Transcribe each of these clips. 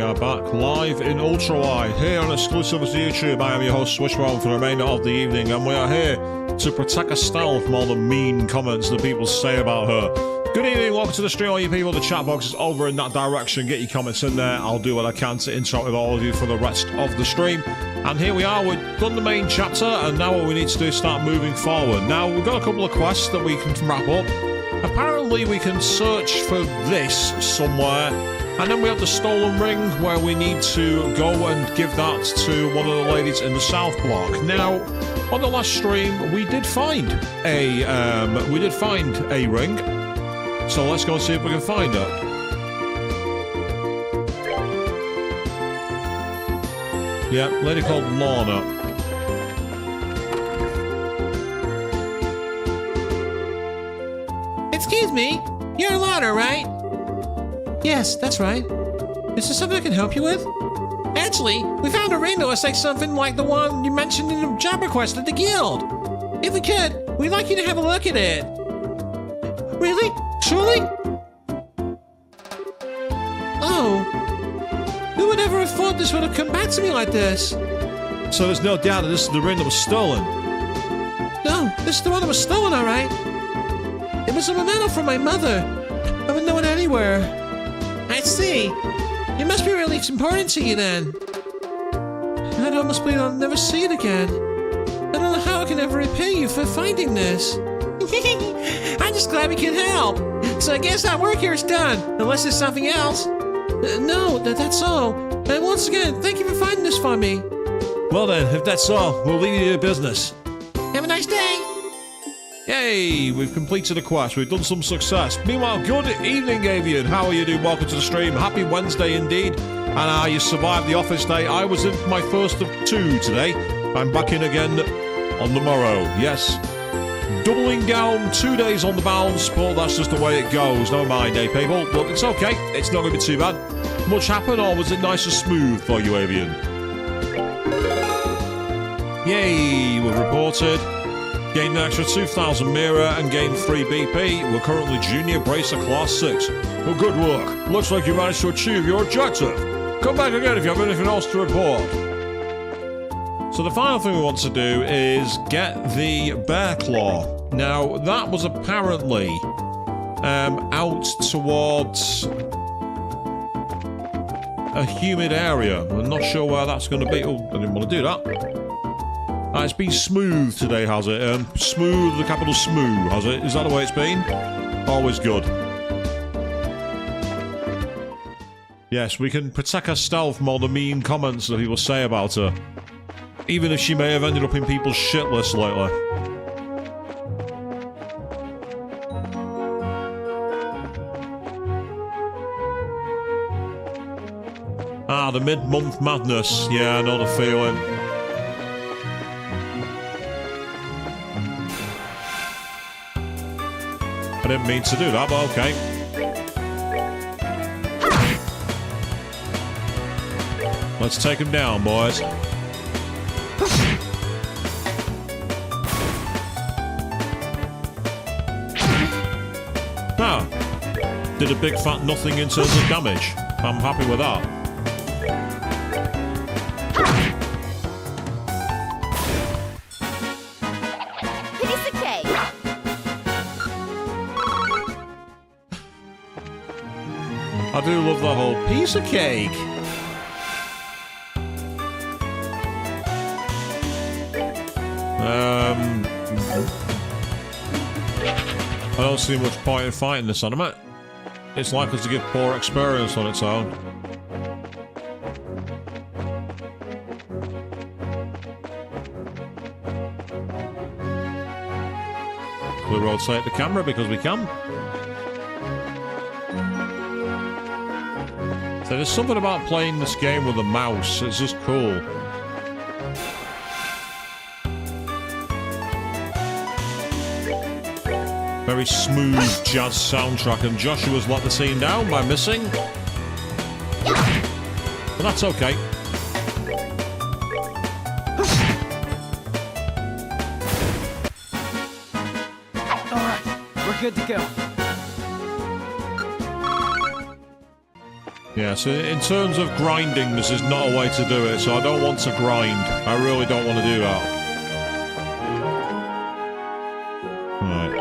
we are back live in ultra wide here on exclusive to YouTube. I am your host Swishbone for the remainder of the evening, and we are here to protect Estelle from all the mean comments that people say about her. Good evening, welcome to the stream, all you people. The chat box is over in that direction. Get your comments in there. I'll do what I can to interact with all of you for the rest of the stream. And here we are, we've done the main chapter, and now what we need to do is start moving forward. Now, we've got a couple of quests that we can wrap up. Apparently, we can search for this somewhere, and then we have the stolen ring where we need to go and give that to one of the ladies in the south block. Now, on the last stream, we did find a ring, so let's go and see if we can find her. Yeah, lady called Lorna. Excuse me, you're Lorna, right? Yes, that's right. Is there something I can help you with? Actually, we found a ring that looks like something like the one you mentioned in the job request at the guild. If we could, we'd like you to have a look at it. Really? Truly? Oh. Who would ever have thought this would have come back to me like this? So there's no doubt that this is the ring that was stolen. No, this is the one that was stolen, all right. It was a memento from my mother. I wouldn't know it anywhere. I see. It must be really important to you then. I'd almost believe I'll never see it again. I don't know how I can ever repay you for finding this. I'm just glad we can help. So I guess our work here is done, unless there's something else. No, that's all. And once again, thank you for finding this for me. Well then, if that's all, we'll leave you to your business. Have a nice day. Yay, we've completed a quest. We've done some success. Meanwhile, good evening, Avian. How are you doing? Welcome to the stream. Happy Wednesday indeed. And you survived the office day. I was in my first of two today. I'm back in again on the morrow. Yes. Doubling down 2 days on the bounce, but that's just the way it goes. Never mind, eh, people? But it's okay. It's not going to be too bad. Much happened, or was it nice and smooth for you, Avian? Yay, we've reported. Gained an extra 2,000 Mira and gained 3 BP. We're currently Junior Bracer Class 6. Well, good work. Looks like you managed to achieve your objective. Come back again if you have anything else to report. So the final thing we want to do is get the bear claw. Now, that was apparently out towards a humid area. I'm not sure where that's going to be. Oh, I didn't want to do that. It's been smooth today, has it? Smooth, the capital smooth, has it? Is that the way it's been? Always good. Yes, we can protect Estelle from all the mean comments that people say about her. Even if she may have ended up in people's shit list lately. Ah, the mid-month madness. Yeah, I know the feeling. I didn't mean to do that, but okay. Let's take him down, boys. Ah, did a big fat nothing in terms of damage. I'm happy with that. I do love that whole piece of cake. I don't see much point in fighting this enemy. It's likely to give poor experience on its own. We rotate the camera because we can. So there's something about playing this game with a mouse. It's just cool. Very smooth jazz soundtrack, and Joshua's let the scene down by missing. But that's okay. Alright, we're good to go. Yeah, so in terms of grinding, this is not a way to do it, so I don't want to grind. I really don't want to do that. Right.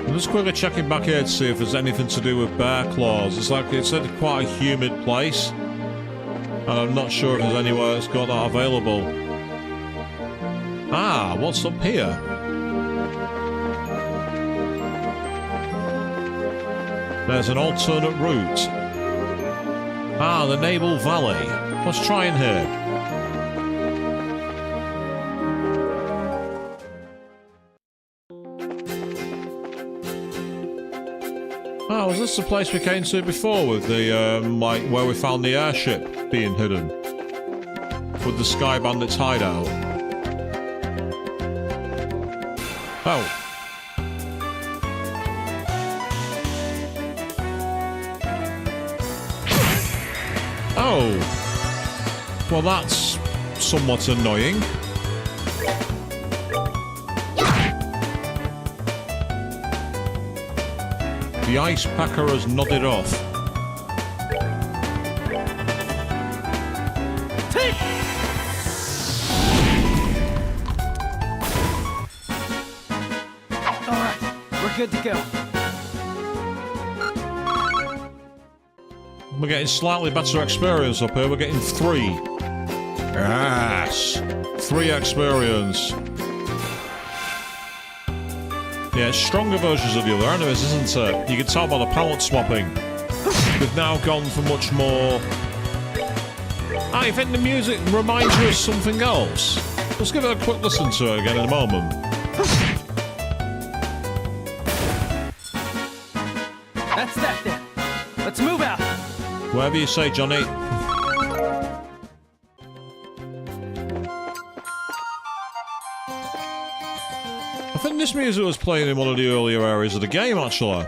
I'm just quickly checking back here to see if there's anything to do with bear claws. It's like it's quite a humid place, and I'm not sure if there's anywhere that's got that available. Ah, what's up here? There's an alternate route. Ah, the Naval Valley. Let's try in here. Oh, was this the place we came to before with the, like, where we found the airship being hidden? With the Sky Bandits hideout? Oh. Oh. Well, that's somewhat annoying. The ice packer has nodded off. Alright, we're good to go. We're getting slightly better experience up here. We're getting 3. Yes! 3 experience. Yeah, it's stronger versions of the other enemies, isn't it? You can tell by the palette swapping. We've now gone for much more... I think the music reminds you of something else. Let's give it a quick listen to it again in a moment. That's that then. Let's move out. Whatever you say, Johnny. I think this music was playing in one of the earlier areas of the game, actually.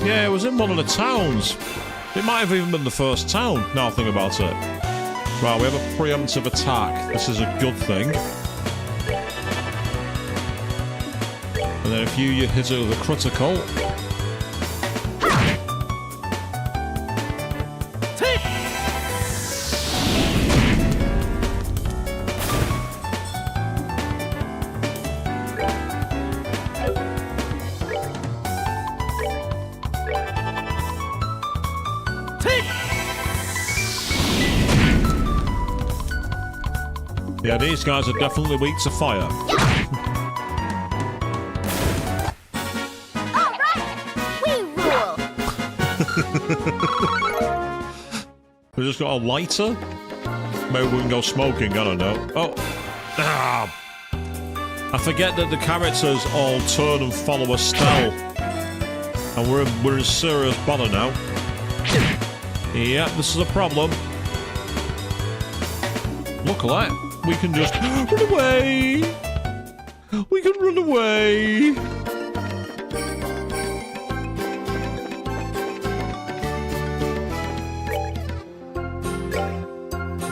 Yeah, it was in one of the towns. It might have even been the first town, now I think about it. Right, we have a preemptive attack. This is a good thing. And then if you hit it with a critical... Yeah, these guys are definitely weak to fire. Alright! We rule! We just got a lighter? Maybe we can go smoking, I don't know. Oh! Ah! I forget that the characters all turn and follow Estelle. And we're in serious bother now. Yep, this is a problem. Look at that. We can just run away! We can run away!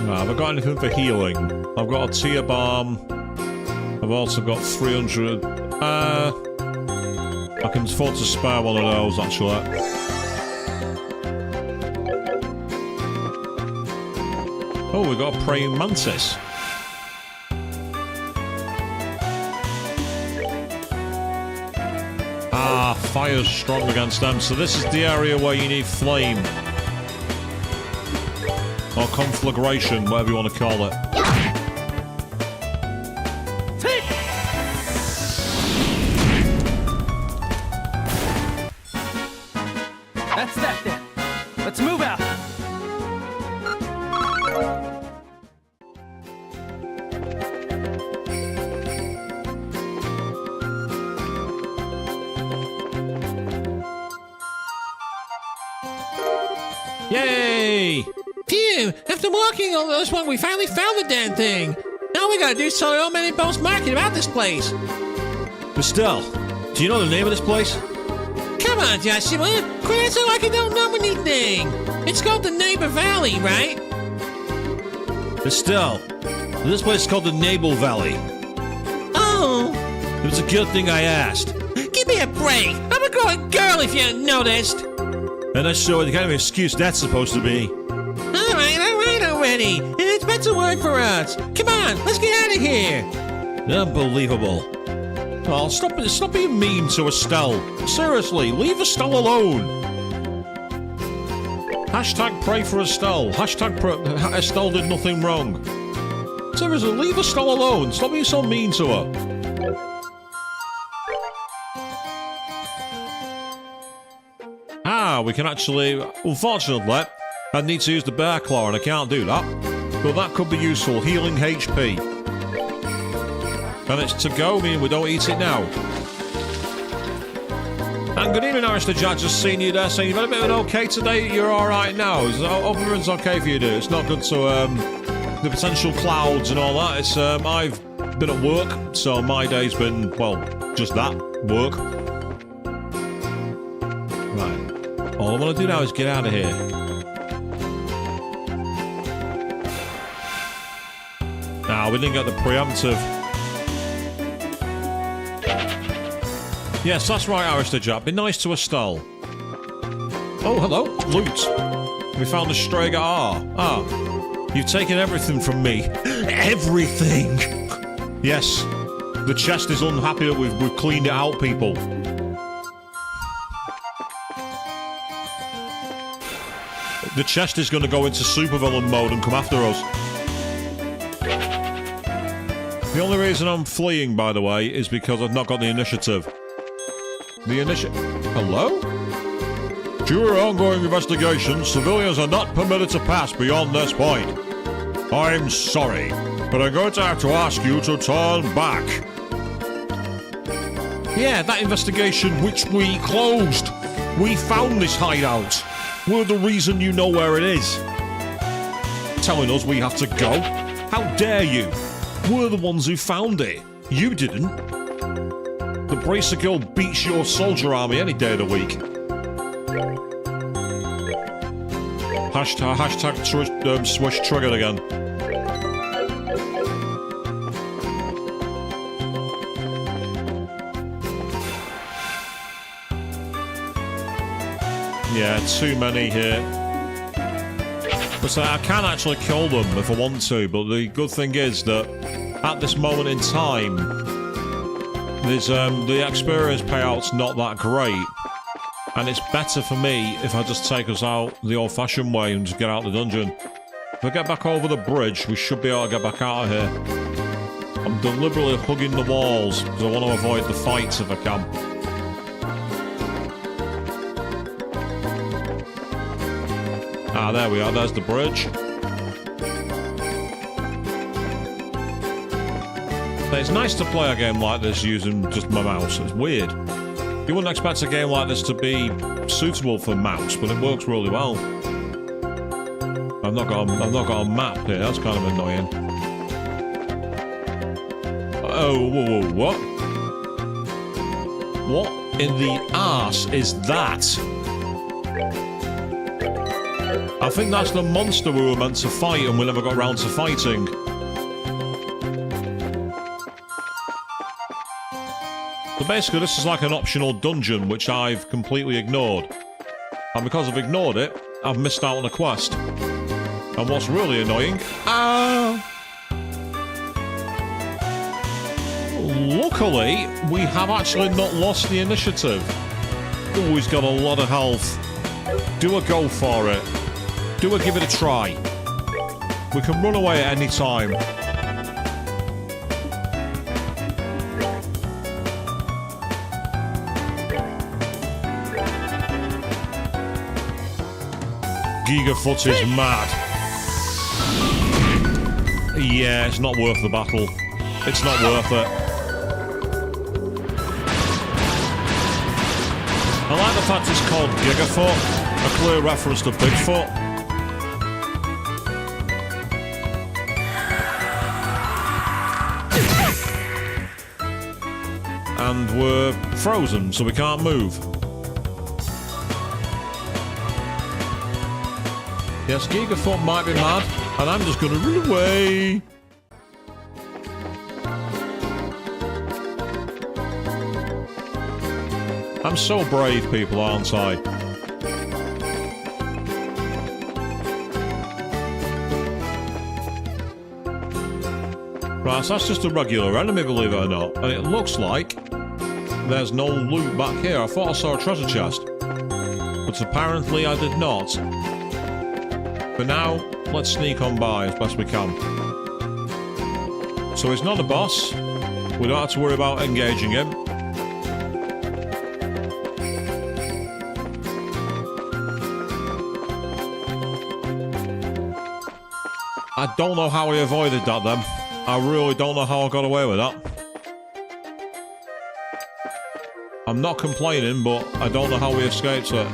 Have I got anything for healing? I've got a tear balm. I've also got 300... I can afford to spare one of those, actually. Oh, we got a praying mantis. Ah, fire's strong against them. So this is the area where you need flame. Or conflagration, whatever you want to call it. That's that then. Let's move out. Yay! Phew! After walking all this one, we finally found the damn thing. Now we gotta do is tell the old man in Bo's Market about this place. Estelle, do you know the name of this place? Come on, Joshua. Quit acting like I don't know anything. It's called the Neighbor Valley, right? Estelle, This place is called the Naval Valley. Oh, It was a good thing I asked. give me a break. I'm a growing girl if you hadn't noticed. And that's so the kind of excuse that's supposed to be. All right already. It's better work for us. Come on, let's get out of here. Unbelievable. Oh, stop being mean to Estelle. Seriously, leave Estelle alone. Hashtag pray for Estelle. Hashtag Estelle did nothing wrong. Seriously, leave Estelle alone. Stop being so mean to her. Ah, we can actually... Unfortunately, I need to use the bear claw and I can't do that. But that could be useful. Healing HP. And it's to go, meaning we don't eat it now. And good evening, Irish the Judge. Just seen you there saying you've had a bit of an okay today. You're alright now. Hope everyone's okay for you, dude. It's not good to, the potential clouds and all that. It's, I've been at work, so my day's been, well, just that. Work. Right. All I want to do now is get out of here. Nah, we didn't get the preemptive. Yes, that's right, Aristocrat. Be nice to Estelle. Oh, hello. Loot. We found a stray guitar. Ah. You've taken everything from me. Everything! Yes. The chest is unhappy that we've cleaned it out, people. The chest is going to go into supervillain mode and come after us. The only reason I'm fleeing, by the way, is because I've not got the initiative. Hello? Due to ongoing investigations, civilians are not permitted to pass beyond this point. I'm sorry, but I'm going to have to ask you to turn back. Yeah, that investigation which we closed. We found this hideout. We're the reason you know where it is. Telling us we have to go? How dare you? We're the ones who found it. You didn't. The Bracer Guild beats your soldier army any day of the week. Hashtag swish triggered again. Yeah, too many here. So I can actually kill them if I want to, but the good thing is that at this moment in time, there's the experience payout's not that great, and it's better for me if I just take us out the old-fashioned way and just get out the dungeon. If I get back over the bridge, we should be able to get back out of here. I'm deliberately hugging the walls because I want to avoid the fights if I can. Ah, there we are. There's the bridge. It's nice to play a game like this using just my mouse. It's weird. You wouldn't expect a game like this to be suitable for mouse, but it works really well. I've not got a map here. That's kind of annoying. Oh, whoa, what? What in the arse is that? I think that's the monster we were meant to fight and we never got round to fighting. So basically this is like an optional dungeon which I've completely ignored. And because I've ignored it, I've missed out on a quest. And what's really annoying... Luckily, we have actually not lost the initiative. Oh, he's got a lot of health. Do a go for it. Do a give it a try. We can run away at any time. Gigafoot is mad. Yeah, it's not worth the battle. It's not worth it. I like the fact it's called Gigafoot, a clear reference to Bigfoot. And we're frozen, so we can't move. Yes, Gigafoot might be mad, and I'm just gonna run away. I'm so brave, people, aren't I? Right, so that's just a regular enemy, believe it or not. And it looks like there's no loot back here. I thought I saw a treasure chest. But apparently I did not. For now, let's sneak on by as best we can. So he's not a boss. We don't have to worry about engaging him. I don't know how he avoided that then. I really don't know how I got away with that. I'm not complaining, but I don't know how we escaped it.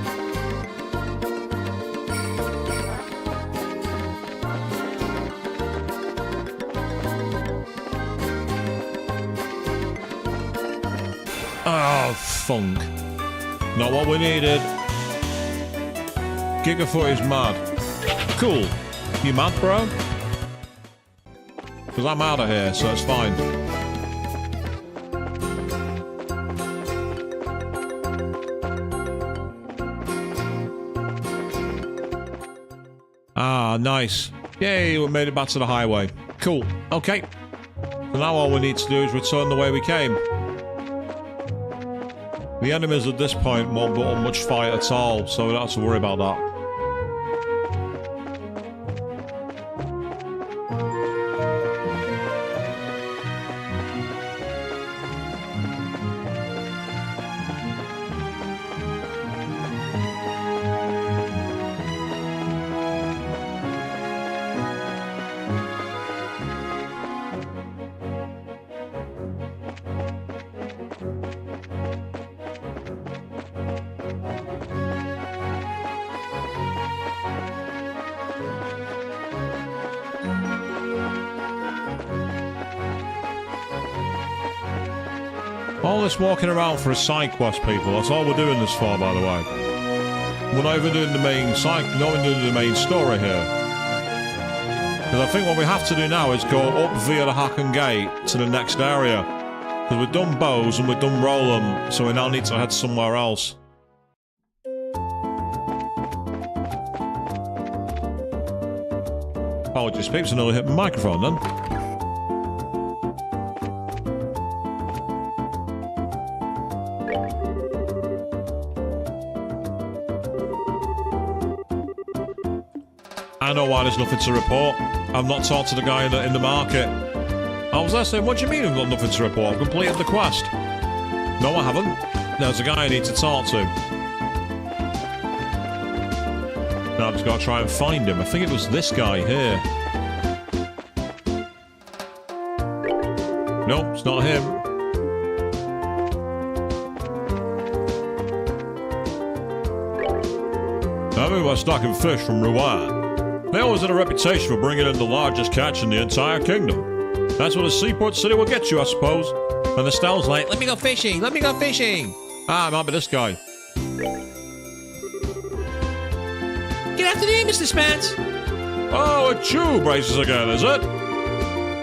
Oh, funk. Not what we needed. Gigafoot is mad. Cool. You mad, bro? Because I'm out of here, so it's fine. Ah, nice. Yay, we made it back to the highway. Cool. Okay. So now all we need to do is return the way we came. The enemies at this point won't put up much fight at all, so we don't have to worry about that. All this walking around for a side quest, people, that's all we're doing this for, by the way. We're not even doing the main story here. Because I think what we have to do now is go up via the Hacken Gate to the next area. Because we've done bows and we've done Roland, so we now need to head somewhere else. Apologies, peeps, I nearly hit my microphone then. I know why there's nothing to report. I've not talked to the guy in the market. I was there saying, what do you mean I've got nothing to report? I've completed the quest. No, I haven't. There's a guy I need to talk to. Now I've just got to try and find him. I think it was this guy here. Nope, it's not him. I mean, we're stocking fish from Rouen. They always had a reputation for bringing in the largest catch in the entire kingdom. That's what a seaport city will get you, I suppose. And Estelle's like, let me go fishing, let me go fishing. Ah, it might be this guy. Good afternoon, Mr. Spence. Oh, it's you, Braces again, is it?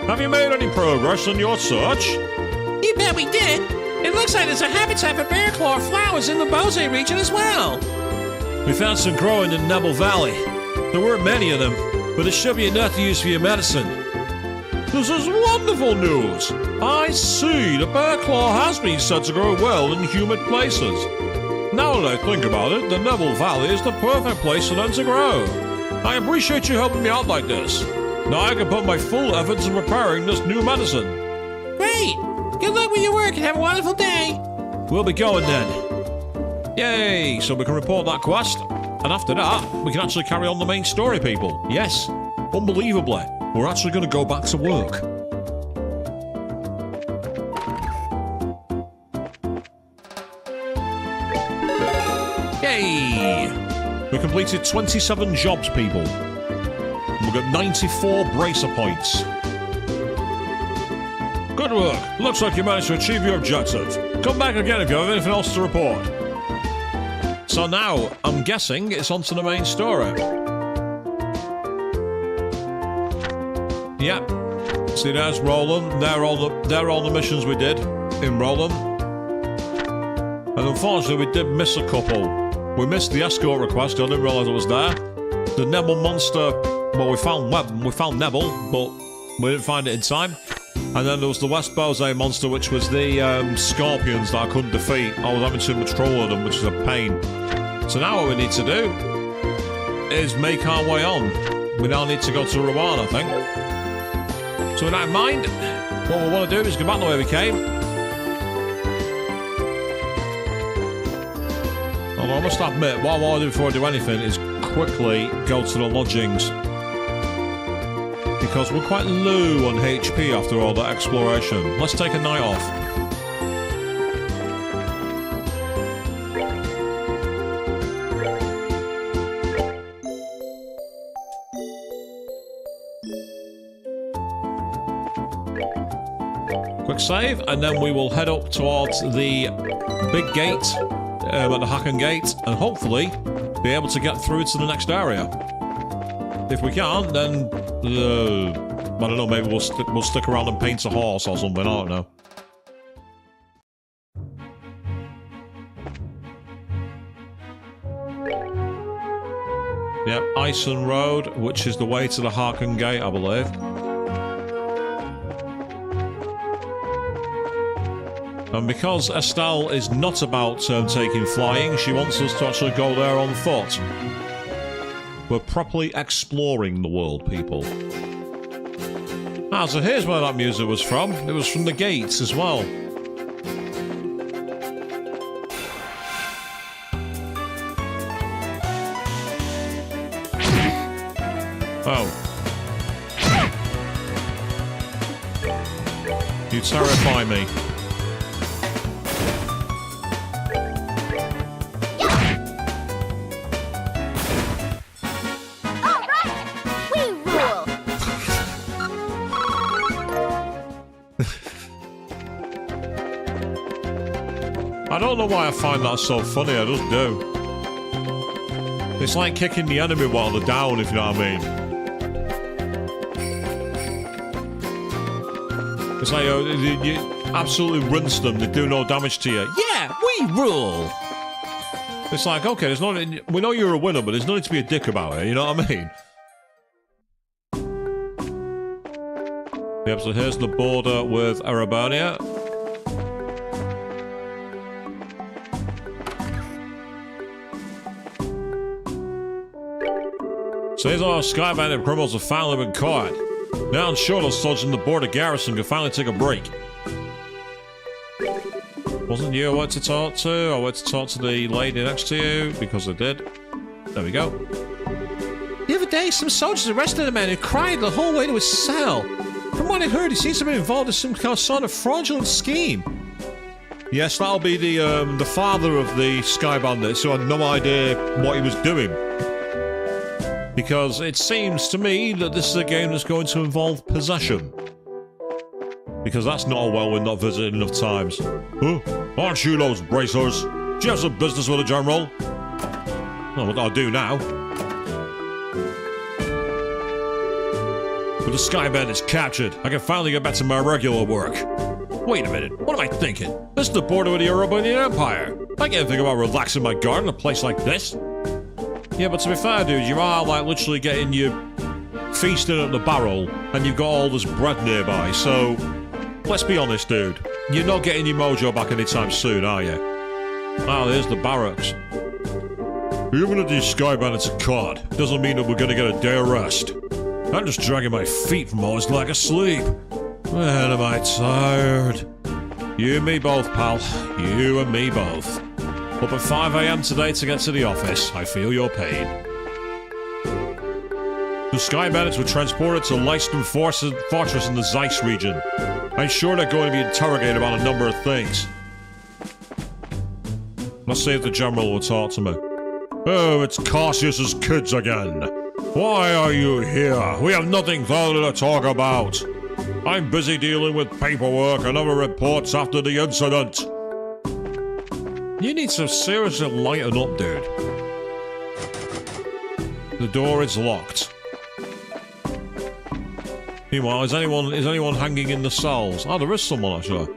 Have you made any progress in your search? You bet we did. It looks like there's a habitat for bear claw flowers in the Bose region as well. We found some growing in Nebel Valley. There weren't many of them, but it should be enough to use for your medicine. This is wonderful news! I see, the bear claw has been said to grow well in humid places. Now that I think about it, the Nebel Valley is the perfect place for them to grow. I appreciate you helping me out like this. Now I can put my full efforts in preparing this new medicine. Great! Good luck with your work and have a wonderful day! We'll be going then. Yay! So we can report that quest. And after that, we can actually carry on the main story, people. Yes, unbelievably, we're actually going to go back to work. Yay! We completed 27 jobs, people. We got 94 bracer points. Good work. Looks like you managed to achieve your objective. Come back again if you have anything else to report. So now, I'm guessing it's onto the main story. Yep. See, there's Roland. They're all the missions we did in Roland. And unfortunately, we did miss a couple. We missed the escort request. I didn't realise it was there. The Neville monster. Well, we found Neville, but we didn't find it in time. And then there was the West Bose monster, which was the scorpions that I couldn't defeat. I was having too much trouble with them, which is a pain. So now what we need to do is make our way on. We now need to go to Rowan, I think. So with that in mind, what we want to do is go back the way we came. Although I must admit, what I want to do before I do anything is quickly go to the lodgings. Because we're quite low on HP after all that exploration. Let's take a night off. Quick save, and then we will head up towards the big gate at the Hacken Gate, and hopefully be able to get through to the next area. If we can't, then I don't know. Maybe we'll stick around and paint a horse or something. I don't know. Yep, Ison Road, which is the way to the Hacken Gate, I believe. And because Estelle is not about taking flying, she wants us to actually go there on foot. We're properly exploring the world, people. Ah, so here's where that music was from. It was from the gates as well. Oh. You terrify me. I don't know why I find that so funny, I just do. It's like kicking the enemy while they're down, if you know what I mean. It's like you absolutely rinse them, they do no damage to you. Yeah, we rule! It's like, okay, there's no, we know you're a winner, but there's no need to be a dick about it, you know what I mean? Yep, so here's the border with Arabonia. Says our Sky Bandit criminals have finally been caught. Now sure those soldiers in the border garrison can finally take a break. Wasn't you I went to talk to? I went to talk to the lady next to you, because I did. There we go. The other day, some soldiers arrested a man who cried the whole way to his cell. From what I heard, he seems to be involved in some sort of fraudulent scheme. Yes, that'll be the father of the Sky Bandits, who had no idea what he was doing. Because it seems to me that this is a game that's going to involve possession. Because that's not a well we're not visited enough times. Huh? Aren't you those bracers? Do you have some business with the General? Well, what do I do now? With the Sky Bandits captured, I can finally get back to my regular work. Wait a minute, what am I thinking? This is the border with the Arabian Empire. I can't think about relaxing my guard in a place like this. Yeah, but to be fair, dude, you are, like, literally getting your feasting at the barrel, and you've got all this bread nearby, so let's be honest, dude. You're not getting your mojo back anytime soon, are you? Ah, there's the barracks. Even if these Sky Bandits are caught, doesn't mean that we're gonna get a day of rest. I'm just dragging my feet from all this lack of sleep. Man, am I tired. You and me both, pal. You and me both. Up at 5 AM today to get to the office. I feel your pain. The Sky Bandits were transported to Leiston Fortress in the Zeiss region. I'm sure they're going to be interrogated about a number of things. Let's see if the General will talk to me. Oh, it's Cassius's kids again. Why are you here? We have nothing further to talk about. I'm busy dealing with paperwork and other reports after the incident. You need to seriously lighten up, dude. The door is locked. Meanwhile, is anyone hanging in the cells? Oh, there is someone, actually.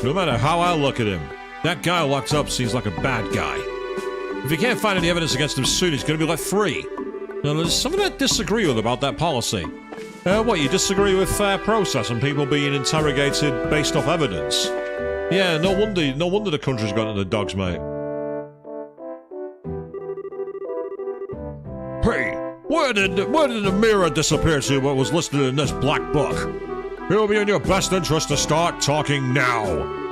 No matter how I look at him, That guy locked up seems like a bad guy. If you can't find any evidence against him soon, he's going to be let free. Now, there's something I disagree with about that policy. What, you disagree with fair process and people being interrogated based off evidence? Yeah, no wonder the country's gone to the dogs, mate. Hey, where did the mirror disappear to what was listed in this black book? It'll be in your best interest to start talking now.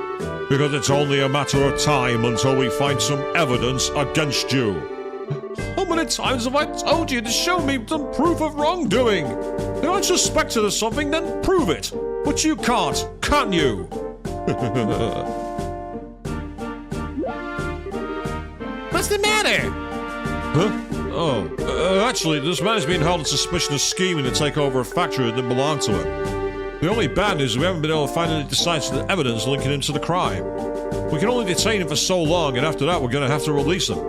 Because it's only a matter of time until we find some evidence against you. How many times have I told you to show me some proof of wrongdoing? If I'm suspected of something, then prove it. But you can't, can you? What's the matter? Huh? Oh, actually, this man is being held in suspicion of scheming to take over a factory that didn't belong to him. The only bad news is we haven't been able to find any decisive evidence linking him to the crime. We can only detain him for so long, and after that we're going to have to release him.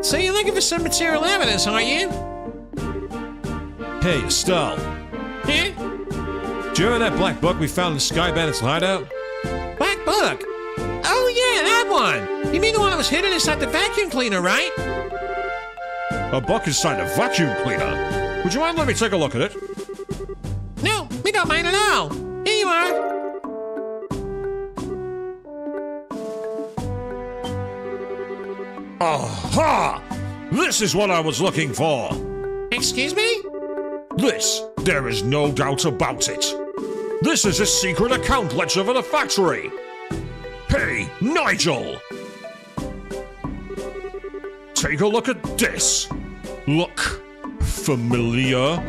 So you're looking for some material evidence, aren't you? Hey, Estelle. Huh? Do you remember that black book we found in Sky Bandit's hideout? Black book? Oh yeah, that one! You mean the one that was hidden inside the vacuum cleaner, right? A book inside a vacuum cleaner? Would you mind letting me take a look at it? No, we don't mind at all. Here you are. Aha! This is what I was looking for! Excuse me? This, there is no doubt about it. This is a secret account ledger for the factory. Hey, Nigel! Take a look at this. Look familiar?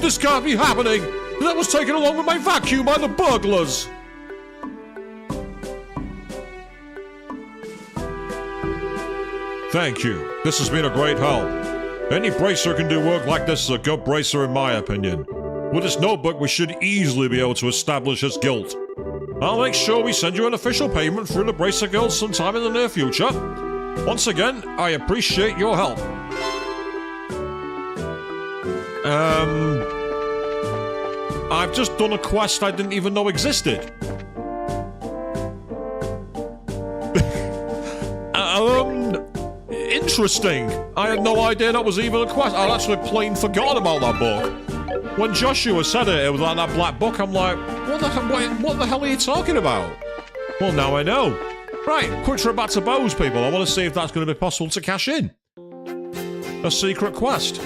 This can't be happening! That was taken along with my vacuum by the burglars! Thank you. This has been a great help. Any bracer can do work like this is a good bracer in my opinion. With this notebook, we should easily be able to establish his guilt. I'll make sure we send you an official payment through the Bracer Guild sometime in the near future. Once again, I appreciate your help. I've just done a quest I didn't even know existed. Interesting. I had no idea that was even a quest. I'd actually plain forgotten about that book. When Joshua said it was like that black book, I'm like, what the hell are you talking about? Well, now I know. Right, quick trip back to Bose, people. I want to see if that's going to be possible to cash in. A secret quest.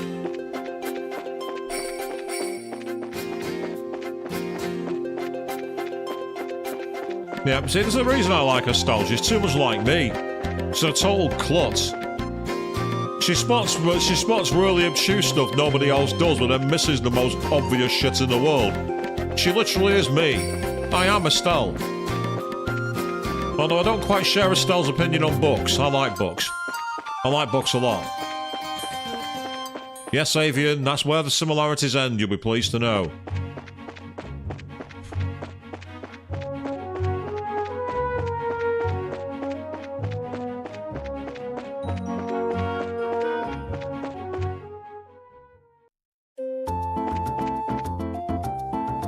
Yeah, see, there's a reason I like Estelle. She's too much like me. She's a total klutz. She spots really obtuse stuff nobody else does, but then misses the most obvious shit in the world. She literally is me. I am Estelle. Although I don't quite share Estelle's opinion on books. I like books. I like books a lot. Yes, Avian, that's where the similarities end, you'll be pleased to know.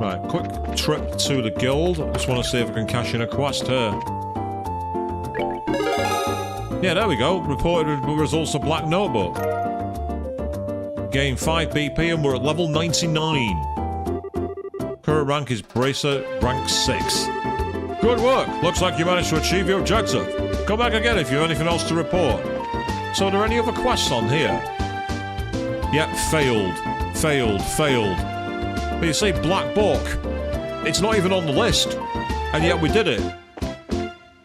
Right, quick trip to the guild. I just want to see if I can cash in a quest here. Yeah, there we go. Reported results of Black Notebook. Gain 5 BP and we're at level 99. Current rank is Bracer, rank 6. Good work. Looks like you managed to achieve your objective. Come back again if you have anything else to report. So are there any other quests on here? Yep, failed. Failed. But you say Black Book. It's not even on the list. And yet we did it.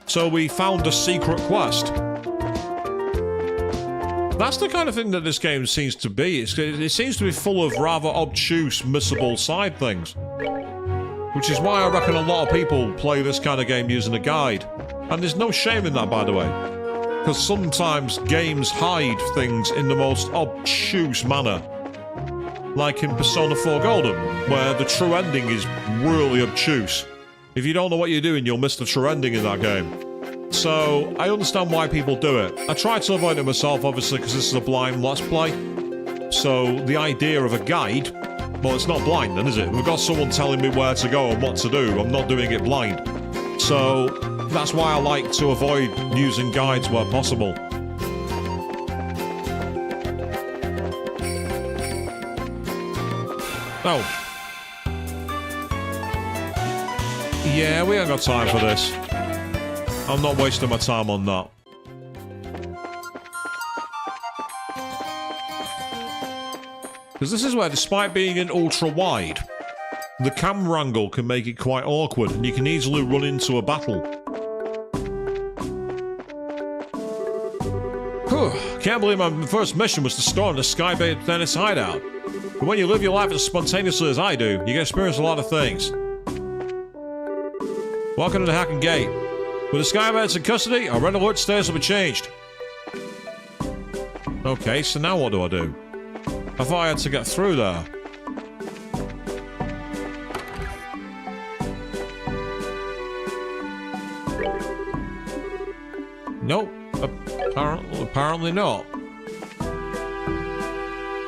So we found a secret quest. That's the kind of thing that this game seems to be. It seems to be full of rather obtuse, missable side things. Which is why I reckon a lot of people play this kind of game using a guide. And there's no shame in that, by the way. Because sometimes games hide things in the most obtuse manner. Like in Persona 4 Golden, where the true ending is really obtuse. If you don't know what you're doing, you'll miss the true ending in that game. So, I understand why people do it. I try to avoid it myself, obviously, because this is a blind Let's Play. So, the idea of a guide, well, it's not blind then, is it? We've got someone telling me where to go and what to do. I'm not doing it blind. So, That's why I like to avoid using guides where possible. Oh. Yeah, we ain't got time for this. I'm not wasting my time on that. Because this is where, despite being in ultra-wide, the camera angle can make it quite awkward, and you can easily run into a battle. Whew, can't believe my first mission was to storm the Sky-based bandits hideout. But when you live your life as spontaneously as I do, you can experience a lot of things. Welcome to the Hacking Gate. With the Sky bandits in custody, our red alert status will be changed. Okay, so now what do I do? I thought I had to get through there. Nope. Apparently not.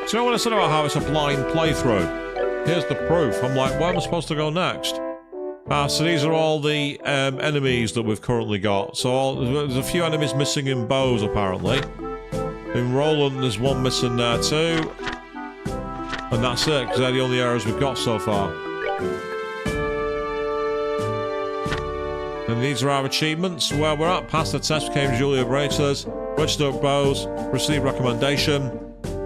So when I said about how it's a blind playthrough, here's the proof. I'm like, where am I supposed to go next? So these are all the enemies that we've currently got. So there's a few enemies missing in bows, apparently. In Roland, there's one missing there too. And that's it, because they're the only areas we've got so far. And these are our achievements. Where we're at, past the test, became Julia Breiters, registered bows, received recommendation,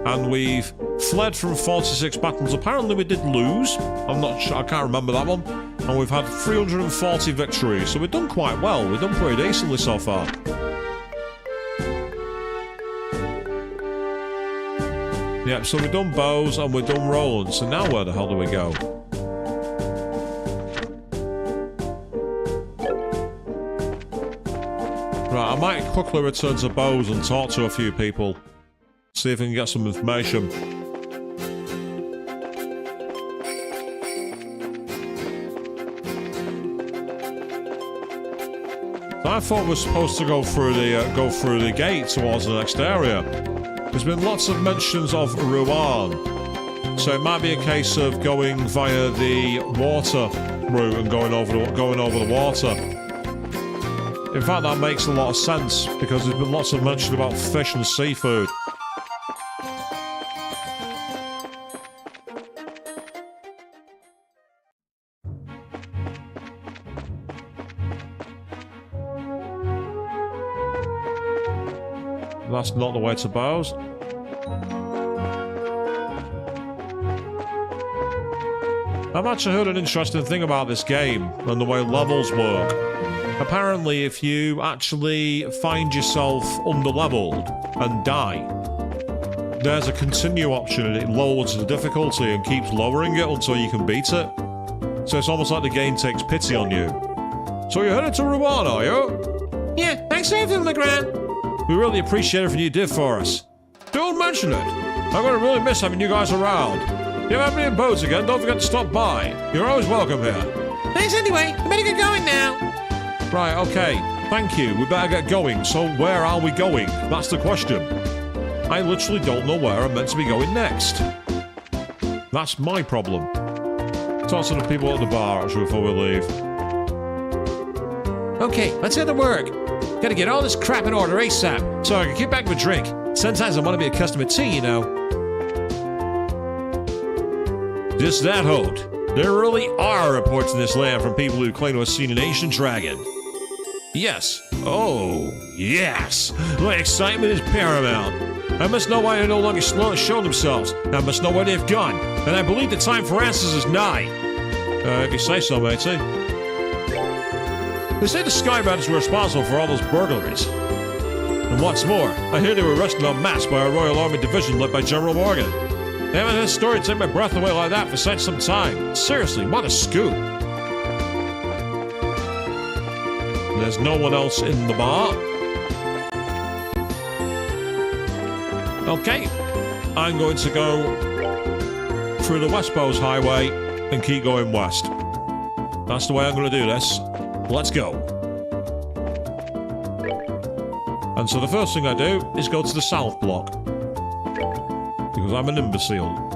and we've fled from 46 battles. Apparently we did lose. I'm not sure, I can't remember that one. And we've had 340 victories, so we've done quite well. We've done pretty decently so far. Yep, so we've done bows and we've done Roland. So now where the hell do we go? Right, I might quickly return to bows and talk to a few people. See if we can get some information. So I thought we were supposed to go through the gate towards the next area. There's been lots of mentions of Rouen, so it might be a case of going via the water route and going over the water. In fact, that makes a lot of sense because there's been lots of mention about fish and seafood. That's not the way to bows. I've actually heard an interesting thing about this game and the way levels work. Apparently, if you actually find yourself under-leveled and die, there's a continue option and it lowers the difficulty and keeps lowering it until you can beat it. So it's almost like the game takes pity on you. So you're headed to Rouen, are you? Yeah, thanks for everything, Legrand. We really appreciate everything you did for us. Don't mention it. I'm going to really miss having you guys around. If you have any boats again, don't forget to stop by. You're always welcome here. Thanks anyway. I better get going now. Right, okay. Thank you. We better get going. So where are we going? That's the question. I literally don't know where I'm meant to be going next. That's my problem. Talk to the people at the bar, actually, before we leave. Okay, let's get to work. Gotta get all this crap in order ASAP, so I can get back my drink. Sometimes I want to be a customer too, you know. Just that, Holt. There really are reports in this land from people who claim to have seen an ancient dragon. Yes. Oh, yes. My excitement is paramount. I must know why they no longer show themselves. I must know where they've gone. And I believe the time for answers is nigh. If you say so, matey. They say the Sky bandits were responsible for all those burglaries. And what's more, I hear they were arrested en masse by a Royal Army division led by General Morgan. They haven't had a story to take my breath away like that for such some time. Seriously, what a scoop. There's no one else in the bar. Okay, I'm going to go through the West Bows Highway and keep going west. That's the way I'm going to do this. Let's go. And so the first thing I do is go to the South Block. Because I'm an imbecile.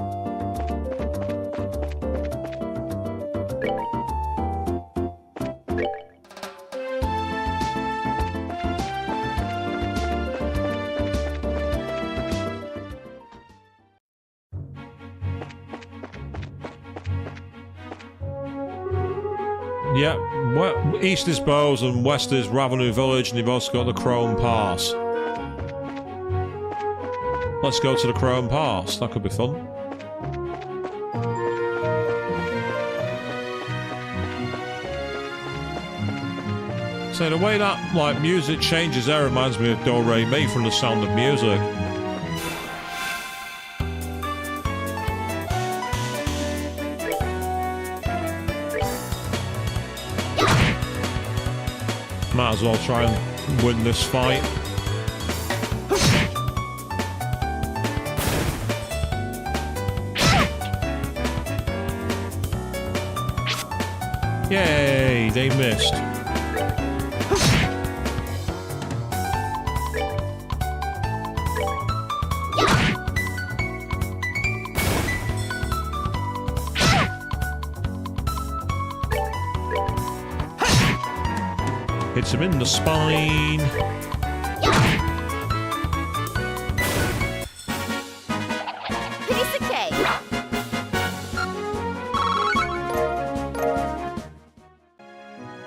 Yeah, east is Bowes and west is Ravenou Village, and you've also got the Crone Pass. Let's go to the Crone Pass. That could be fun. So the way that like music changes there reminds me of Do Re Mi from The Sound of Music. Might as well try and win this fight. Yay, they missed. Hits him in the spine. Piece of cake.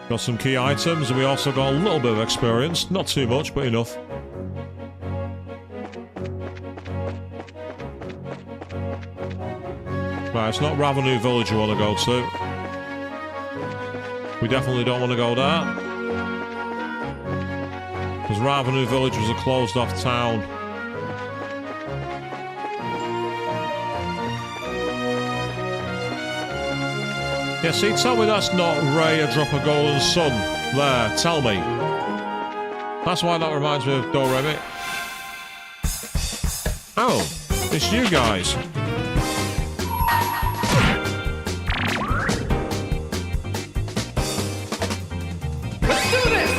Got some key items, and we also got a little bit of experience. Not too much, but enough. Right, it's not Ravenou Village you want to go to. We definitely don't want to go there. Because Ravenou Village was a closed-off town. Yeah, see, tell me that's not Ray, a drop of golden sun. There, tell me. That's why that reminds me of Do Re Mi. Oh, it's you guys. Let's do this!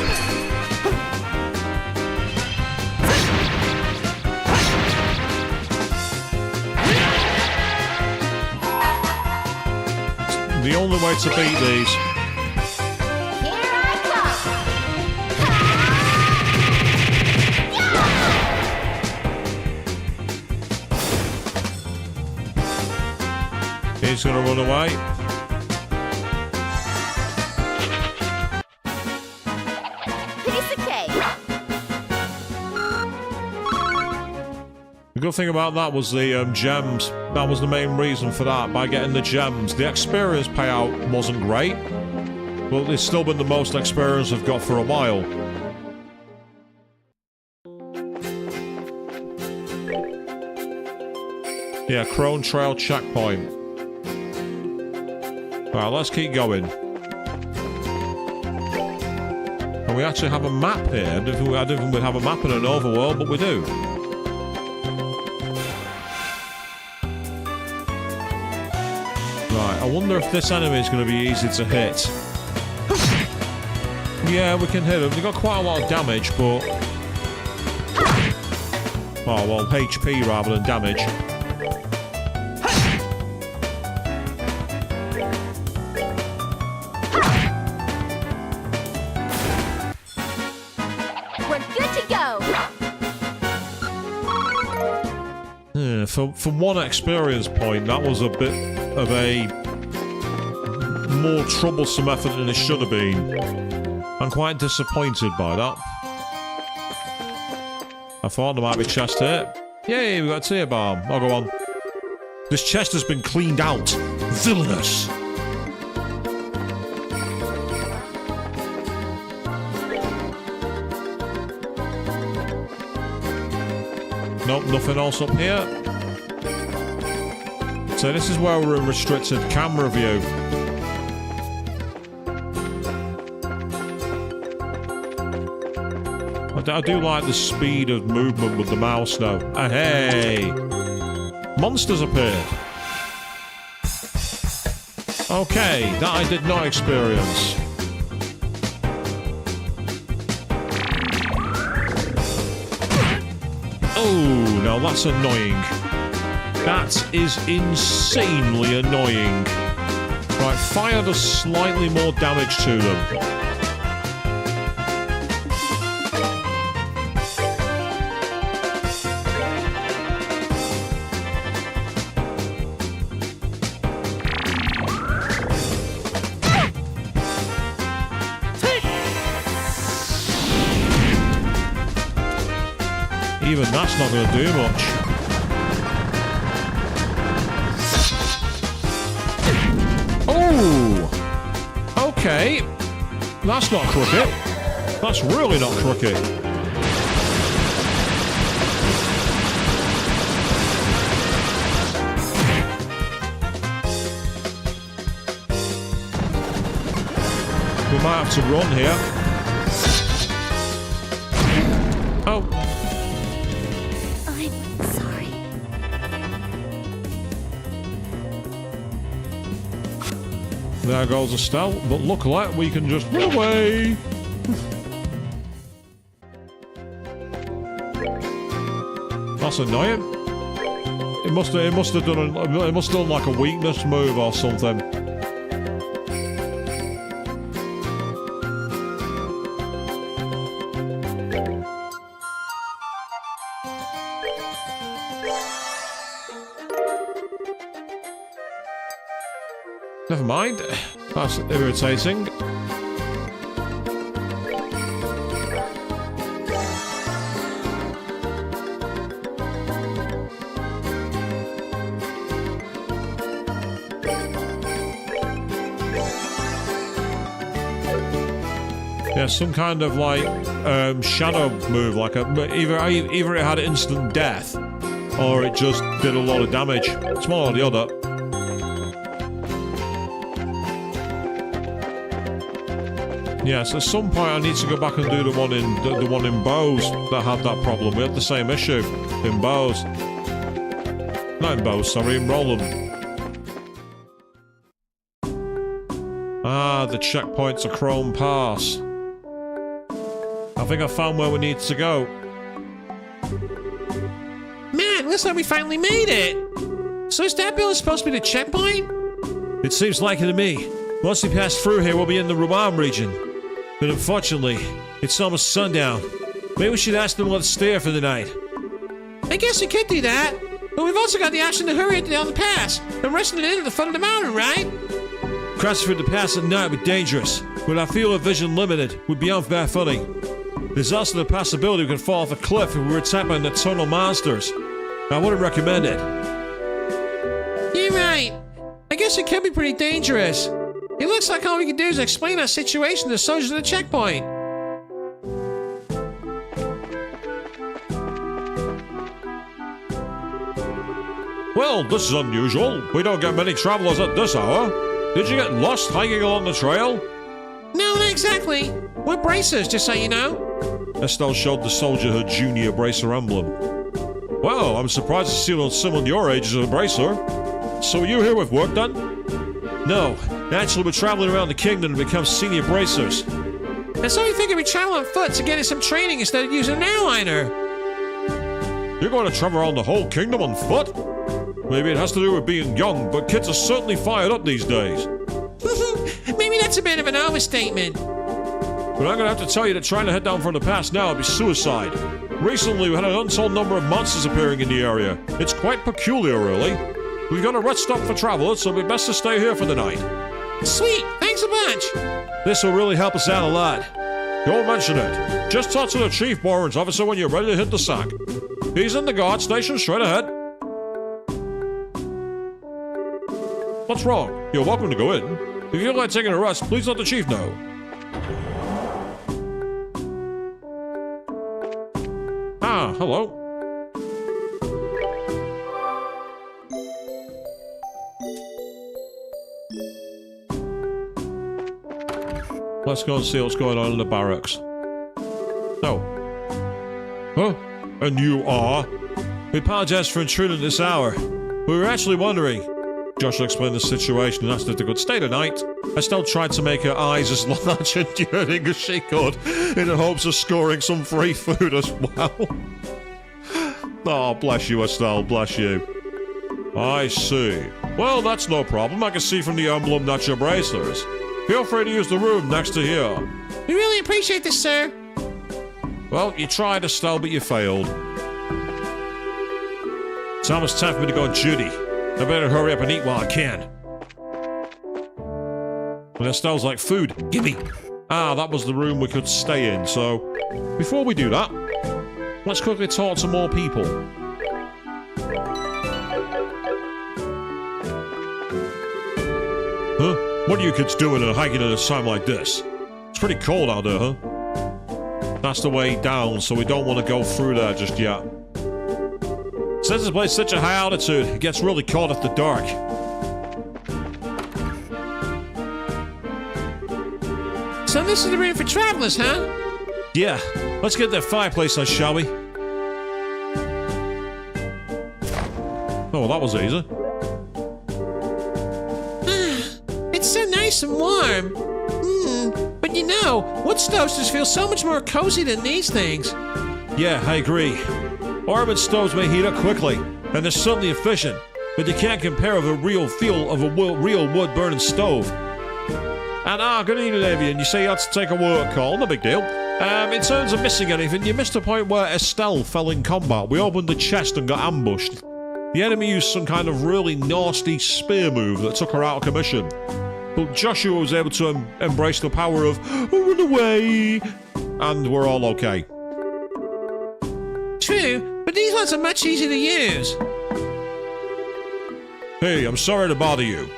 The only way to beat these. Here I He's gonna run away. Piece of cake. The good thing about that was the gems. That was the main reason for that. By getting the gems, the experience payout wasn't great, but it's still been the most experience I've got for a while. Yeah, Crone Trail checkpoint. Alright, let's keep going. And we actually have a map here. I didn't think we'd have a map in an overworld, but we do. Right, I wonder if this enemy is going to be easy to hit. Yeah, we can hit him. They got quite a lot of damage, but... Oh, well, HP rather than damage. We're good to go. Yeah, for one experience point, that was a bit of a more troublesome effort than it should have been. I'm quite disappointed by that. I thought there might be a chest here. Yay, we got a tear bomb. Oh, go on. This chest has been cleaned out. Villainous. Nope, nothing else up here. So this is where we're in restricted camera view. I do like the speed of movement with the mouse though. Hey! Monsters appeared. Okay, that I did not experience. Oh, now that's annoying. That is insanely annoying. Right, fire does slightly more damage to them. even that's not going to do much. Oh! Okay. That's not crooked. That's really not crooked. We might have to run here. Oh. I'm sorry. There goes Estelle, but look like we can just run away. That's annoying. It must have done like a weakness move or something. Never mind. That's irritating. Yeah, some kind of like shadow move, like either it had instant death or it just did a lot of damage. It's one or the other. Yes, at some point I need to go back and do the one in Bose that had that problem. We had the same issue in Bose. Not in Bose, sorry, in Roland. Ah, the checkpoint's a Chrome Pass. I think I found where we need to go. Man, looks like we finally made it. So is that building supposed to be the checkpoint? It seems like it to me. Once we pass through here, we'll be in the Ruan region. But unfortunately, it's almost sundown. Maybe we should ask them where to stay for the night. I guess we could do that. But we've also got the option to hurry down the pass and resting it in at the foot of the mountain, right? Crossing through the pass at night would be dangerous. With our field of vision limited, we'd be on bad footing. There's also the possibility we could fall off a cliff if we were attacked by nocturnal monsters. I wouldn't recommend it. You're right. I guess it can be pretty dangerous. It looks like all we can do is explain our situation to the soldiers at the checkpoint. Well, this is unusual. We don't get many travelers at this hour. Did you get lost hiking along the trail? No, not exactly. We're bracers, just so you know. Estelle showed the soldier her junior bracer emblem. Well, I'm surprised to see someone your age as a bracer. So are you here with work done? No, actually we're traveling around the kingdom to become senior bracers. And so we figured we'd travel on foot to get some training instead of using an airliner. You're going to travel around the whole kingdom on foot? Maybe it has to do with being young, but kids are certainly fired up these days. Maybe that's a bit of an overstatement. But I'm going to have to tell you that trying to head down from the pass now would be suicide. Recently, we had an untold number of monsters appearing in the area. It's quite peculiar, really. We've got a rest stop for travelers, so it'd be best to stay here for the night. Sweet, thanks a bunch. This will really help us out a lot. Don't mention it. Just talk to the chief warrants officer when you're ready to hit the sack. He's in the guard station straight ahead. What's wrong? You're welcome to go in. If you feel like taking a rest, please let the chief know. Ah, hello. Let's go and see what's going on in the barracks. Oh. Huh? And you are? We apologize for intruding this hour. We were actually wondering. Joshua explained the situation and asked if they could stay the night. Estelle tried to make her eyes as large and yearning as she could, in the hopes of scoring some free food as well. Oh, bless you, Estelle, bless you. I see. Well, that's no problem. I can see from the emblem that you're bracers. Feel free to use the room next to here. We really appreciate this, sir. Well, you tried, Estelle, but you failed. It's almost time for me to go on duty. I better hurry up and eat while I can. And Estelle's like, food, gimme. Ah, that was the room we could stay in, so before we do that, Let's quickly talk to more people. Huh? What are you kids doing and hiking at a time like this? It's pretty cold out there, huh? That's the way down, so we don't want to go through there just yet. Since this place is such a high altitude, it gets really cold after dark. So this is the room for travelers, huh? Yeah, let's get that fireplace then, shall we? Oh, that was easy. It's so nice and warm. But you know, wood stoves just feel so much more cozy than these things. Yeah, I agree. Ornament stoves may heat up quickly, and they're certainly efficient, but they can't compare with the real feel of a real wood-burning stove. And good evening, Avian. You say you had to take a work call, no big deal. In terms of missing anything, you missed the point where Estelle fell in combat. We opened the chest and got ambushed. The enemy used some kind of really nasty spear move that took her out of commission. But Joshua was able to embrace the power of run away, and we're all okay. True, but these ones are much easier to use. Hey, I'm sorry to bother you.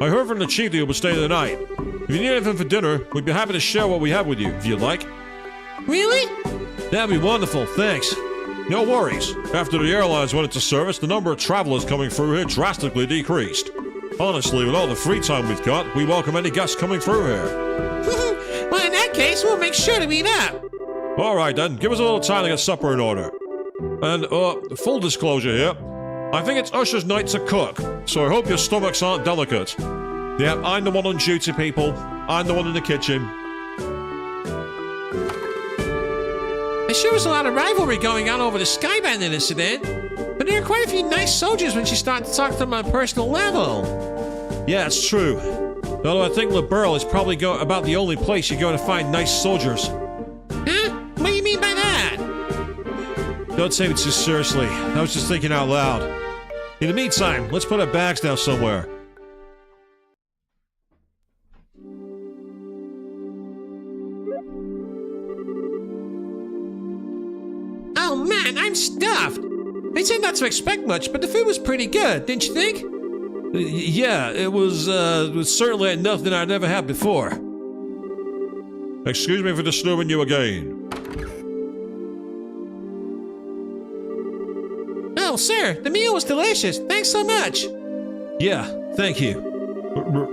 I heard from the chief that you'll be staying the night. If you need anything for dinner, we'd be happy to share what we have with you, if you'd like. Really? That'd be wonderful, thanks. No worries. After the airlines went into service, the number of travelers coming through here drastically decreased. Honestly, with all the free time we've got, we welcome any guests coming through here. Well, in that case, we'll make sure to meet up. All right, then. Give us a little time to get supper in order. And, full disclosure here. I think it's Usher's night to cook, so I hope your stomachs aren't delicate. Yeah, I'm the one on duty, people. I'm the one in the kitchen. There sure was a lot of rivalry going on over the Sky Bandit incident, but there are quite a few nice soldiers when you start to talk to them on a personal level. Yeah, it's true. Although I think LaBeryl is probably about the only place you're going to find nice soldiers. Huh? What do you mean by that? Don't take it too seriously. I was just thinking out loud. In the meantime, let's put our bags down somewhere. Oh man, I'm stuffed. I said not to expect much, but the food was pretty good, didn't you think? Yeah, it was certainly enough that I'd never had before. Excuse me for disturbing you again. Oh, sir, the meal was delicious. Thanks so much. Yeah, thank you.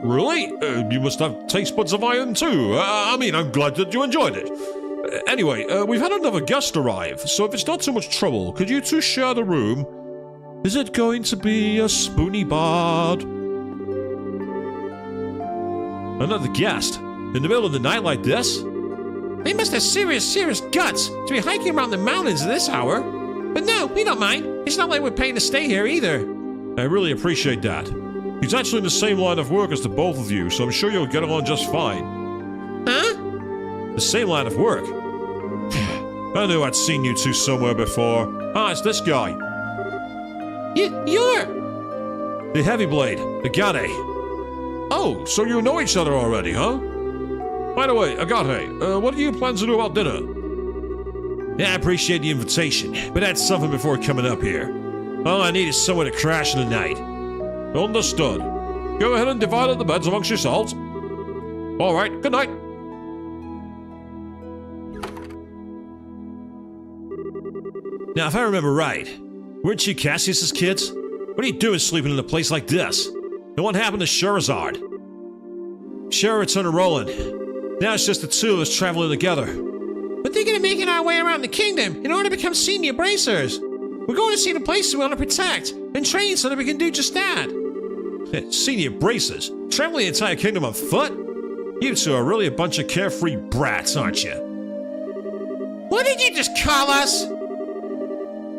Really? You must have taste buds of iron too. I mean, I'm glad that you enjoyed it. Anyway, we've had another guest arrive, so if it's not too much trouble, could you two share the room? Is it going to be a spoony bard? Another guest? In the middle of the night like this? They must have serious guts to be hiking around the mountains at this hour. But no, we don't mind. It's not like we're paying to stay here either. I really appreciate that. He's actually in the same line of work as the both of you, so I'm sure you'll get along just fine. Huh? The same line of work? I knew I'd seen you two somewhere before. Ah, it's this guy. You're... The Heavy Blade, the Agate. Oh, so you know each other already, huh? By the way, Agate, what do you plan to do about dinner? Yeah, I appreciate the invitation, but that's something before coming up here. All I need is somewhere to crash in the night. Understood. Go ahead and divide up the beds amongst yourselves. All right, good night. Now, if I remember right, weren't you Cassius's kids? What are you doing sleeping in a place like this? And what happened to Sherazard? Shera returned to Roland. Now it's just the two of us traveling together. We're thinking of making our way around the kingdom in order to become senior bracers. We're going to see the places we want to protect and train so that we can do just that. Senior bracers? Traveling the entire kingdom on foot? You two are really a bunch of carefree brats, aren't you? What did you just call us?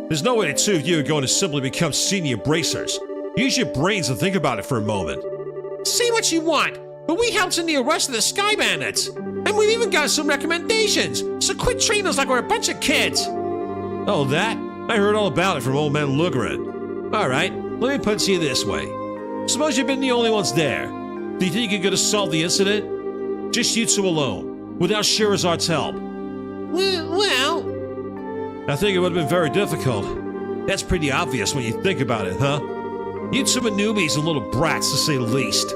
There's no way the two of you are going to simply become senior bracers. Use your brains and think about it for a moment. Say what you want, but we helped in the arrest of the Sky Bandits. And we've even got some recommendations, so quit treating us like we're a bunch of kids. Oh, that? I heard all about it from old man Lugren. Alright, let me put it to you this way. Suppose you've been the only ones there. Do you think you could have solved the incident? Just you two alone, without Sherazard's help. Well, I think it would have been very difficult. That's pretty obvious when you think about it, huh? You two are newbies and little brats, to say the least.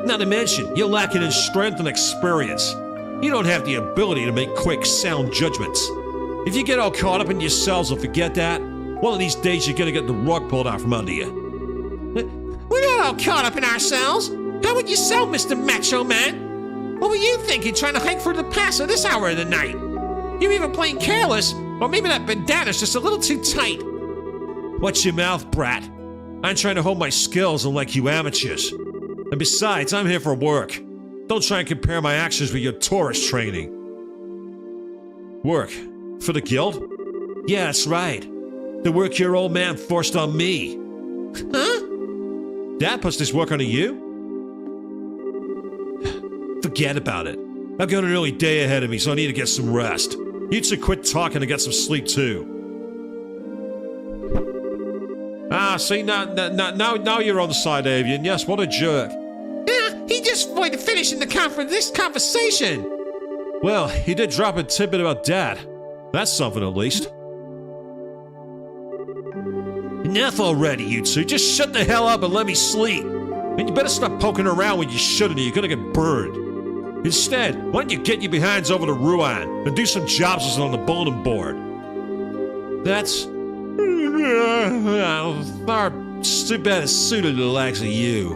Not to mention, you're lacking in strength and experience. You don't have the ability to make quick, sound judgments. If you get all caught up in yourselves and forget that, one of these days you're gonna get the rug pulled out from under you. we're not all caught up in ourselves. How would you sell, Mr. Macho Man? What were you thinking trying to hike through the pass at this hour of the night? You're either playing careless, or maybe that bandana's just a little too tight. Watch your mouth, brat. I'm trying to hone my skills unlike you amateurs. And besides, I'm here for work. Don't try and compare my actions with your tourist training. Work? For the guild? Yeah, that's right. The work your old man forced on me. Huh? Dad puts this work onto you? Forget about it. I've got an early day ahead of me, so I need to get some rest. You two quit talking and get some sleep too. Ah, see, now you're on the side, Avian. Yes, what a jerk. Yeah, he just avoided finishing this conversation. Well, he did drop a tidbit about Dad. That's something at least. Enough already, you two. Just shut the hell up and let me sleep. And you better stop poking around when you shouldn't or you're gonna get burned. Instead, why don't you get your behinds over to Ruan and do some jobs on the bulletin board? That's... it's too bad it's suited to the likes of you.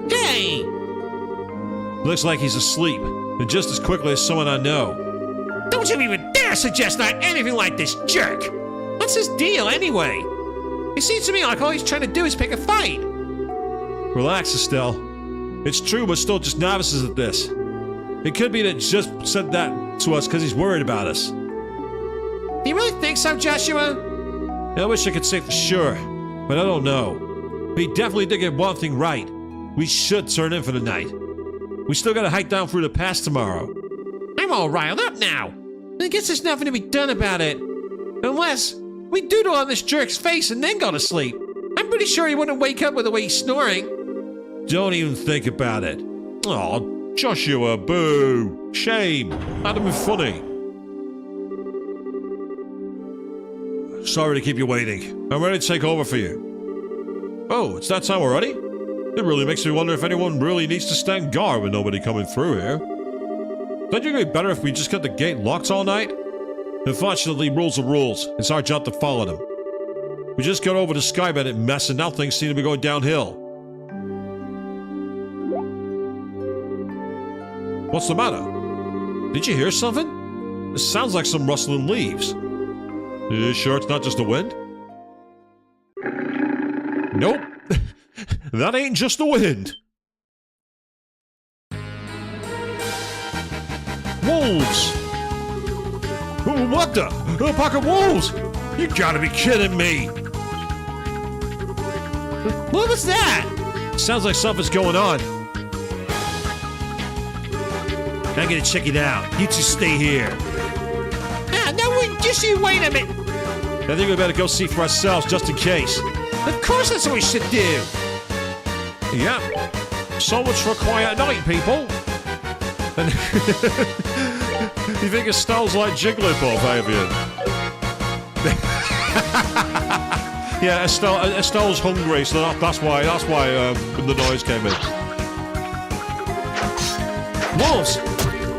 Hey! Looks like he's asleep, and just as quickly as someone I know. Don't you even dare suggest anything like this jerk! What's his deal, anyway? It seems to me like all he's trying to do is pick a fight. Relax, Estelle. It's true, we're still just novices at this. It could be that he just said that to us because he's worried about us. Do you really think so, Joshua? I wish I could say for sure, but I don't know. He definitely did get one thing right. We should turn in for the night. We still gotta hike down through the pass tomorrow. I'm all riled up now. I guess there's nothing to be done about it. Unless we doodle on this jerk's face and then go to sleep. I'm pretty sure he wouldn't wake up with the way he's snoring. Don't even think about it. Aw, Joshua, boo. Shame. That'd have been funny. Sorry to keep you waiting. I'm ready to take over for you. Oh, it's that time already? It really makes me wonder if anyone really needs to stand guard with nobody coming through here. Don't you think it'd be better if we just kept the gate locked all night? Unfortunately, rules are rules. It's our job to follow them. We just got over the Sky Bandit mess and now things seem to be going downhill. What's the matter? Did you hear something? It sounds like some rustling leaves. You sure it's not just the wind? Nope. That ain't just the wind. Wolves! What the? A pack of wolves? You gotta be kidding me! What was that? Sounds like something's going on. I'm gonna check it out. You two stay here. Ah, no, just you wait a minute. I think we better go see for ourselves just in case. Of course that's what we should do. Yep. So much for a quiet night, people. And you think Estelle's like Jigglypuff, Avian? Yeah, Estelle's hungry, so that's why the noise came in. Wolves!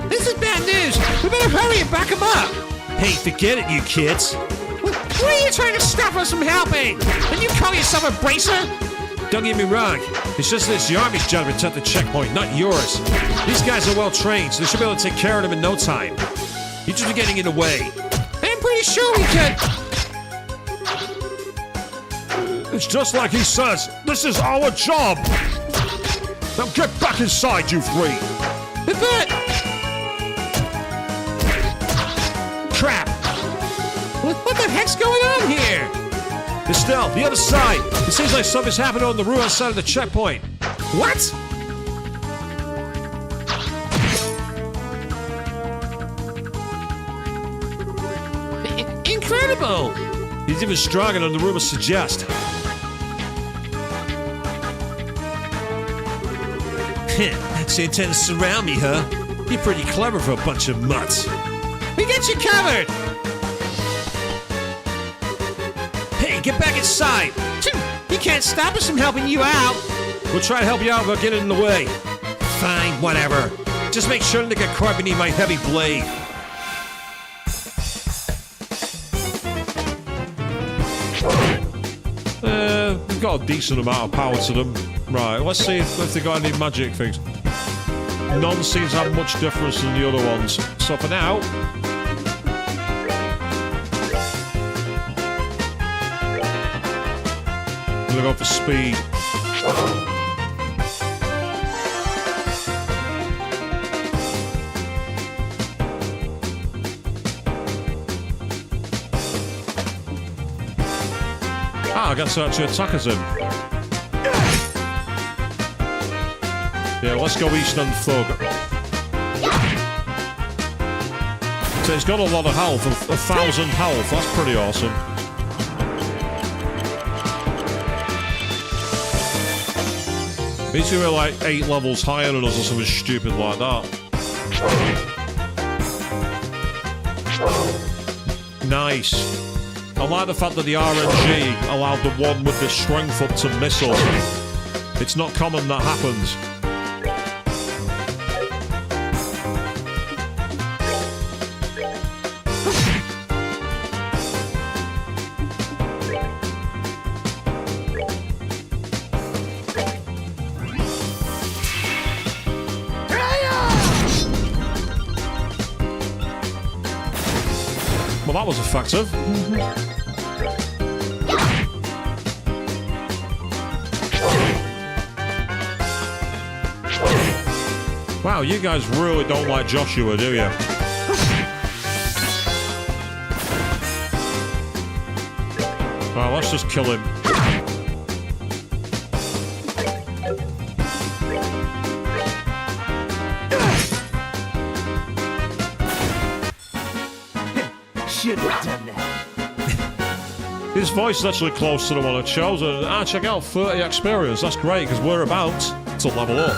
This is bad news! We better hurry and back them up! Hey, forget it, you kids! What are you trying to stop us from helping? And you call yourself a bracer? Don't get me wrong. It's just that it's the Army's job to protect the checkpoint, not yours. These guys are well trained, so they should be able to take care of them in no time. You're just getting in the way. I'm pretty sure we could. It's just like he says. This is our job. Now get back inside, you three. But... Crap. What the heck's going on here? Estelle, the other side. It seems like something's happened on the Ruan side of the checkpoint. What? Incredible! He's even stronger than the rumors suggest. So you intend to surround me, huh? You're pretty clever for a bunch of mutts. We got you covered! Hey, get back inside! You can't stop us from helping you out! We'll try to help you out without getting in the way. Fine, whatever. Just make sure to get caught beneath my heavy blade. They've got a decent amount of power to them. Right, let's see if they got any magic things. None seems to have much difference than the other ones. So for now... I'm gonna go for speed. I guess that actually attack us him. Yeah, let's go Eastern Thug. So he's got a lot of health, 1,000 health, that's pretty awesome. He's gonna be like 8 levels higher than us or something stupid like that. Nice. I like the fact that the RNG allowed the one with the strength up to missile. It's not common that happens. Well, that was effective. Wow, you guys really don't like Joshua, do you? Well, let's just kill him. Should have done that. His voice is actually close to the one I chose. And check out 30 experience. That's great because we're about to level up.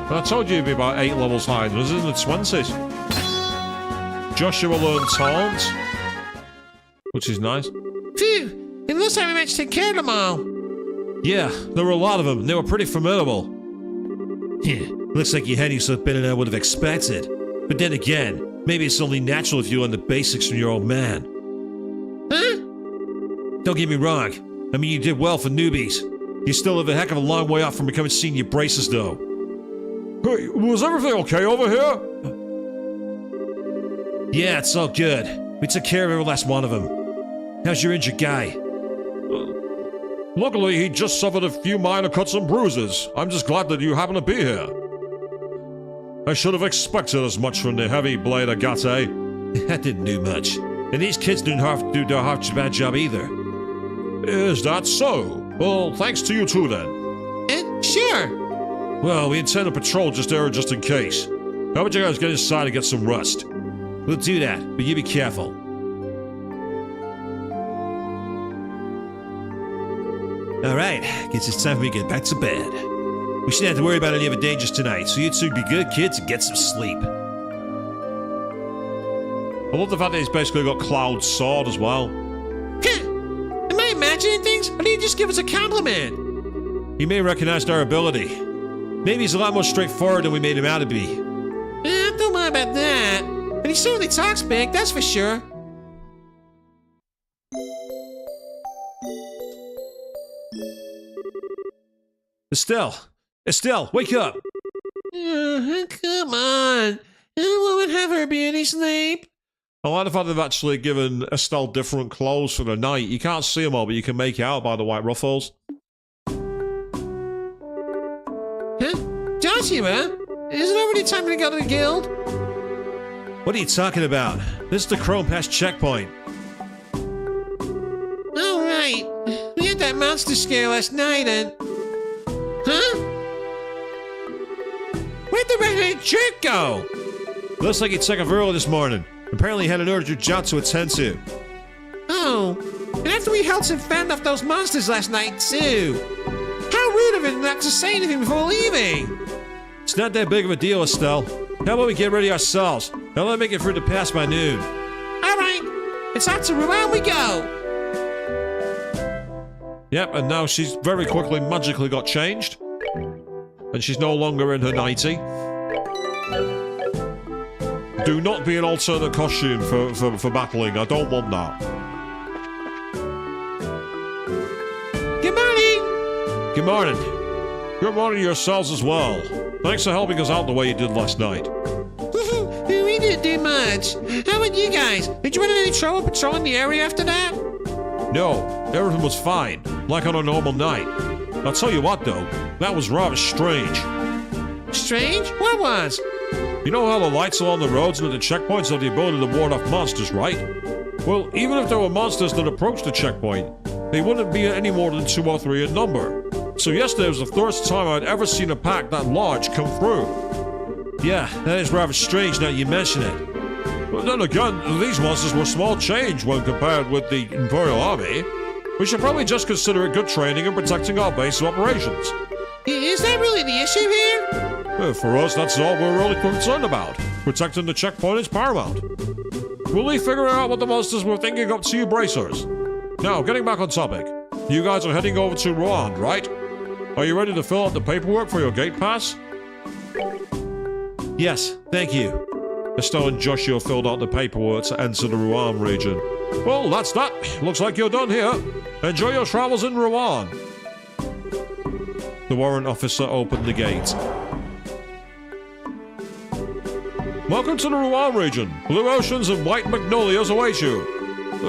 And I told you it'd be about 8 levels higher than us in the 20s. Joshua learned Taunt, which is nice. Phew! It looks like we managed to take care of them all. Yeah, there were a lot of them. They were pretty formidable. Yeah, looks like you had yourself better than I would have expected. But then again, maybe it's only natural if you learn the basics from your old man. Huh? Don't get me wrong. I mean, you did well for newbies. You still have a heck of a long way off from becoming senior braces, though. Hey, was everything okay over here? Yeah, it's all good. We took care of every last one of them. How's your injured guy? Luckily, he just suffered a few minor cuts and bruises. I'm just glad that you happen to be here. I should have expected as much from the heavy blade agate. That didn't do much. And these kids didn't have to do half a bad job either. Is that so? Well, thanks to you too then. Sure. Well, we intend to patrol just there just in case. How about you guys get inside and get some rest? We'll do that, but you be careful. Alright, guess it's time for me to get back to bed. We shouldn't have to worry about any other dangers tonight, so you two be good kids and get some sleep. I love the fact that he's basically got Cloud's sword as well. Am I imagining things, or did he just give us a compliment? He may recognize our ability. Maybe he's a lot more straightforward than we made him out to be. Don't worry about that. But he certainly talks big, that's for sure. Estelle, wake up! Come on. I won't have her beauty sleep. I like the fact they've actually given Estelle different clothes for the night. You can't see them all, but you can make out by the white ruffles. Joshua? Isn't it already time to go to the guild? What are you talking about? This is the Chrome Pass checkpoint. Oh, right. We had that monster scare last night and... Huh? Where'd the red-headed jerk go? Looks like he took off early this morning. Apparently he had an urgent job to attend to. Oh, and after we helped him fend off those monsters last night, too. How rude of him not to say anything before leaving. It's not that big of a deal, Estelle. How about we get ready ourselves? Now let me make it through to past by noon. All right, it's out to Rouen we go. Yep, and now she's very quickly magically got changed. And she's no longer in her nightie. Do not be an alternate costume for battling. I don't want that. Good morning. Good morning. Good morning to yourselves as well. Thanks for helping us out the way you did last night. We didn't do much. How about you guys? Did you run into any trouble patrolling the area after that? No, everything was fine, like on a normal night. I'll tell you what though, that was rather strange. Strange? What was? You know how the lights along the roads and at the checkpoints have the ability to ward off monsters, right? Well, even if there were monsters that approached the checkpoint, they wouldn't be any more than 2 or 3 in number. So yesterday was the first time I'd ever seen a pack that large come through. Yeah, that is rather strange now you mention it. But then again, these monsters were small change when compared with the Imperial Army. We should probably just consider it good training and protecting our base of operations. Is that really the issue here? For us, that's all we're really concerned about. Protecting the checkpoint is paramount. We'll leave figuring out what the monsters were thinking up to you bracers. Now, getting back on topic. You guys are heading over to Rouen, right? Are you ready to fill out the paperwork for your gate pass? Yes, thank you. Estelle and Joshua filled out the paperwork to enter the Rouen region. Well, that's that. Looks like you're done here. Enjoy your travels in Rouen. The warrant officer opened the gate. Welcome to the Rouen region. Blue oceans and white magnolias await you.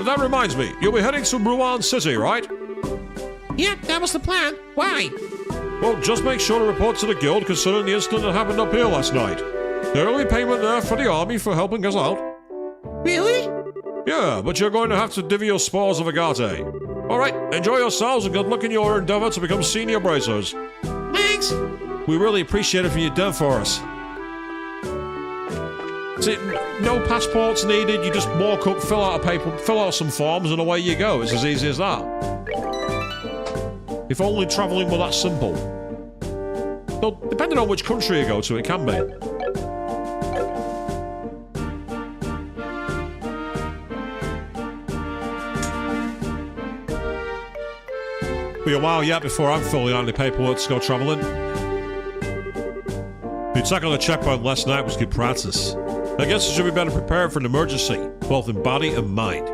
That reminds me, you'll be heading to Rouen City, right? Yep, that was the plan. Why? Well, just make sure to report to the guild concerning the incident that happened up here last night. The early payment there for the army for helping us out. Really? Yeah, but you're going to have to divvy your spoils of Agate. Alright, enjoy yourselves and good luck in your endeavor to become senior bracers. Thanks. We really appreciate everything you've done for us. See, no passports needed, you just walk up, fill out some forms and away you go. It's as easy as that. If only travelling were that simple. Though, depending on which country you go to, it can be. Be a while yet before I'm filling out the paperwork to go travelling. The attack on the checkpoint last night was good practice. I guess you should be better prepared for an emergency, both in body and mind.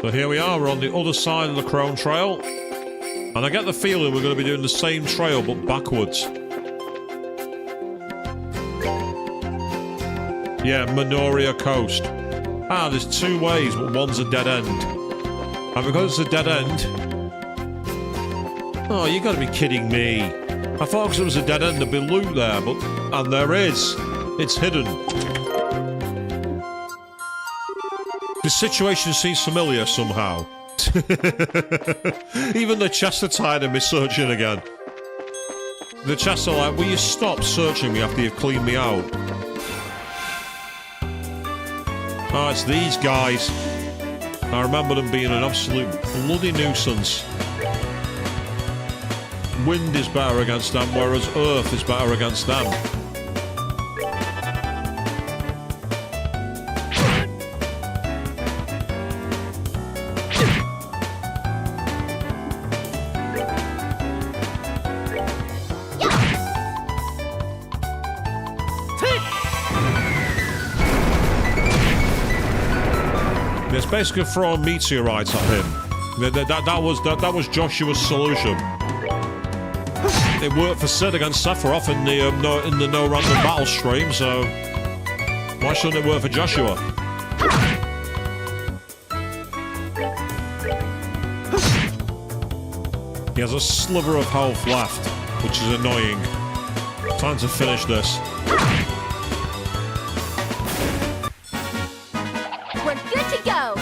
So here we are, we're on the other side of the Crone Trail. And I get the feeling we're going to be doing the same trail, but backwards. Yeah, Minoria Coast. Ah, there's 2 ways, but one's a dead end. And because it's a dead end... Oh, you gotta be kidding me. I thought because it was a dead end there'd be loot there, but... And there is. It's hidden. The situation seems familiar somehow. Even the chests are tired of me searching again. The chests are like, will you stop searching me after you've cleaned me out? Oh, it's these guys. I remember them being an absolute bloody nuisance. Wind is better against them, whereas earth is better against them. It's basically throwing meteorites at him. That was Joshua's solution. It worked for Sid against Sephiroth in the no random battle stream, so why shouldn't it work for Joshua? He has a sliver of health left, which is annoying. Time to finish this. We're good to go.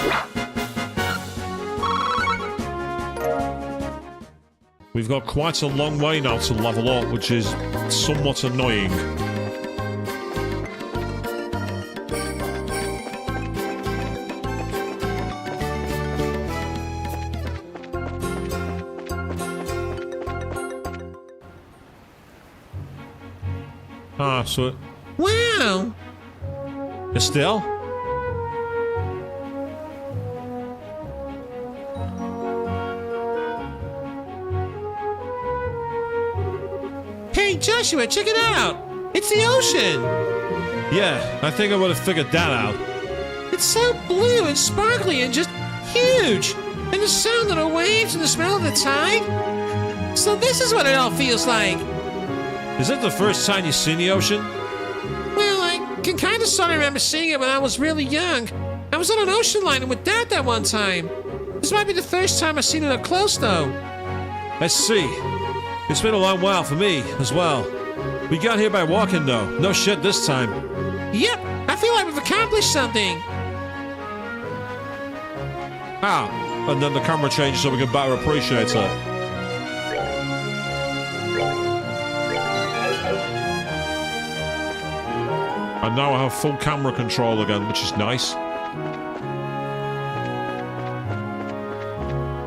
We've got quite a long way now to level up, which is somewhat annoying. Ah, so... Wow. Estelle? Hey, Joshua, check it out. It's the ocean. Yeah, I think I would have figured that out. It's so blue and sparkly and just huge. And the sound of the waves and the smell of the tide. So this is what it all feels like. Is it the first time you've seen the ocean? Well, I can kind of sort of remember seeing it when I was really young. I was on an ocean liner with Dad that one time. This might be the first time I've seen it up close, though. I see. It's been a long while for me, as well. We got here by walking, though. No shit this time. Yep, I feel like we've accomplished something. Ah, and then the camera changes so we can better appreciate it. And now I have full camera control again, which is nice.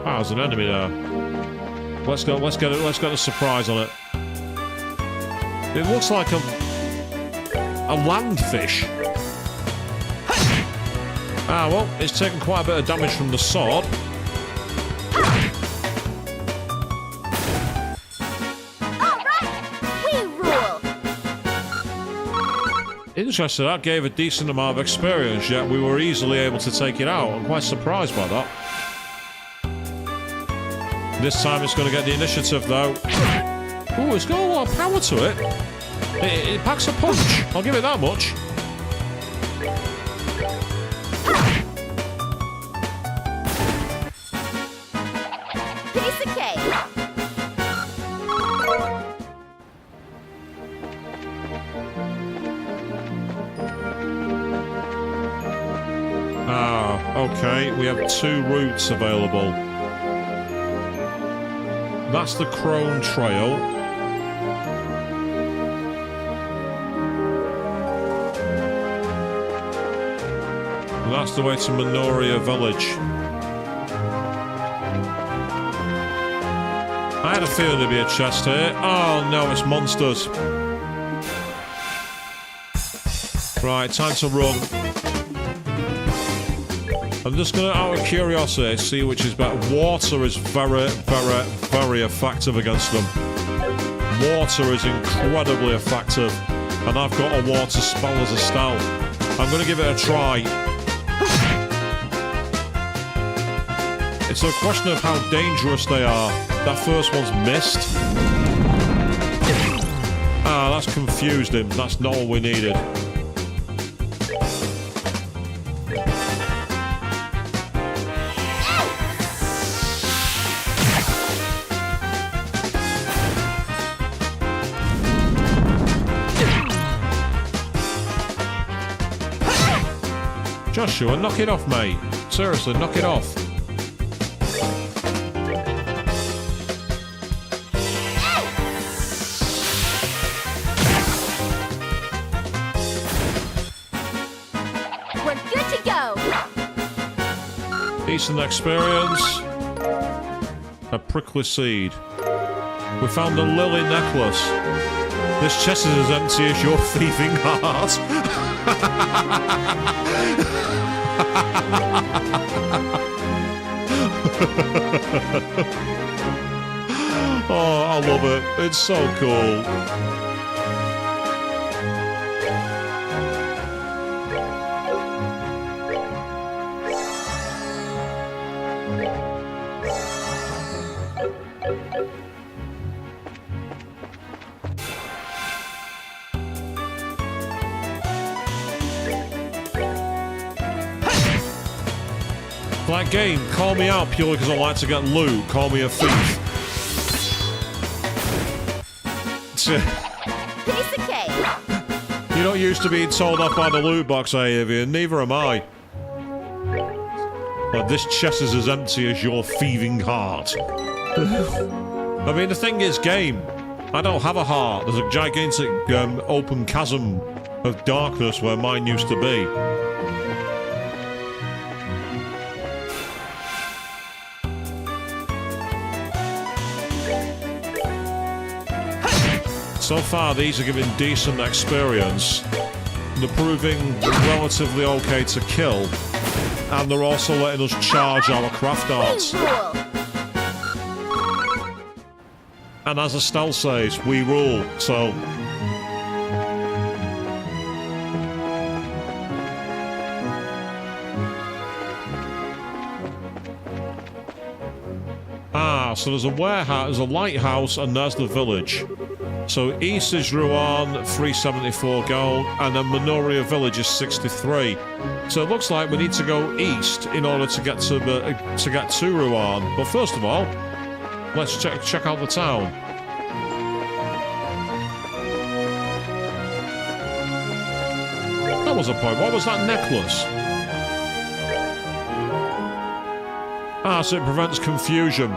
Ah, there's an enemy there. Let's get a surprise on it. It looks like a landfish. Ah, well, it's taken quite a bit of damage from the sword. Interesting, that gave a decent amount of experience, yet we were easily able to take it out. I'm quite surprised by that. This time it's going to get the initiative, though. Ooh, it's got a lot of power to it. It packs a punch. I'll give it that much. Piece of cake. Ah, okay. We have 2 routes available. That's the Crone Trail. And that's the way to Minoria Village. I had a feeling there'd be a chest here. Oh no, it's monsters. Right, time to run. I'm just going to, out of curiosity, see which is better. Water is very, very, very effective against them. Water is incredibly effective. And I've got a water spell as a stealth. I'm going to give it a try. It's a question of how dangerous they are. That first one's missed. Ah, that's confused him. That's not what we needed. Joshua, knock it off, mate. Seriously, knock it off. We're good to go. Decent experience. A prickly seed. We found a lily necklace. This chest is as empty as your thieving heart. Oh, I love it. It's so cool. That game, call me out purely because I like to get loot. Call me a thief. Piece of cake. You're not used to being told off by the loot box, are you, Vivian? Neither am I. But this chest is as empty as your thieving heart. I mean, the thing is, game, I don't have a heart. There's a gigantic open chasm of darkness where mine used to be. So far, these are giving decent experience. They're proving relatively okay to kill. And they're also letting us charge our craft arts. Rule. And as Estelle says, we rule, so... Ah, so there's a warehouse, there's a lighthouse, and there's the village. So east is Rouen, 374 gold, and then Minoria village is 63. So it looks like we need to go east in order to get to Rouen. But first of all, let's check out the town. That was a point. What was that necklace? Ah, so it prevents confusion.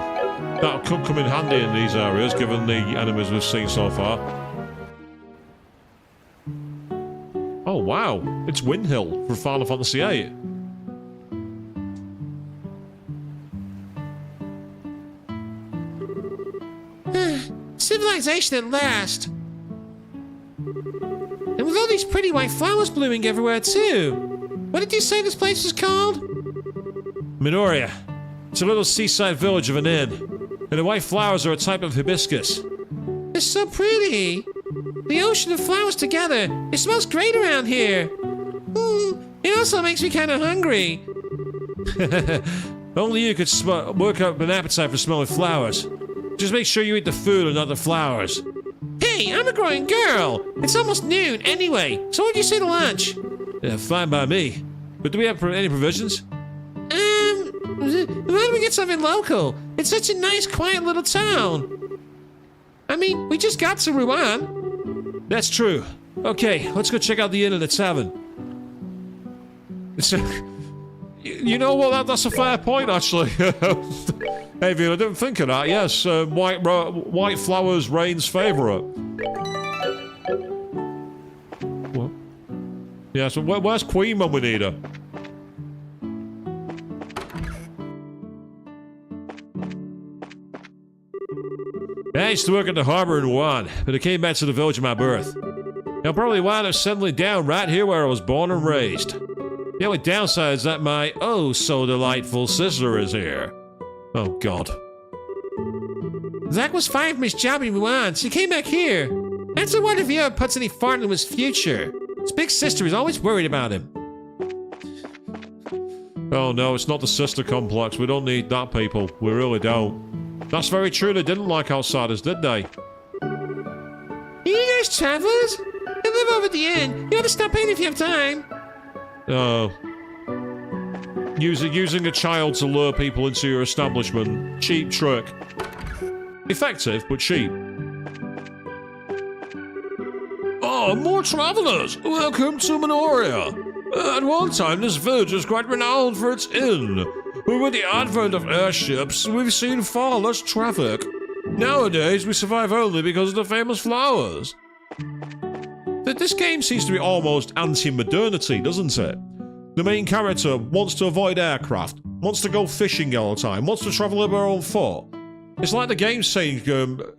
That could come in handy in these areas, given the enemies we've seen so far. Oh, wow. It's Windhill from Final Fantasy VIII. Civilization at last. And with all these pretty white flowers blooming everywhere, too. What did you say this place was called? Minoria. It's a little seaside village of an inn. And the white flowers are a type of hibiscus. They're so pretty. The ocean and flowers together. It smells great around here. It also makes me kind of hungry. Only you could work up an appetite for smelling flowers. Just make sure you eat the food and not the flowers. Hey, I'm a growing girl. It's almost noon anyway. So what did you say to lunch? Yeah, fine by me. But do we have any provisions? Why don't we get something local? It's such a nice, quiet little town. I mean, we just got to Rouen. That's true. Okay, let's go check out the inn and the tavern. You know what? That's a fair point, actually. Hey, Vila, I didn't think of that. Yes, white flowers, Rain's favourite. What? Yeah, so where's Queen when we need her? I used to work at the harbour in Rouen, but I came back to the village of my birth. I'll probably wind up settling down right here where I was born and raised. The only downside is that my oh-so-delightful sister is here. Oh, God. Zach was fired from his job in Rouen, so he came back here. That's the one if he ever puts any fart into his future. His big sister is always worried about him. Oh, no, it's not the sister complex. We don't need that, people. We really don't. That's very true. They didn't like outsiders, did they? Are you guys travelers? You live over at the inn. You ought to stop paying if you have time. Oh. Using a child to lure people into your establishment. Cheap trick. Effective, but cheap. Oh, more travelers! Welcome to Minoria! At one time, this village was quite renowned for its inn. But with the advent of airships, we've seen far less traffic. Nowadays, we survive only because of the famous flowers. This game seems to be almost anti-modernity, doesn't it? The main character wants to avoid aircraft, wants to go fishing all the time, wants to travel on her own foot. It's like the game's saying,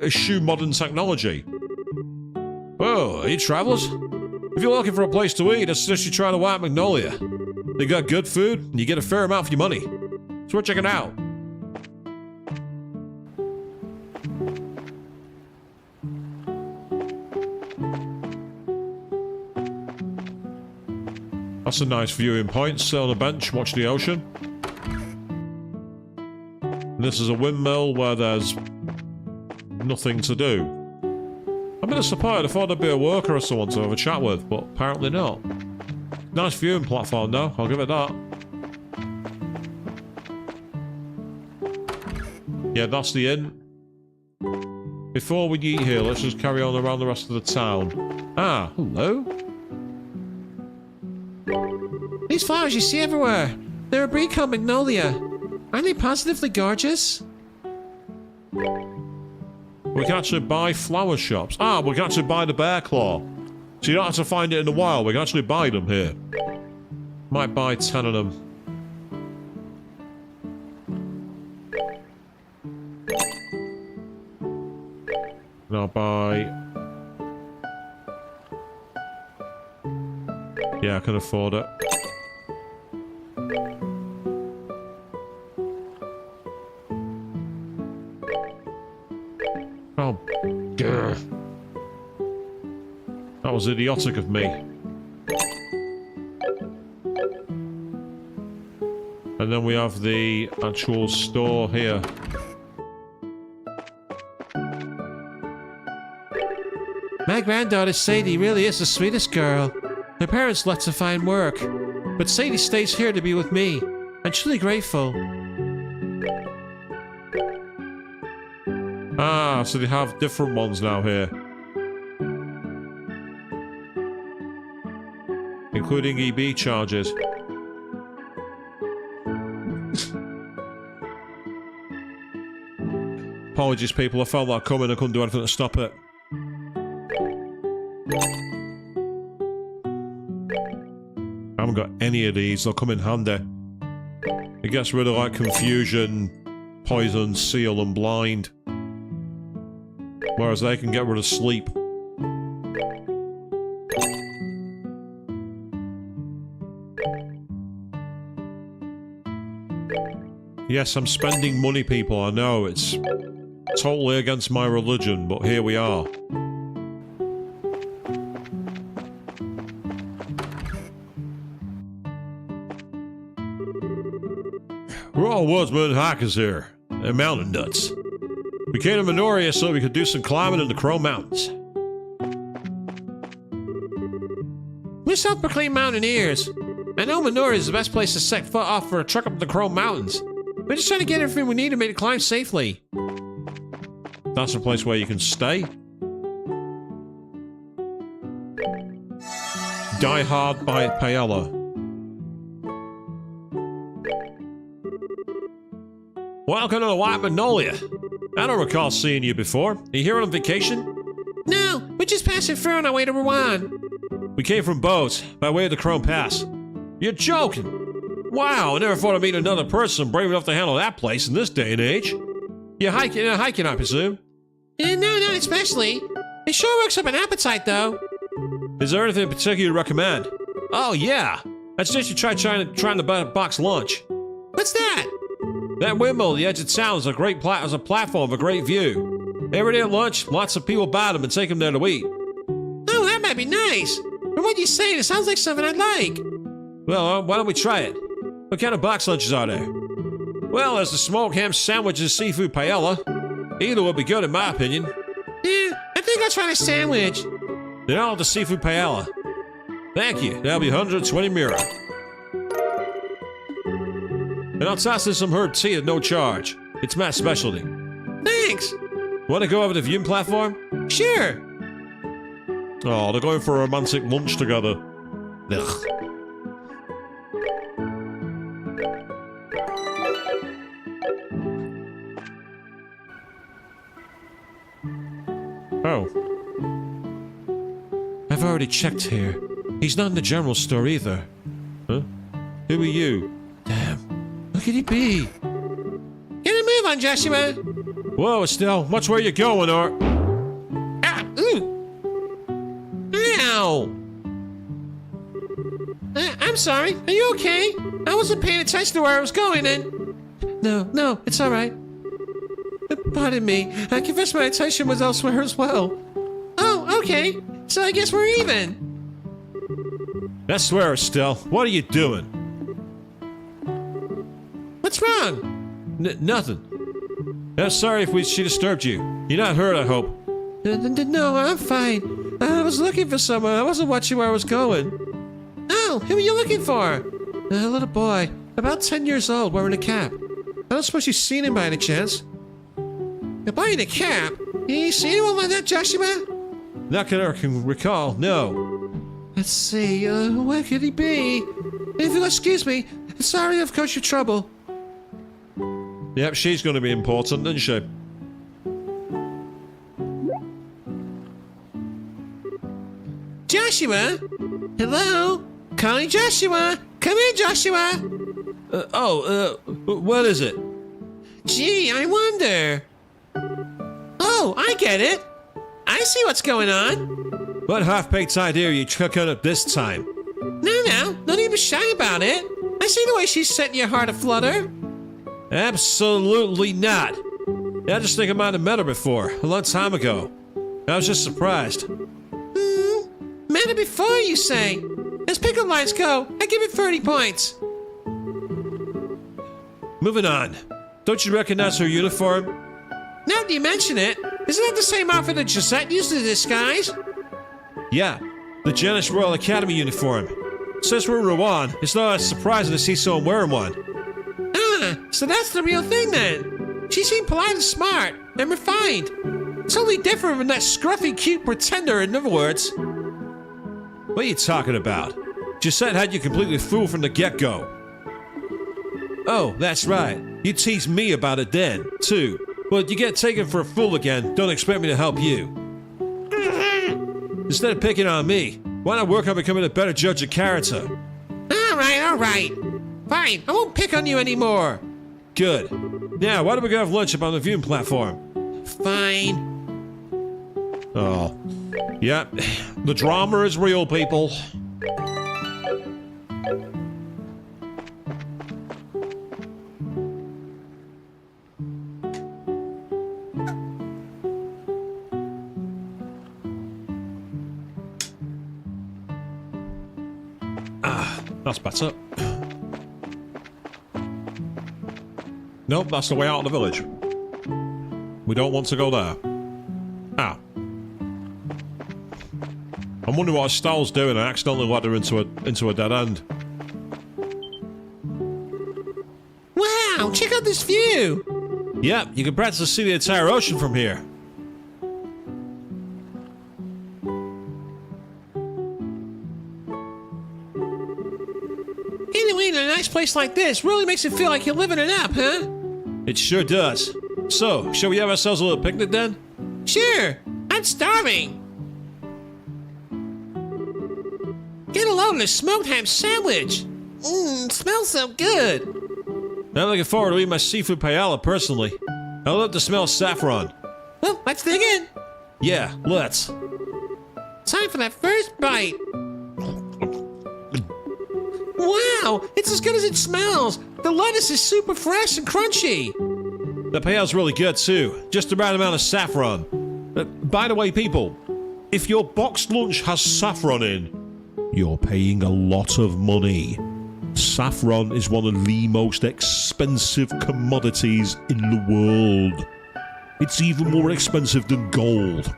eschew modern technology. Oh, are you travellers? If you're looking for a place to eat, I suggest you try the White Magnolia. They got good food, and you get a fair amount for your money. So we're checking out. That's a nice viewing point. Sit on a bench, watch the ocean. And this is a windmill where there's nothing to do. I'm a bit disappointed. I thought there'd be a worker or someone to have a chat with, but apparently not. Nice viewing platform though, I'll give it that. Yeah, that's the inn. Before we eat here, let's just carry on around the rest of the town. Ah, hello? These flowers you see everywhere. They're a breed called Magnolia. Aren't they positively gorgeous? We can actually buy flower shops. Ah, we can actually buy the bear claw. So you don't have to find it in the wild, we can actually buy them here. Might buy 10 of them. And I'll buy Yeah, I can afford it. Oh, grr. That was idiotic of me. And then we have the actual store here. My granddaughter Sadie really is the sweetest girl. Her parents let her find work, but Sadie stays here to be with me. I'm truly grateful. Ah, so they have different ones now here. Including EB charges. Apologies, people. I felt that coming. I couldn't do anything to stop it. I haven't got any of these. They'll come in handy. It gets rid of, like, confusion, poison, seal, and blind. Whereas they can get rid of sleep. Yes, I'm spending money, people. I know, it's totally against my religion, but here we are. We're all woodsmen hackers here. They're mountain nuts. We came to Minoria so we could do some climbing in the Crow Mountains. We're self-proclaimed mountaineers. I know Minoria is the best place to set foot off for a trek up the Crow Mountains. We're just trying to get everything we need to make the climb safely. That's a place where you can stay. Die Hard by Paella. Welcome to the White Magnolia. I don't recall seeing you before. Are you here on vacation? No, we're just passing through on our way to Rouen. We came from boats, by way of the Chrome Pass. You're joking! Wow, I never thought I'd meet another person brave enough to handle that place in this day and age. You're hiking, I presume? No, not especially. It sure works up an appetite, though. Is there anything in particular you recommend? Oh, yeah! I suggest you try trying the box lunch. What's that? That windmill at the edge of town is a great as a platform with a great view. Every day at lunch, lots of people buy them and take them there to eat. Oh, that might be nice. From what you say, it sounds like something I'd like. Well, why don't we try it? What kind of box lunches are there? Well, there's the smoked ham sandwiches, seafood paella. Either would be good in my opinion. Yeah, I think I'll try the sandwich. Then I'll have the seafood paella. Thank you. That'll be 120 mira. And I'll toss in some herb tea at no charge. It's my specialty. Thanks. Want to go over the viewing platform? Sure. Oh, they're going for a romantic lunch together. Ugh. Oh. I've already checked here. He's not in the general store either. Huh? Who are you? Damn. Who could he be? Get a move on, Joshua. Whoa, Estelle. Watch where you're going, or... Ah, ooh. Ow. I'm sorry. Are you okay? I wasn't paying attention to where I was going and... No, it's all right. Pardon me. I confess my attention was elsewhere as well. Oh, okay. So I guess we're even. I swear, Estelle. What are you doing? What's wrong? Nothing. I'm sorry if she disturbed you. You're not hurt, I hope. No, I'm fine. I was looking for someone. I wasn't watching where I was going. Oh, who are you looking for? A little boy, about 10 years old, wearing a cap. I don't suppose you've seen him by any chance. A boy in a cap? You seen anyone like that, Joshua? Not that I can recall, no. Let's see, where could he be? If you'll excuse me, sorry I've caused you trouble. Yep, she's going to be important, isn't she? Joshua? Hello? Calling Joshua! Come in, Joshua! What is it? Gee, I wonder. Oh, I get it. I see what's going on. What half-baked idea are you cooking up this time? No, don't even be shy about it. I see the way she's setting your heart aflutter. Absolutely not. I just think I might have met her before, a long time ago. I was just surprised. Met her before, you say? As pickup lines go, I give it 30 points. Moving on. Don't you recognize her uniform? Now that you mention it, isn't that the same outfit that Gisette used to disguise? Yeah, the Janice Royal Academy uniform. Since we're in Rouen, it's not as surprising to see someone wearing one. Ah, so that's the real thing then. She seemed polite and smart, and refined. Totally different from that scruffy, cute pretender, in other words. What are you talking about? Gisette had you completely fooled from the get-go. Oh, that's right. You teased me about it then, too. Well, you get taken for a fool again, don't expect me to help you. Instead of picking on me, why not work on becoming a better judge of character? All right. Fine, I won't pick on you anymore. Good. Now, why don't we go have lunch up on the viewing platform? Fine. Oh. Yep. The drama is real, people. That's better. Nope, that's the way out of the village. We don't want to go there. Ah. I'm wondering what Estelle's doing. I accidentally led her into a dead end. Wow, check out this view. Yep, you can practically see the entire ocean from here. Anyway, in a nice place like this really makes it feel like you're living it up, huh? It sure does. So, shall we have ourselves a little picnic then? Sure, I'm starving. Get a load of a smoked ham sandwich. Smells so good. I'm looking forward to eating my seafood paella personally. I love the smell of saffron. Well, let's dig in. Yeah, let's. Time for that first bite. Wow, it's as good as it smells. The lettuce is super fresh and crunchy. The paella's really good too. Just the right amount of saffron. By the way, people, if your boxed lunch has saffron in, you're paying a lot of money. Saffron is one of the most expensive commodities in the world. It's even more expensive than gold.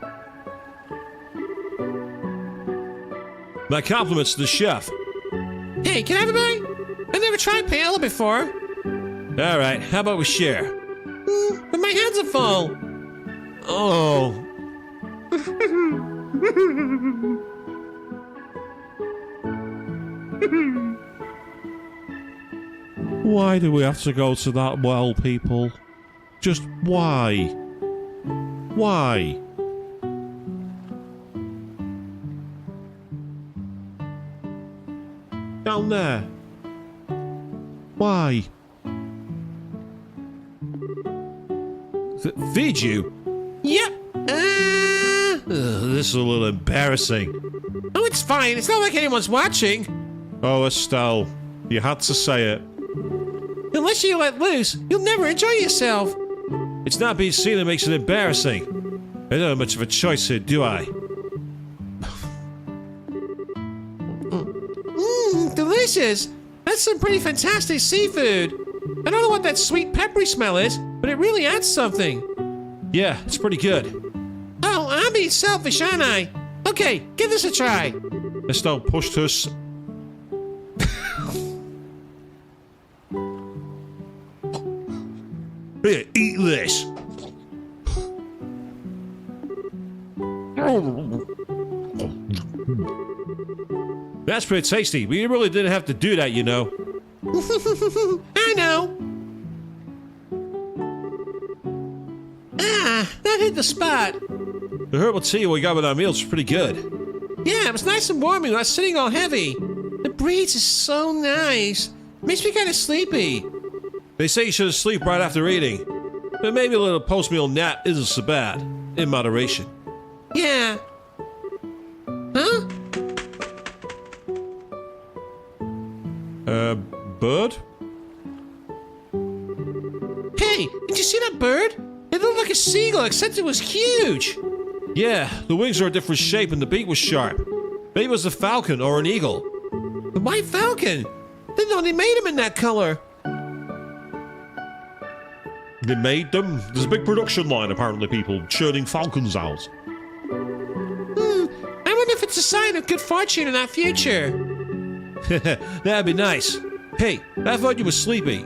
My compliments to the chef. Hey, can I have a bite? I've never tried paella before. Alright, how about we share? But my hands are full. Oh. Why do we have to go to that well, people? Just why? Why? Down there. Why? Feed you? Yep. This is a little embarrassing. Oh, it's fine. It's not like anyone's watching. Oh, Estelle, you had to say it. Unless you let loose, you'll never enjoy yourself. It's not being seen that makes it embarrassing. I don't have much of a choice here, do I? Delicious. That's some pretty fantastic seafood. I don't know what that sweet peppery smell is, but it really adds something. Yeah, it's pretty good. Oh, I'm being selfish, aren't I? Okay, give this a try. Estelle pushed her Here, eat this. That's pretty tasty, but you really didn't have to do that, you know. I know. Ah, that hit the spot. The herbal tea we got with our meals was pretty good. Yeah, it was nice and warm and not sitting all heavy. The breeze is so nice. Makes me kind of sleepy. They say you should sleep right after eating, but maybe a little post-meal nap isn't so bad, in moderation. Yeah. Huh? bird? Hey, did you see that bird? It looked like a seagull, except it was huge. Yeah, the wings are a different shape and the beak was sharp. Maybe it was a falcon or an eagle. The white falcon. Didn't know they made him in that color. They made them. There's a big production line, apparently, people churning falcons out. I wonder if it's a sign of good fortune in our future. That'd be nice. Hey, I thought you were sleepy.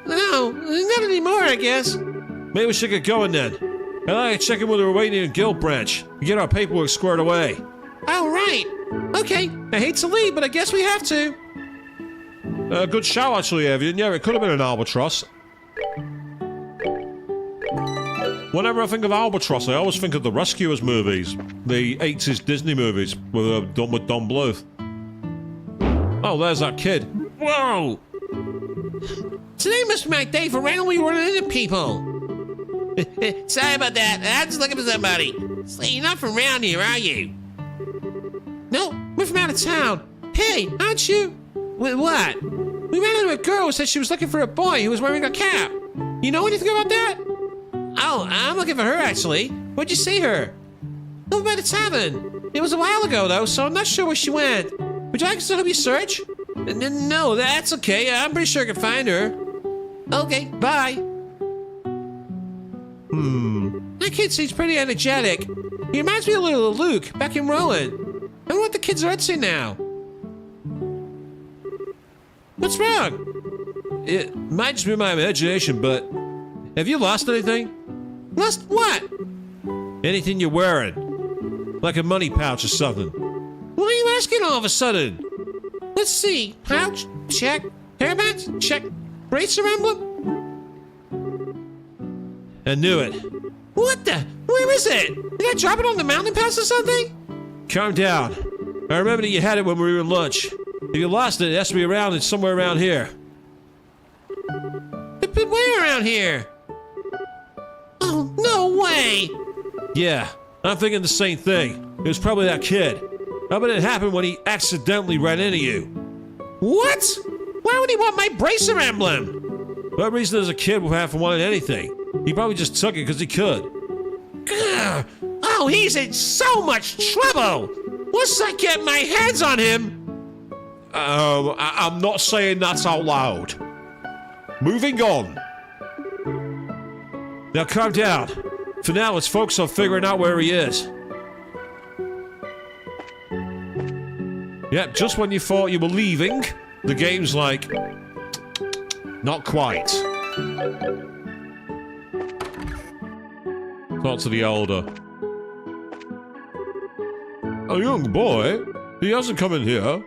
No, not anymore, I guess. Maybe we should get going then. I'd like to check in with the Romanian Guild branch and get our paperwork squared away. Oh, right. Okay, I hate to leave, but I guess we have to. Good shout, actually, Evian. Yeah, it could have been an albatross. Whenever I think of albatross, I always think of the Rescuers movies. The 80s Disney movies done with Don Bluth. Oh, there's that kid. Whoa! Today must be my day for randomly running into people. Sorry about that. I'm just looking for somebody. So you're not from around here, are you? No, we're from out of town. Hey, aren't you? What? We ran into a girl who said she was looking for a boy who was wearing a cap. You know anything about that? Oh, I'm looking for her, actually. Where'd you see her? Over by the tavern. It was a while ago, though, so I'm not sure where she went. Would you like us to help you search? No, that's okay. I'm pretty sure I can find her. Okay, bye. That kid seems pretty energetic. He reminds me a little of Luke, back in Rowan. I wonder what the kids are up to now. What's wrong? It might just be my imagination, but... Have you lost anything? Lost what? Anything you're wearing. Like a money pouch or something. Why are you asking all of a sudden? Let's see. Pouch? Check. Hairband? Check. Bracer emblem? I knew it. What the? Where is it? Did I drop it on the mountain pass or something? Calm down. I remember that you had it when we were in lunch. If you lost it, it has to be around and somewhere around here. But where around here? Oh, no way! Yeah, I'm thinking the same thing. It was probably that kid. I bet it happened when he accidentally ran into you. What? Why would he want my bracer emblem? What reason does a kid have for wanting anything? He probably just took it because he could. Ugh. Oh, he's in so much trouble! Once I get my hands on him... I'm not saying that out loud. Moving on. Now calm down. For now, let's focus on figuring out where he is. Yep, just when you thought you were leaving, the game's like... Not quite. Talk to the older. A young boy? He hasn't come in here.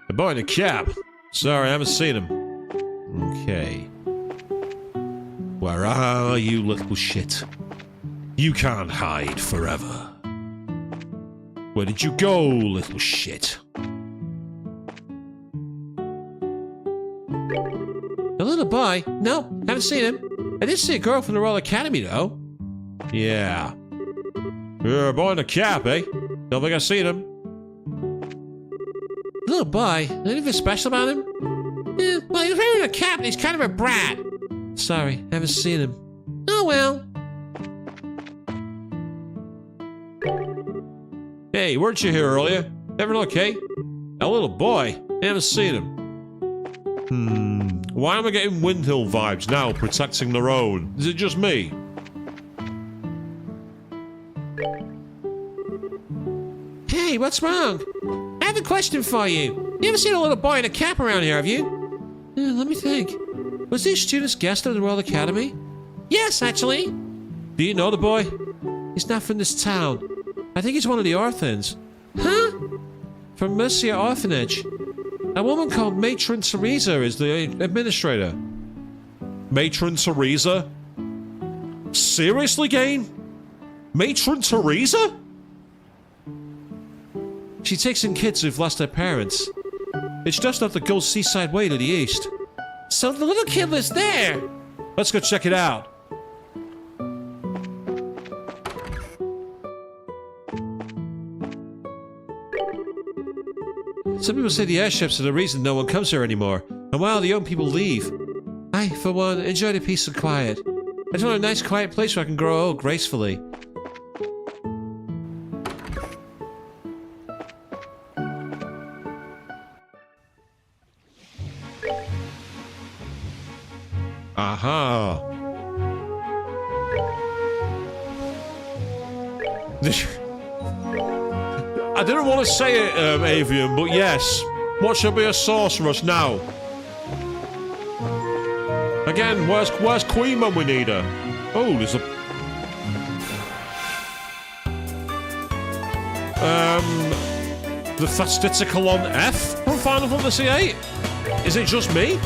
A boy in a cap. Sorry, I haven't seen him. Okay. Where are you, little shit? You can't hide forever. Where did you go, little shit? A little boy? No, haven't seen him. I did see a girl from the Royal Academy, though. Yeah. You're a boy in a cap, eh? Don't think I've seen him. Little boy? Anything special about him? Well, he's wearing a cap and he's kind of a brat. Sorry, haven't seen him. Oh well. Hey, weren't you here earlier? Everyone okay? A little boy? Haven't seen him. Why am I getting Windhill vibes now, protecting their own? Is it just me? Hey, what's wrong? I have a question for you. You ever seen a little boy in a cap around here, have you? Let me think. Was he a student's guest at the Royal Academy? Yes, actually. Do you know the boy? He's not from this town. I think he's one of the orphans. Huh? From Mercia Orphanage. A woman called Matron Teresa is the administrator. Matron Teresa? Seriously, Gain? Matron Teresa? She takes in kids who've lost their parents. It's just off the Gold Seaside Way to the east. So the little kid lives there! Let's go check it out. Some people say the airships are the reason no one comes here anymore, and while the young people leave, I, for one, enjoy the peace and quiet. I just want a nice quiet place where I can grow old gracefully. Aha. I didn't want to say it, Avian, but yes. What should be a sorceress now? Again, where's Queen when we need her? Oh, there's a... The Fastitical on F from Final Fantasy VIII? Is it just me?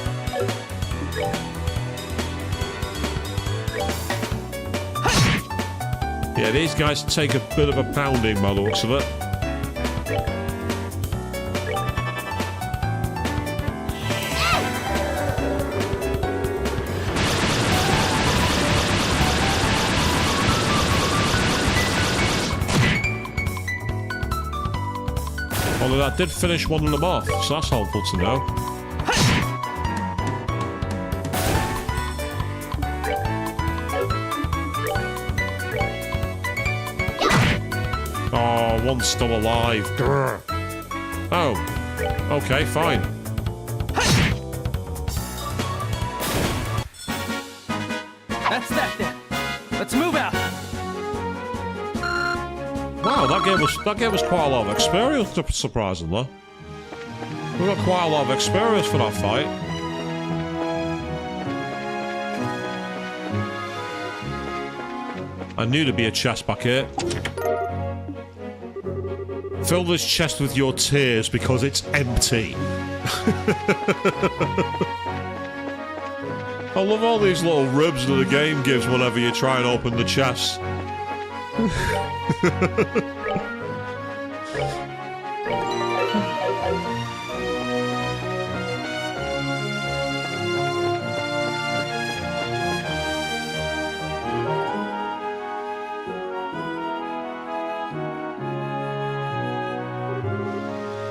Yeah, these guys take a bit of a pounding by the looks of it. Although that did finish one of them off, so that's helpful to know. Oh, one's still alive. Grr. Oh, okay, fine. That's that then. Let's move out. Wow, that gave us quite a lot of experience, surprisingly. We got quite a lot of experience for that fight. I knew there'd be a chest back here. Fill this chest with your tears because it's empty. I love all these little ribs that the game gives whenever you try and open the chest.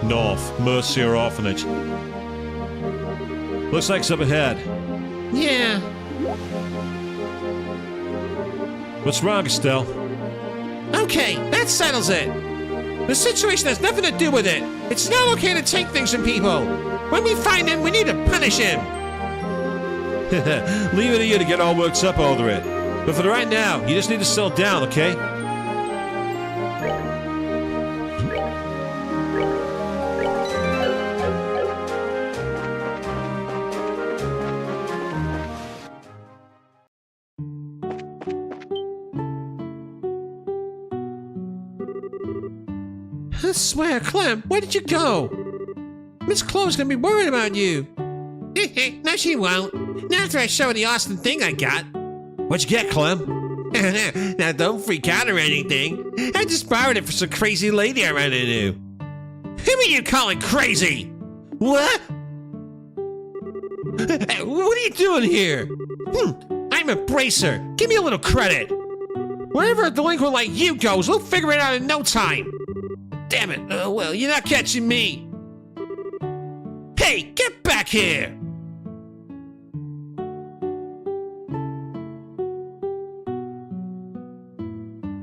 North, Mercia Orphanage. Looks like it's up ahead. Yeah. What's wrong, Estelle? Okay, that settles it. The situation has nothing to do with it. It's not okay to take things from people. When we find him, we need to punish him. Leave it to you to get all worked up over it. But for the right now, you just need to settle down, okay? I swear, Clem, where did you go? Miss Chloe's gonna be worried about you. No, she won't. Not after I show her the awesome thing I got. What'd you get, Clem? Now, don't freak out or anything. I just borrowed it for some crazy lady I ran into. Who are you calling crazy? What? What are you doing here? I'm a bracer. Give me a little credit. Wherever a delinquent like you goes, we'll figure it out in no time. Damn it. Well, you're not catching me. Hey, get back here.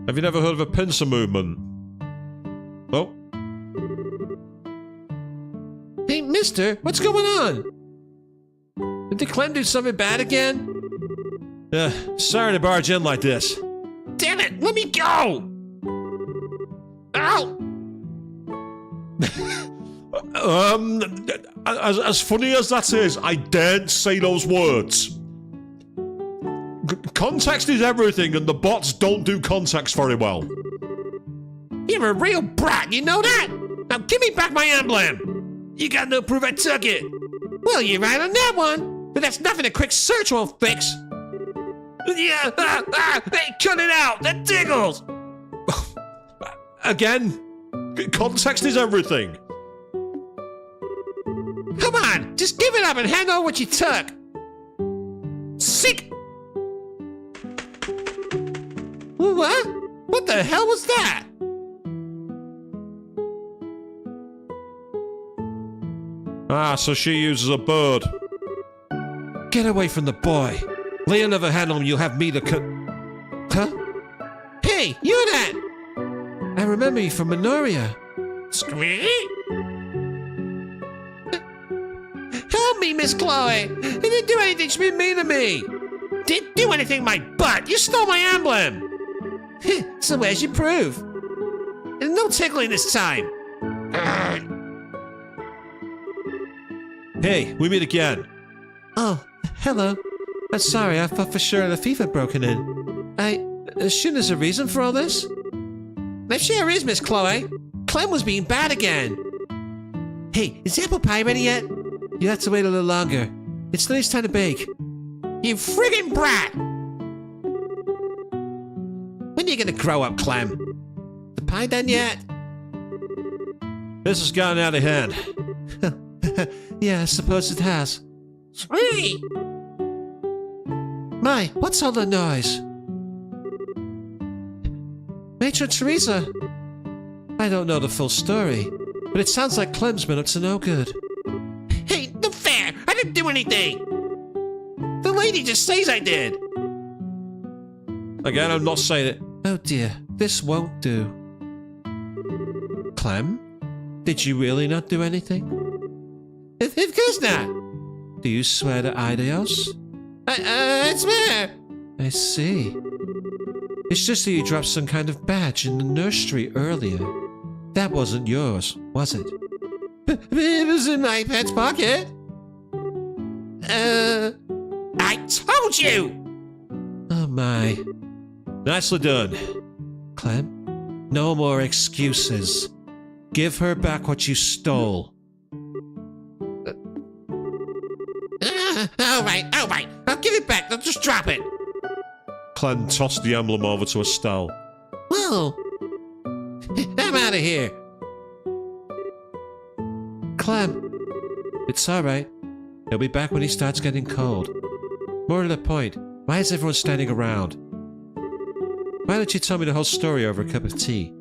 Have you never heard of a pincer movement? Oh. Hey, mister, what's going on? Did Clem do something bad again? Sorry to barge in like this. Damn it, let me go! Ow! As funny as that is, I daren't say those words. Context is everything, and the bots don't do context very well. You're a real brat, you know that? Now give me back my emblem! You got no proof I took it! Well, you're right on that one, but that's nothing a quick search won't fix. Yeah, hey, cut it out, that tickles! Again, context is everything. Come on, just give it up and hand over what you took. Sick! What? What the hell was that? Ah, so she uses a bird. Get away from the boy. Lay another hand on him, you'll have me to Huh? Hey, you're that! I remember you from Minoria. Squeak! Help me, Miss Chloe! You didn't do anything she been mean to me! Didn't do anything in my butt! You stole my emblem! So where's your proof? And no tickling this time! Hey, we meet again. Oh, hello. I'm sorry, I thought for sure the thief had broken in. Shouldn't there's a reason for all this? There sure is, Miss Chloe. Clem was being bad again. Hey, is the apple pie ready yet? You have to wait a little longer. It's the next time to bake. You friggin' brat! When are you gonna grow up, Clem? The pie done yet? This has gotten out of hand. Yeah, I suppose it has. Sweet! My, what's all the noise? Matron Teresa! I don't know the full story, but it sounds like Clem's been up to no good. Hey, no fair! I didn't do anything! The lady just says I did! Again, I'm not saying it. Oh dear, this won't do. Clem? Did you really not do anything? Of course not! Do you swear to Idios? I swear! I see. It's just that you dropped some kind of badge in the nursery earlier. That wasn't yours, was it? It was in my pet's pocket. I told you! Oh my. Nicely done. Clem, no more excuses. Give her back what you stole. All right. I'll give it back. I'll just drop it. Clem tossed the emblem over to Estelle. Whoa. I'm out of here. Clem. It's all right. He'll be back when he starts getting cold. More to the point, why is everyone standing around? Why don't you tell me the whole story over a cup of tea?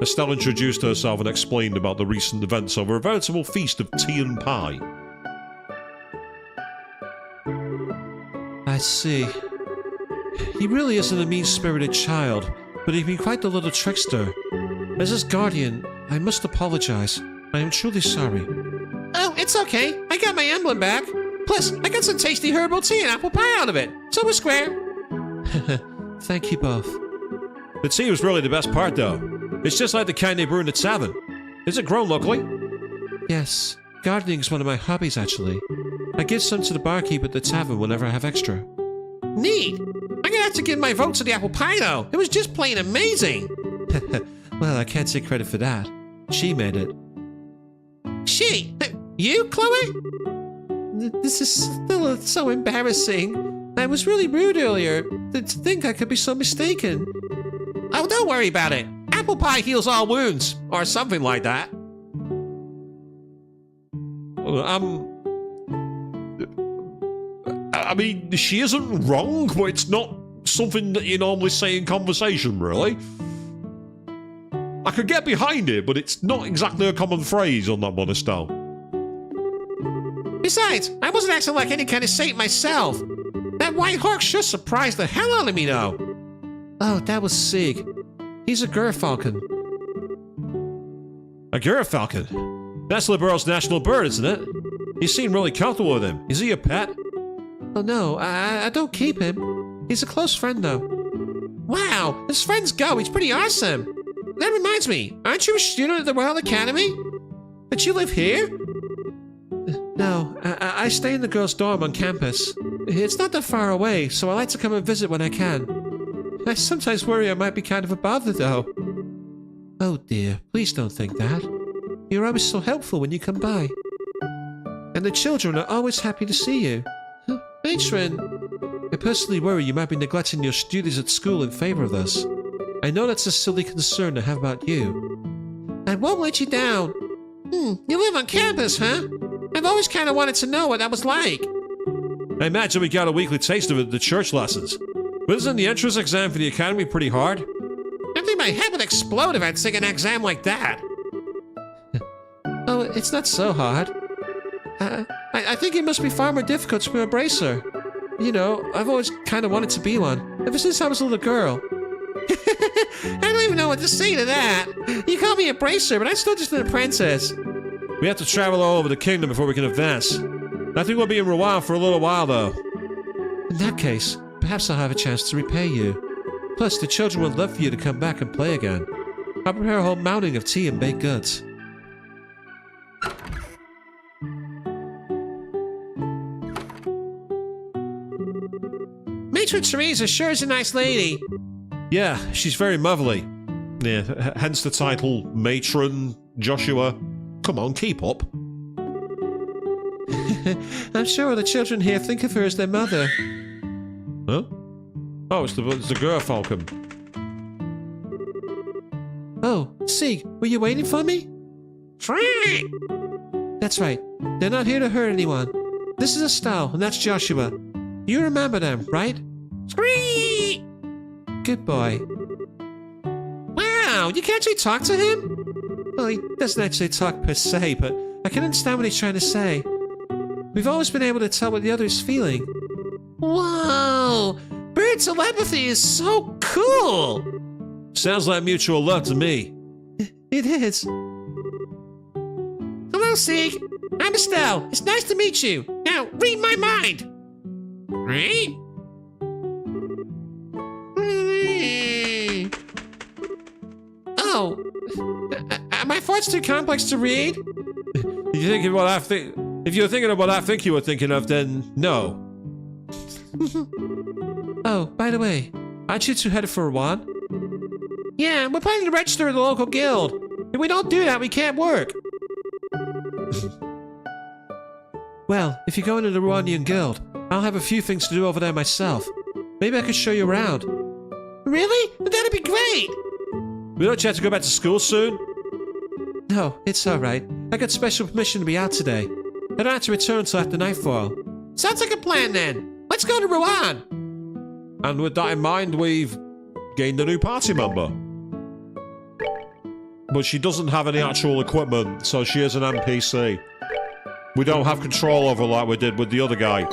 Estelle introduced herself and explained about the recent events over a veritable feast of tea and pie. I see. He really isn't a mean-spirited child, but he'd been quite the little trickster. As his guardian, I must apologize. I am truly sorry. Oh, it's okay. I got my emblem back. Plus, I got some tasty herbal tea and apple pie out of it. So we're square. Thank you both. The tea was really the best part, though. It's just like the kind they brew in the tavern. Is it grown locally? Yes. Gardening is one of my hobbies, actually. I give some to the barkeep at the tavern whenever I have extra. Neat! I'm gonna have to give my vote to the apple pie, though. It was just plain amazing. Well, I can't take credit for that. She made it. She? You, Chloe? This is still so embarrassing. I was really rude earlier. To think I could be so mistaken. Oh, don't worry about it. Apple pie heals all wounds, or something like that. I mean, she isn't wrong, but it's not something that you normally say in conversation, really. I could get behind it, but it's not exactly a common phrase on that one, Estelle. Besides, I wasn't acting like any kind of saint myself. That white hawk sure surprised the hell out of me, though. Oh, that was Sig. He's a gerfalcon. A gerfalcon? That's Libero's national bird, isn't it? You seem really comfortable with him. Is he a pet? Oh no, I don't keep him. He's a close friend, though. Wow, his friends go. He's pretty awesome. That reminds me, aren't you a student at the Royal Academy? But you live here? No, I stay in the girls' dorm on campus. It's not that far away, so I like to come and visit when I can. I sometimes worry I might be kind of a bother, though. Oh dear, please don't think that. You're always so helpful when you come by. And the children are always happy to see you. Matron, I personally worry you might be neglecting your duties at school in favor of us. I know that's a silly concern to have about you. I won't let you down. You live on campus, huh? I've always kind of wanted to know what that was like. I imagine we got a weekly taste of it at the church lessons. But isn't the entrance exam for the academy pretty hard? I think my head would explode if I'd take an exam like that. Oh, Well, it's not so hard. I think it must be far more difficult to be a bracer. You know, I've always kind of wanted to be one, ever since I was a little girl. I don't even know what to say to that. You call me a bracer, but I'm still just an apprentice. We have to travel all over the kingdom before we can advance. I think we'll be in Rouen for a little while, though. In that case, perhaps I'll have a chance to repay you. Plus, the children would love for you to come back and play again. I'll prepare a whole mounting of tea and baked goods. Matron Teresa sure is a nice lady. Yeah, she's very motherly. Yeah, hence the title Matron Joshua. Come on, keep up. I'm sure the children here think of her as their mother. Huh? Oh, it's the Gerfalcon. Oh, Sieg, were you waiting for me? That's right. They're not here to hurt anyone. This is Estelle, and that's Joshua. You remember them, right? Good boy. Wow, you can actually talk to him? Well, he doesn't actually talk per se, but I can understand what he's trying to say. We've always been able to tell what the other is feeling. Whoa! Bird telepathy is so cool! Sounds like mutual love to me. It is. Hello, Sieg. I'm Estelle. It's nice to meet you. Now, read my mind. Right? Oh. Are my thoughts too complex to read? You thinking what I think? If you're thinking of what I think you were thinking of, then no. Oh, by the way, aren't you two headed for Rouen? Yeah, we're planning to register at the local guild. If we don't do that, we can't work. Well, if you go into the Rouenian Guild, I'll have a few things to do over there myself. Maybe I could show you around. Really? That'd be great! We don't you have to go back to school soon? No, it's alright. I got special permission to be out today. I don't have to return till after nightfall. Sounds like a plan then. Let's go to Rouen! And with that in mind, we've gained a new party member. But she doesn't have any actual equipment, so she is an NPC. We don't have control over her like we did with the other guy.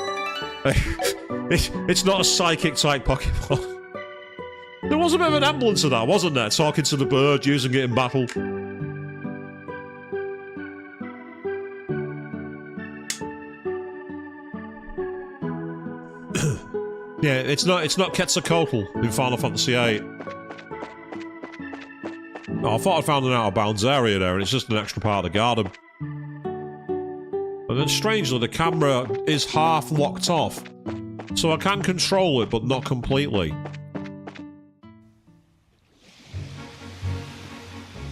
It's not a psychic type Pokemon. There was a bit of an emblem to that, wasn't there? Talking to the bird, using it in battle. Yeah, it's not Quetzalcoatl in Final Fantasy VIII. Oh, I thought I found an out-of-bounds area there, and it's just an extra part of the garden. And then strangely, the camera is half locked off, so I can control it, but not completely.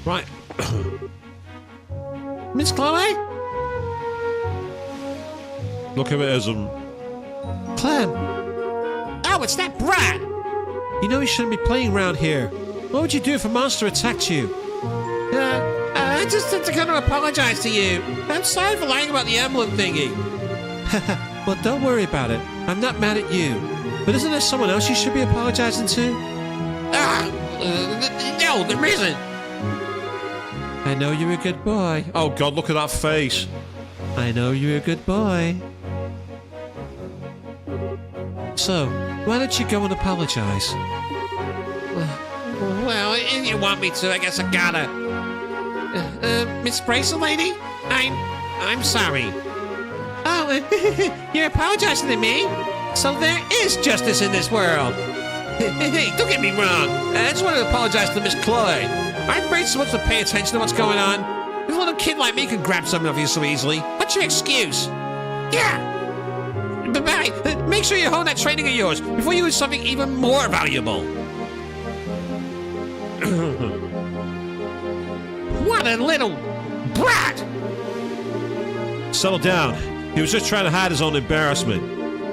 Right. Miss Chloe? Look if it isn't. Clem! Oh, it's that brat! You know you shouldn't be playing around here. What would you do if a monster attacked you? I just had to come and apologize to you. I'm sorry for lying about the emblem thingy. Well, don't worry about it. I'm not mad at you. But isn't there someone else you should be apologizing to? No, there isn't. I know you're a good boy. Oh god, look at that face. I know you're a good boy. So, why don't you go and apologize? Well, if you want me to, I guess I gotta. Miss Bracer Lady? I'm sorry. Oh, you're apologizing to me? So there is justice in this world. Hey, don't get me wrong. I just want to apologize to Miss Chloe. Aren't Bracer supposed to pay attention to what's going on? A little kid like me can grab something off you so easily. What's your excuse? Yeah! Bye-bye. Make sure you hone that training of yours before you do something even more valuable. What a little brat! Settle down. He was just trying to hide his own embarrassment.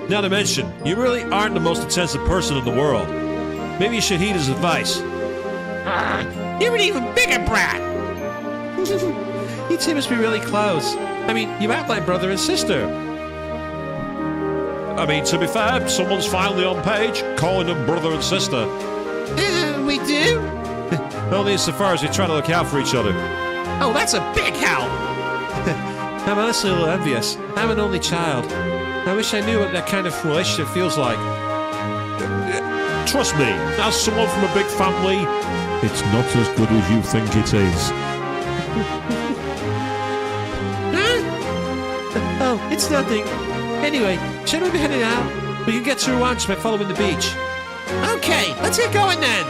Not to mention, you really aren't the most attentive person in the world. Maybe you should heed his advice. You're an even bigger brat! You two must be really close. I mean, you act like brother and sister. I mean, to be fair, someone's finally on page, calling them brother and sister. We do? Only insofar as they try to look out for each other. Oh, that's a big help! I'm honestly a little envious. I'm an only child. I wish I knew what that kind of relationship feels like. Trust me, as someone from a big family, it's not as good as you think it is. Huh? Oh, it's nothing. Anyway, should we be heading out? We can get to Rwanda by following the beach. Okay, let's get going then.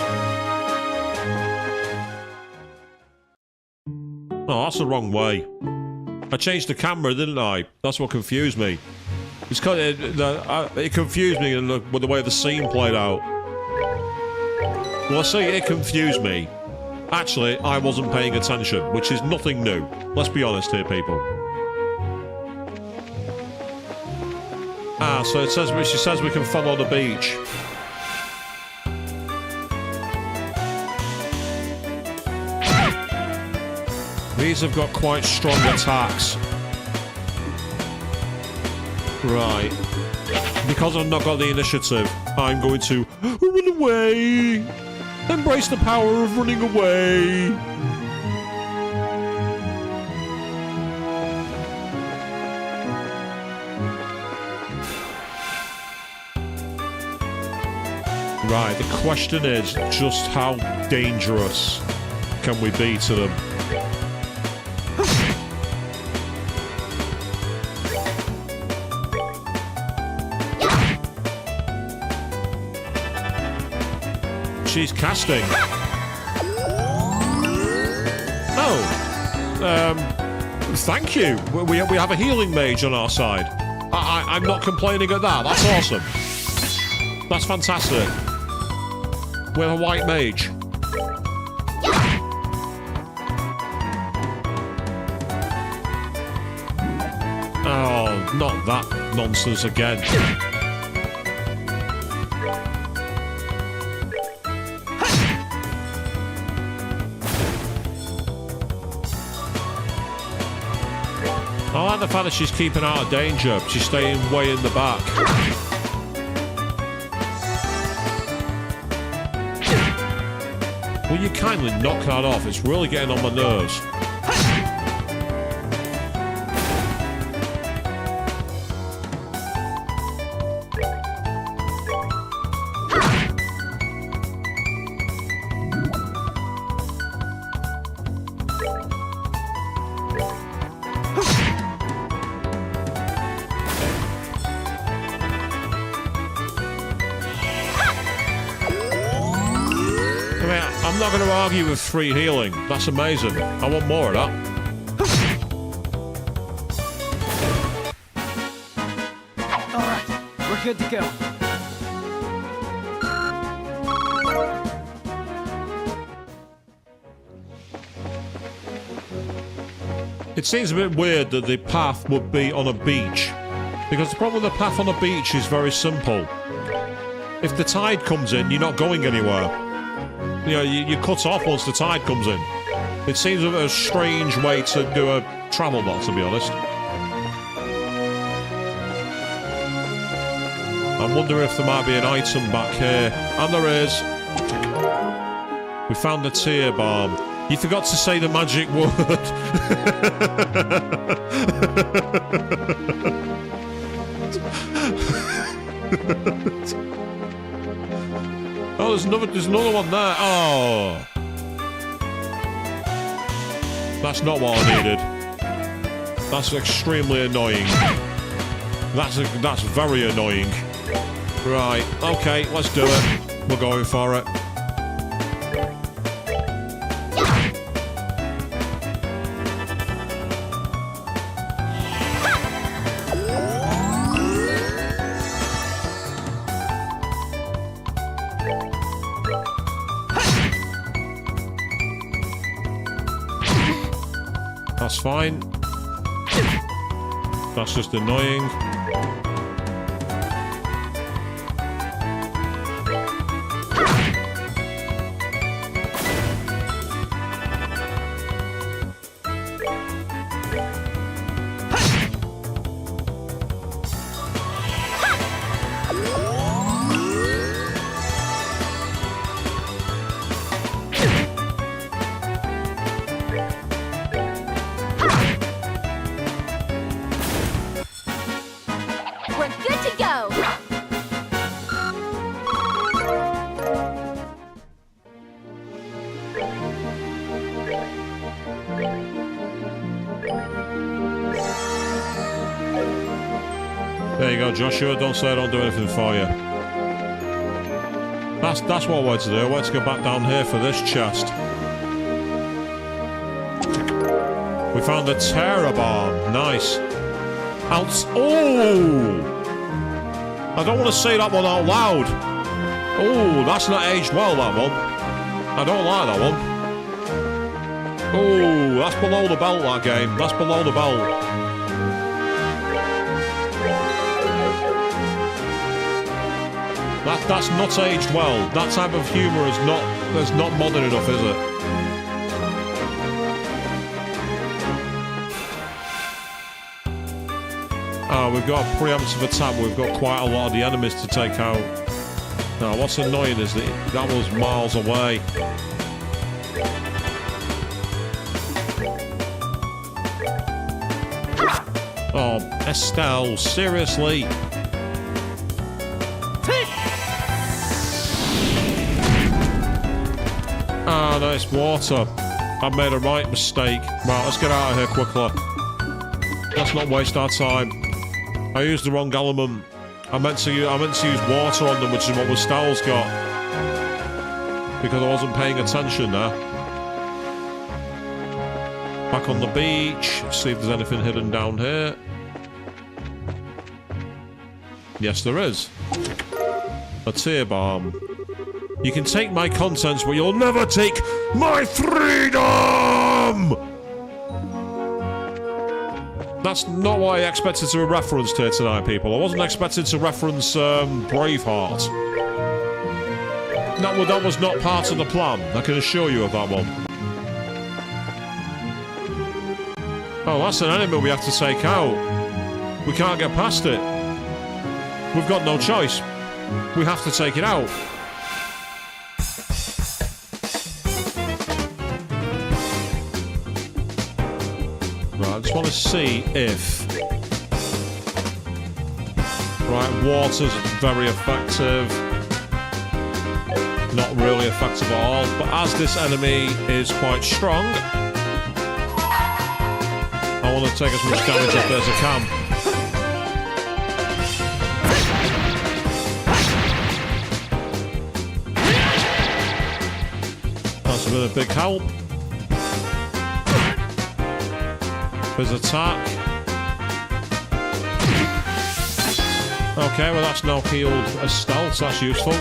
Oh, that's the wrong way. I changed the camera, didn't I? That's what confused me. It's kind of, it confused me with the way the scene played out. Well, I say it confused me. Actually, I wasn't paying attention, which is nothing new. Let's be honest here, people. Ah, so it says she says we can follow the beach. These have got quite strong attacks. Right. Because I've not got the initiative, I'm going to run away. Embrace the power of running away. Right, the question is just how dangerous can we be to them? She's casting. Oh. Thank you. We have a healing mage on our side. I'm not complaining at that. That's awesome. That's fantastic. We have a white mage. Oh, not that nonsense again. I like the fact that she's keeping out of danger. She's staying way in the back. Will you kindly knock that off? It's really getting on my nerves. I'm not going to argue with free healing. That's amazing. I want more of that. All right, we're good to go. It seems a bit weird that the path would be on a beach. Because the problem with the path on a beach is very simple. If the tide comes in, you're not going anywhere. You know, you cut off once the tide comes in. It seems a strange way to do a travel knot, to be honest. I'm wondering if there might be an item back here. And there is. We found the tear balm. You forgot to say the magic word. Oh, there's another one there. Oh. That's not what I needed. That's extremely annoying. That's very annoying. Right, okay, let's do it. We're going for it. That's fine. That's just annoying. you go, Joshua. Don't say I don't do anything for you. That's what I wanted to do. I wanted to go back down here for this chest. We found the terror bomb. Nice. Oh! I don't want to say that one out loud. Oh, that's not aged well, that one. I don't like that one. Oh, that's below the belt, that game. That's below the belt. That's not aged well. That type of humour is not modern enough, is it? We've got a preemptive attack. We've got quite a lot of the enemies to take out. Now, what's annoying is that was miles away. Oh, Estelle, seriously? Ah, nice water. I made a right mistake. Right, let's get out of here quickly. Let's not waste our time. I used the wrong element. I meant to use water on them, which is what Estelle's got. Because I wasn't paying attention there. Back on the beach. See if there's anything hidden down here. Yes, there is. A tear bomb. You can take my contents, but you'll never take my freedom! That's not what I expected to reference here tonight, people. I wasn't expecting to reference Braveheart. That was not part of the plan. I can assure you of that one. Oh, that's an enemy we have to take out. We can't get past it. We've got no choice. We have to take it out. Right, I just want to see if... Right, water's very effective. Not really effective at all, but as this enemy is quite strong, I want to take as much damage up there as I can. That's been a big help. His attack. Okay, well that's now healed Estelle, so that's useful.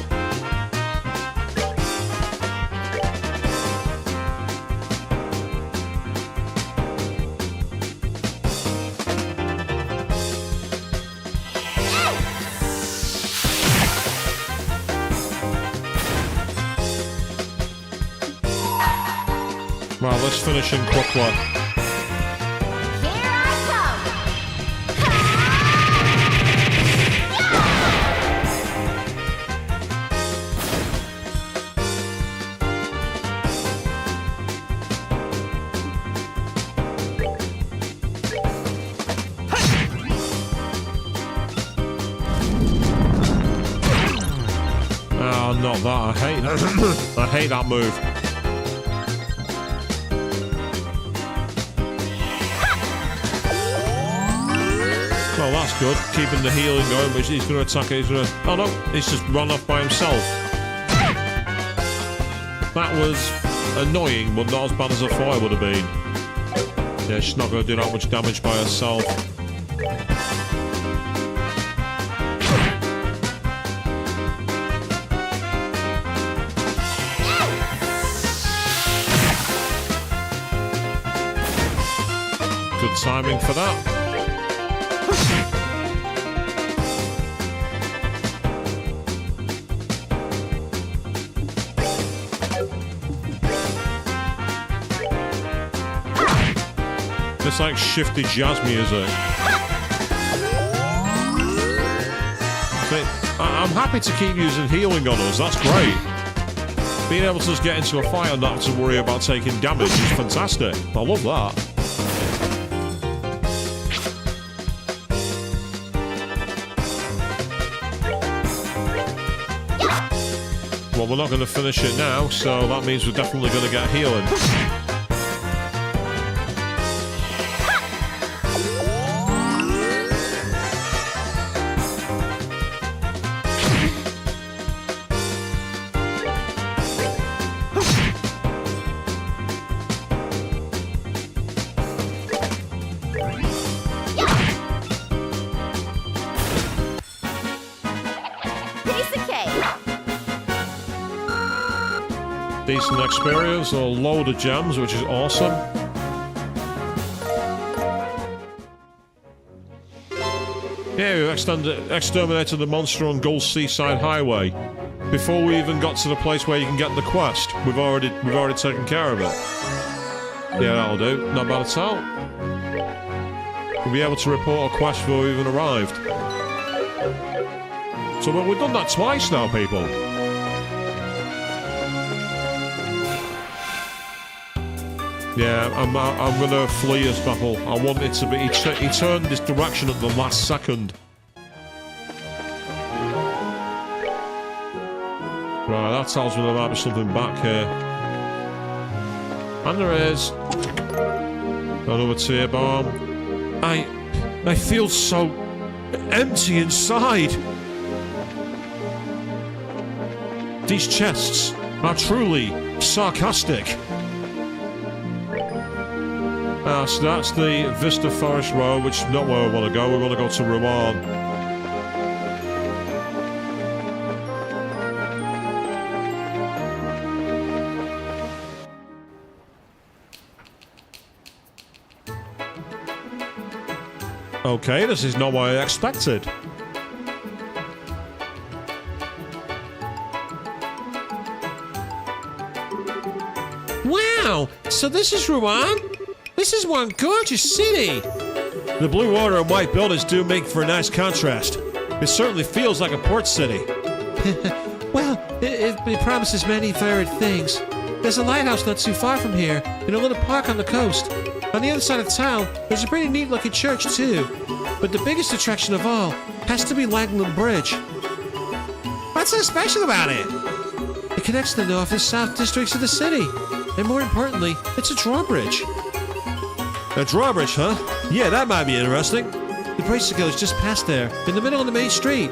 Right, let's finish him quickly. Oh, not that. I hate that. I hate that move. Oh, that's good. Keeping the healing going, but he's going to attack it. He's going to... Oh, no. He's just run off by himself. That was annoying, but not as bad as I thought it would have been. Yeah, she's not going to do that much damage by herself. Good timing for that. It's like shifty jazz music. I'm happy to keep using healing on us, that's great. Being able to just get into a fight and not have to worry about taking damage is fantastic. I love that. Well, we're not going to finish it now, so that means we're definitely going to get healing. decent experience, a load of gems, which is awesome. Yeah, we've exterminated the monster on Gull's Seaside Highway. Before we even got to the place where you can get the quest, we've already taken care of it. Yeah, that'll do. Not bad at all. We'll be able to report a quest before we even arrived. So we've done that twice now, people. Yeah, I'm gonna flee this battle. I want it to be... He turned this direction at the last second. Right, that tells me there might be something back here. And there is. Another tear bomb. I feel so empty inside. These chests are truly sarcastic. So that's the Vista Forest Road, which is not where we want to go. We want to go to Rouen. Okay, this is not what I expected. Wow! So this is Rouen? This is one gorgeous city! The blue water and white buildings do make for a nice contrast. It certainly feels like a port city. Well, it promises many varied things. There's a lighthouse not too far from here, in a little park on the coast. On the other side of town, there's a pretty neat-looking church, too. But the biggest attraction of all has to be Langland Bridge. What's so special about it? It connects the north and south districts of the city. And more importantly, it's a drawbridge. A drawbridge, huh? Yeah, that might be interesting. The bridge to go is just past there, in the middle of the main street,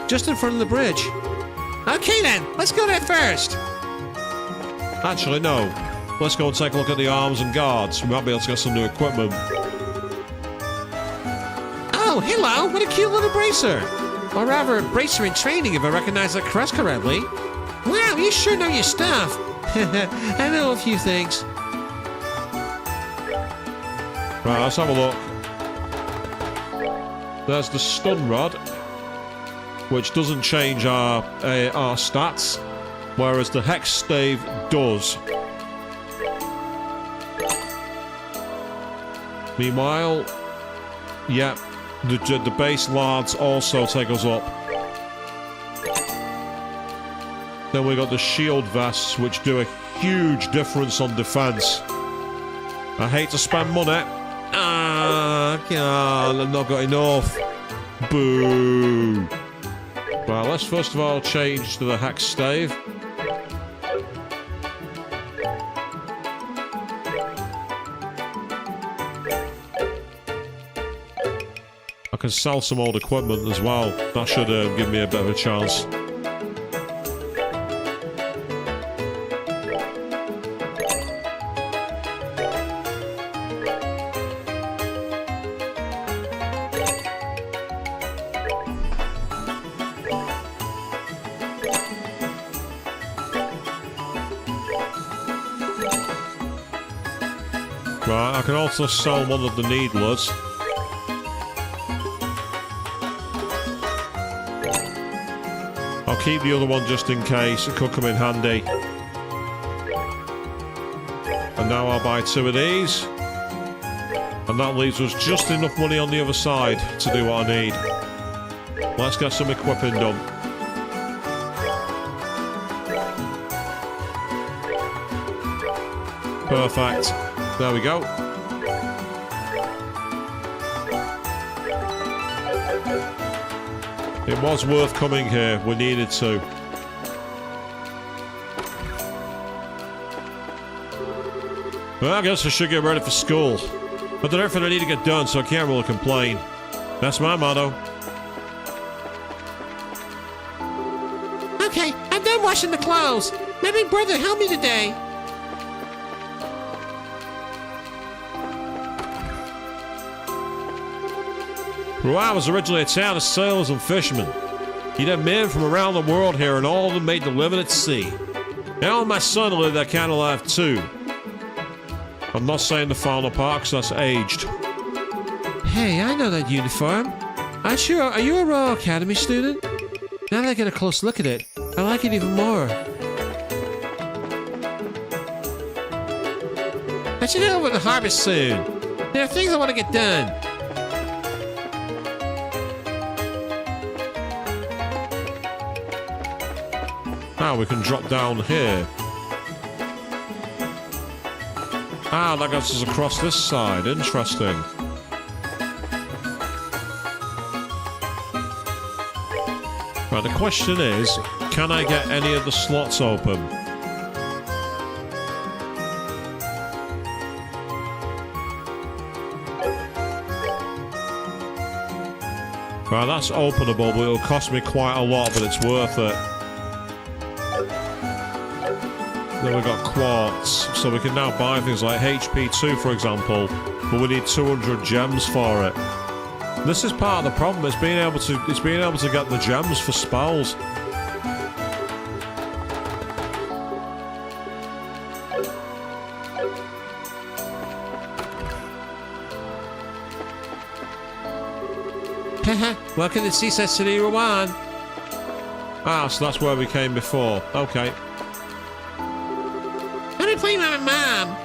just in front of the bridge. Okay then, let's go there first. Actually, no. Let's go and take a look at the arms and guards. We might be able to get some new equipment. Oh, hello! What a cute little bracer! Or rather, a bracer in training if I recognize that crest correctly. Wow, you sure know your stuff! I know a few things. Right, let's have a look. There's the stun rod, which doesn't change our stats, whereas the hex stave does. Meanwhile, yeah, the base lards also take us up. Then we got the shield vests, which do a huge difference on defense. I hate to spend money. God, I've not got enough. Boo. Well, let's first of all change to the hex stave. I can sell some old equipment as well. That should give me a bit of a chance. Right, I can also sell one of the needlers. I'll keep the other one just in case, it could come in handy. And now I'll buy two of these. And that leaves us just enough money on the other side to do what I need. Let's get some equipping done. Perfect. There we go. It was worth coming here. We needed to. Well, I guess I should get ready for school. But there's everything I need to get done, so I can't really complain. That's my motto. Okay, I'm done washing the clothes. My big brother helped me today. Rouen was originally a town of sailors and fishermen. You'd have men from around the world here, and all of them made the living at sea. Yeah, my son lived that kind of life too. I'm not saying the falling apart because that's aged. Hey, I know that uniform. Are you a Royal Academy student? Now that I get a close look at it, I like it even more. I should head over to harvest soon. There are things I want to get done. Now we can drop down here. Ah, that gets us across this side. Interesting. Right, the question is, can I get any of the slots open? Right, that's openable, but it'll cost me quite a lot, but it's worth it. Then we've got quartz, so we can now buy things like HP2, for example, but we need 200 gems for it. This is part of the problem. It's being able to get the gems for spells. Welcome to Seaside City, Rowan. Ah, so that's where we came before. Okay. I've been playing with my mom.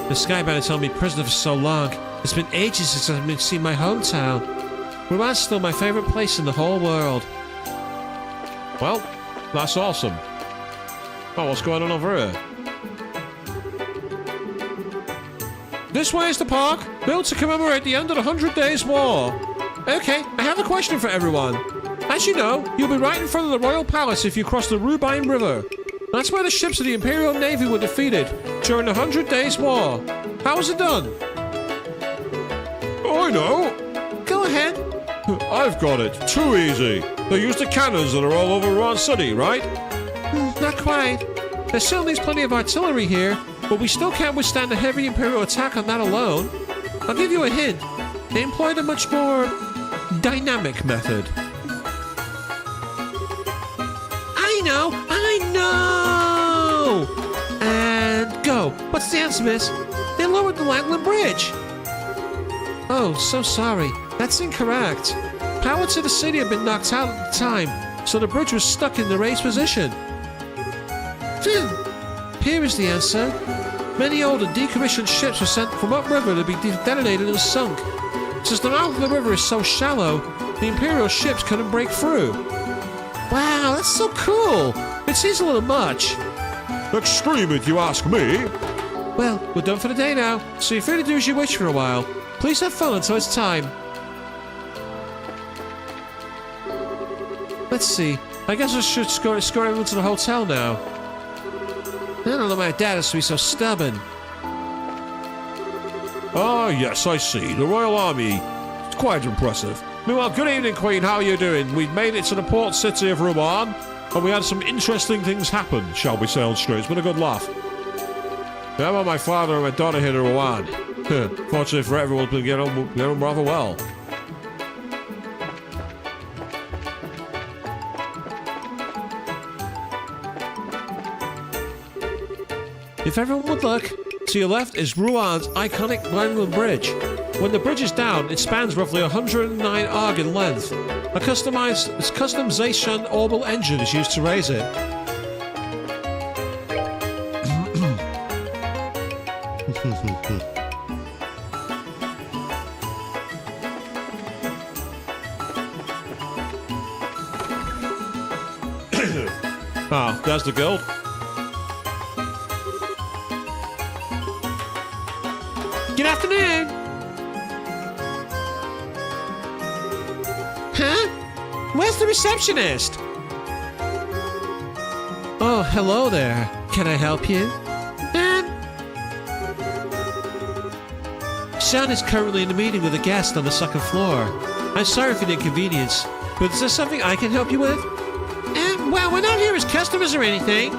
The Skybound told me prisoner for so long. It's been ages since I've been seeing my hometown. Rowan's still my favorite place in the whole world. Well, that's awesome. Oh, what's going on over here? This way is the park, built to commemorate the end of the 100 Days War. Okay, I have a question for everyone. As you know, you'll be right in front of the Royal Palace if you cross the Rubine River. That's where the ships of the Imperial Navy were defeated during the 100 Days War. How was it done? I know. Go ahead. I've got it. Too easy. They used the cannons that are all over Rouen City, right? Not quite. There certainly is plenty of artillery here, but we still can't withstand a heavy Imperial attack on that alone. I'll give you a hint. They employed a much more dynamic method. I know! And go. What's the answer, miss? They lowered the Langland Bridge. Oh, so sorry. That's incorrect. Power to the city had been knocked out at the time, so the bridge was stuck in the raised position. Here is the answer. Many old and decommissioned ships were sent from upriver to be detonated and sunk. Since the mouth of the river is so shallow, the Imperial ships couldn't break through. Wow, that's so cool! It seems a little much. Extreme, if you ask me. Well, we're done for the day now, so you're free to do as you wish for a while. Please have fun until it's time. Let's see. I guess I should escort everyone to the hotel now. I don't know my dad is to be so stubborn. Ah, yes, I see. The Royal Army. It's quite impressive. Meanwhile, good evening, Queen. How are you doing? We've made it to the port city of Rouen, and we had some interesting things happen, shall we say on straight. It's been a good laugh. How about my father and my daughter here in Rouen? Fortunately for everyone, we've been getting on rather well. If everyone would look, to your left is Rouen's iconic Langland Bridge. When the bridge is down, it spans roughly 109 arg in length. A custom Zayshan orbital engine is used to raise it. Ah, there's the gold. Good afternoon! Huh? Where's the receptionist? Oh, hello there. Can I help you? Sean is currently in a meeting with a guest on the second floor. I'm sorry for the inconvenience, but is there something I can help you with? Well, we're not here as customers or anything.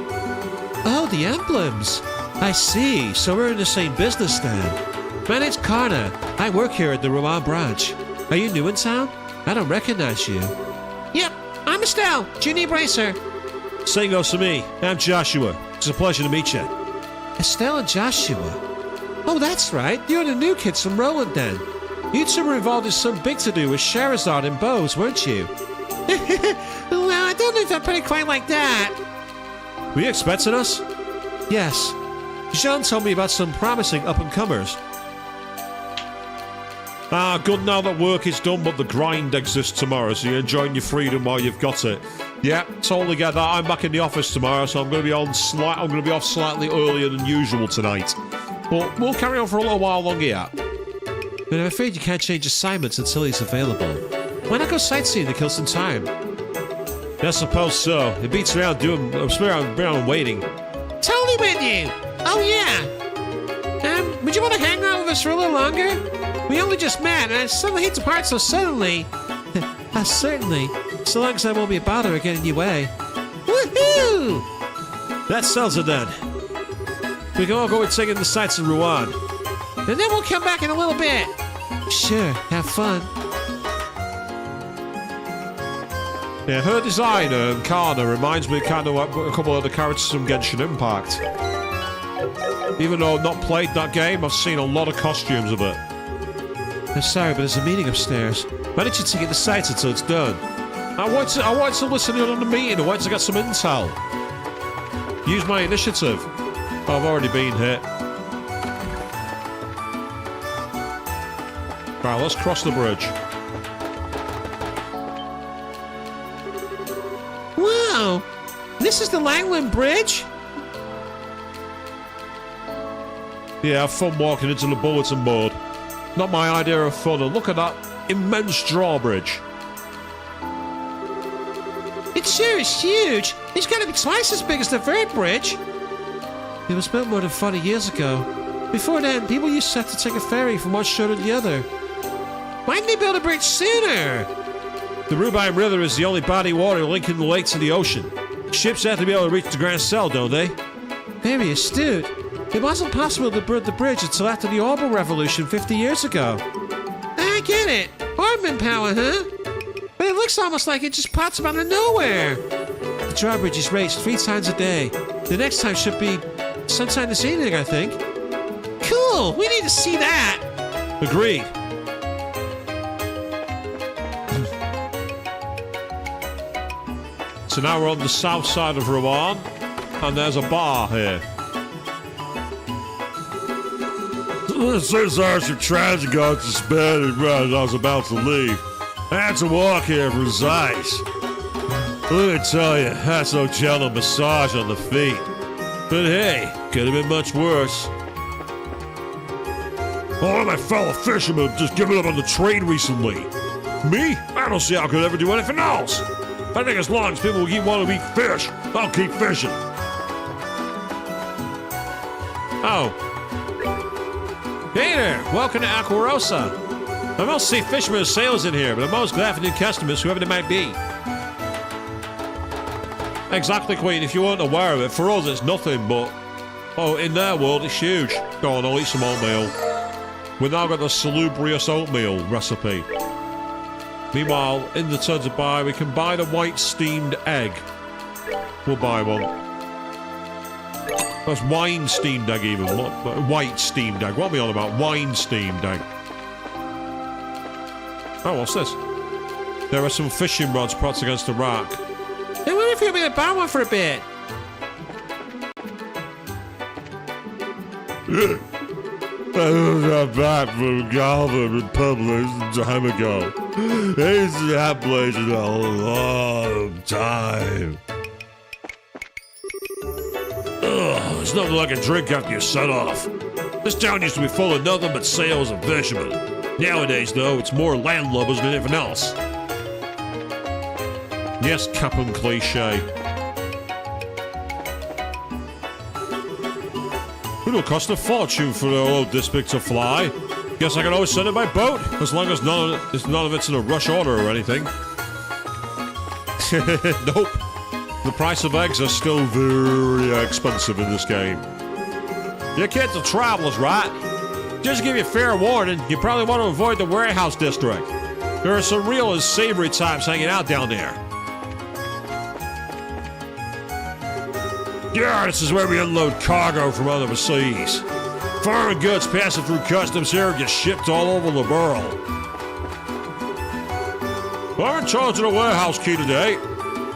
Oh, the emblems. I see. So we're in the same business then. My name's Karna. I work here at the Rouen branch. Are you new in town? I don't recognize you. Yep, I'm Estelle, Ginny Bracer. Same goes to me. I'm Joshua. It's a pleasure to meet you. Estelle and Joshua. Oh, that's right. You're the new kids from Roland then. You two were involved in some big to-do with Charizard and bows, weren't you? Well, I don't know if I put it quite like that. Were you expecting us? Yes. Jean told me about some promising up-and-comers. Ah, good now that work is done, but the grind exists tomorrow, so you're enjoying your freedom while you've got it. Yeah, totally get that. I'm back in the office tomorrow, so I'm going to be off slightly earlier than usual tonight. But we'll carry on for a little while longer yet. But I'm afraid you can't change assignments until he's available. Why not go sightseeing to kill some time? I suppose so. It beats around waiting. Totally with you. Oh yeah. Would you want to hang out with us for a little longer? We only just met, and I suddenly hate to part so suddenly. Certainly. So long as I won't be a bother or get in your way. Woohoo! That settles it then. We can all go and take in the sights in Rouen. And then we'll come back in a little bit. Sure, have fun. Yeah, her design, Kana, reminds me kind of like a couple of the characters from Genshin Impact. Even though I've not played that game, I've seen a lot of costumes of it. I'm sorry, but there's a meeting upstairs. Why don't you take the sights until it's done? I wanted to listen in on the meeting. I wanted to get some intel. Use my initiative. Oh, I've already been hit. Right, let's cross the bridge. Wow! This is the Langland Bridge? Yeah, have fun walking into the bulletin board. Not my idea of fun. And look at that immense drawbridge. It sure is huge. It's got to be twice as big as the Vert Bridge. It was built more than 40 years ago. Before then, people used to have to take a ferry from one shore to the other. Why didn't they build a bridge sooner? The Rubine River is the only body of water linking the lake to the ocean. Ships have to be able to reach the Grand Cell, don't they? Very astute. It wasn't possible to build the bridge until after the Orbital Revolution 50 years ago. I get it. Orban power, huh? But it looks almost like it just pops up out of nowhere. The drawbridge is raised 3 times a day. The next time should be sometime this evening, I think. Cool. We need to see that. Agreed. So now we're on the south side of Rouen, and there's a bar here. Since airship tragic got suspended right as I was about to leave, I had to walk here for size. Let me tell you, that's no gentle massage on the feet. But hey, could have been much worse. All of my fellow fishermen have just given up on the trade recently. Me? I don't see how I could ever do anything else. I think as long as people keep wanting to eat fish, I'll keep fishing. Oh. Hey there, welcome to Aquarosa. I most see fishermen and sailors in here, but I'm most glad for new customers, whoever they might be. Exactly, Queen, if you weren't aware of it, for us it's nothing, but... Oh, in their world it's huge. Go on, I'll eat some oatmeal. We've now got the salubrious oatmeal recipe. Meanwhile, in the turn to buy, we can buy the white steamed egg. We'll buy one. That's wine steamed egg even. White steamed egg. What are we on about? Wine steamed egg. Oh, what's this? There are some fishing rods propped against a rack. I wonder if you'll be able to buy one for a bit. I got back from Galvin Republic some time ago. They used to have place in a long time. Ugh, there's nothing like a drink after you set off. This town used to be full of nothing but sailors and fishermen. Nowadays, though, it's more landlubbers than anything else. Yes, Captain Cliche. It'll cost a fortune for the old district to fly. Guess I can always send it by boat, as long as none of it's in a rush order or anything. Nope. The price of eggs are still very expensive in this game. Your kids are travelers, right? Just to give you fair warning, you probably want to avoid the warehouse district. There are some real and savory types hanging out down there. Yeah, this is where we unload cargo from overseas. Foreign goods passing through customs here get shipped all over the world. I'm in charge of the warehouse key today.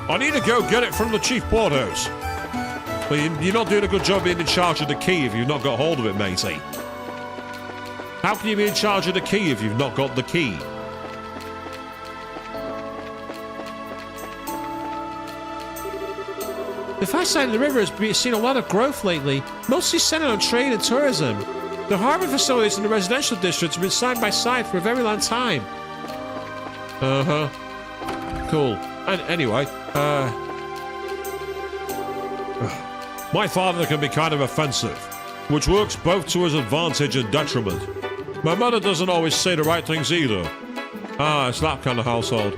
I need to go get it from the chief porthouse. Well, you're not doing a good job being in charge of the key if you've not got hold of it, matey. How can you be in charge of the key if you've not got the key? The far side of the river has seen a lot of growth lately, mostly centered on trade and tourism. The harbor facilities in the residential districts have been side by side for a very long time. Uh-huh. Cool. And anyway, my father can be kind of offensive, which works both to his advantage and detriment. My mother doesn't always say the right things either. It's that kind of household.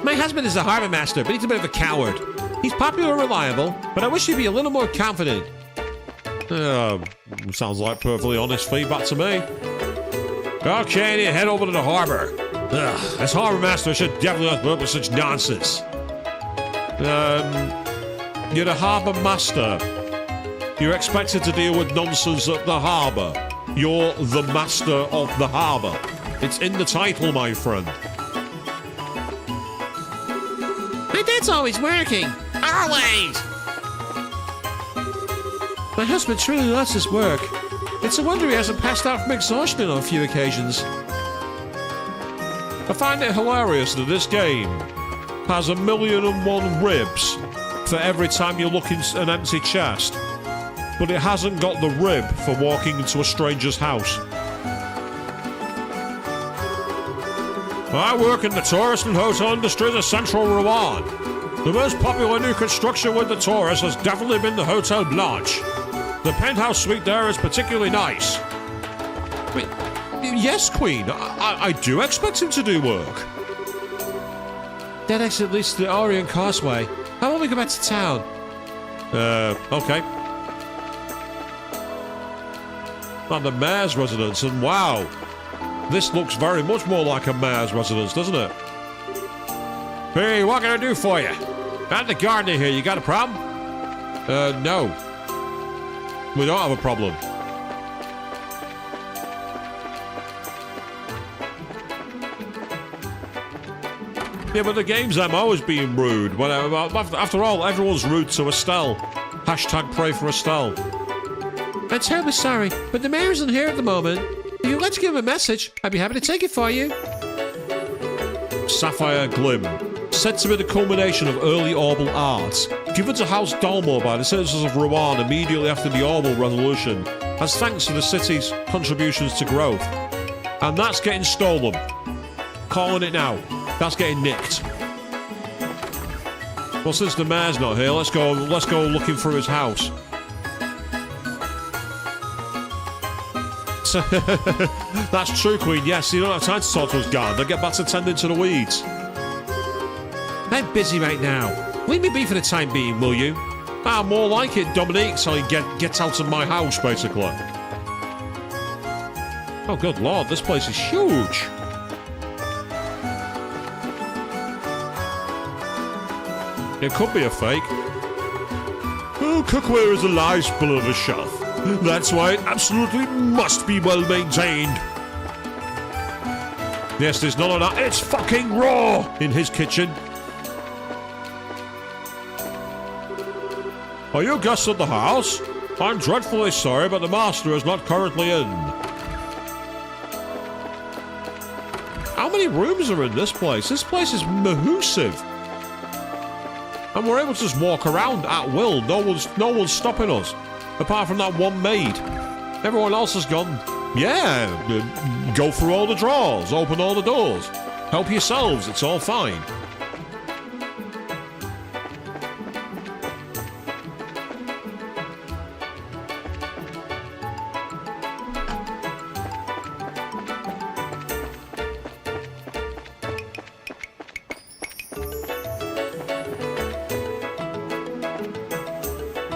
My husband is a harbor master, but he's a bit of a coward. He's popular and reliable, but I wish he'd be a little more confident. Sounds like perfectly honest feedback to me. Okay, head over to the harbor. This harbor master should definitely not put up with such nonsense. You're the harbor master. You're expected to deal with nonsense at the harbor. You're the master of the harbor. It's in the title, my friend. My dad's always working. Always! My husband truly loves his work. It's a wonder he hasn't passed out from exhaustion on a few occasions. I find it hilarious that this game has 1,000,001 ribs for every time you look in an empty chest, but it hasn't got the rib for walking into a stranger's house. I work in the tourist and hotel industries of Central Rouen. The most popular new construction with the tourists has definitely been the Hotel Blanche. The penthouse suite there is particularly nice. Wait, yes, Queen, I do expect him to do work. that exit leads to the Orient Causeway. How about we go back to town? Okay. And the mayor's residence, and wow, this looks very much more like a mayor's residence, doesn't it? Hey, what can I do for you? And the gardener here, you got a problem? No. We don't have a problem. Yeah, but the game's MO is being rude. After all, everyone's rude to Estelle. Hashtag pray for Estelle. I'm terribly sorry, but the mayor isn't here at the moment. If you'd like to give him a message, I'd be happy to take it for you. Sapphire Glim. Said to be the culmination of early Orbal art, given to House Dalmor by the citizens of Rouen immediately after the Orbal Revolution, as thanks to the city's contributions to growth. And that's getting stolen. Calling it now. That's getting nicked. Well, since the mayor's not here, let's go looking through his house. That's true, Queen. Yes, you don't have time to talk to us, guard. They'll get back to tending to the weeds. I'm busy right now. Leave me be for the time being, will you? More like it, Dominique, so you get out of my house, basically. Oh, good lord, this place is huge. It could be a fake. Oh, cookware is a lifeblood of a shelf. That's why it absolutely must be well maintained. Yes, there's none of that. It's fucking raw in his kitchen. Are you guests at the house? I'm dreadfully sorry, but the master is not currently in. How many rooms are in this place? This place is massive. And we're able to just walk around at will. No one's stopping us. Apart from that one maid. Everyone else has gone, yeah, go through all the drawers, open all the doors. Help yourselves, it's all fine.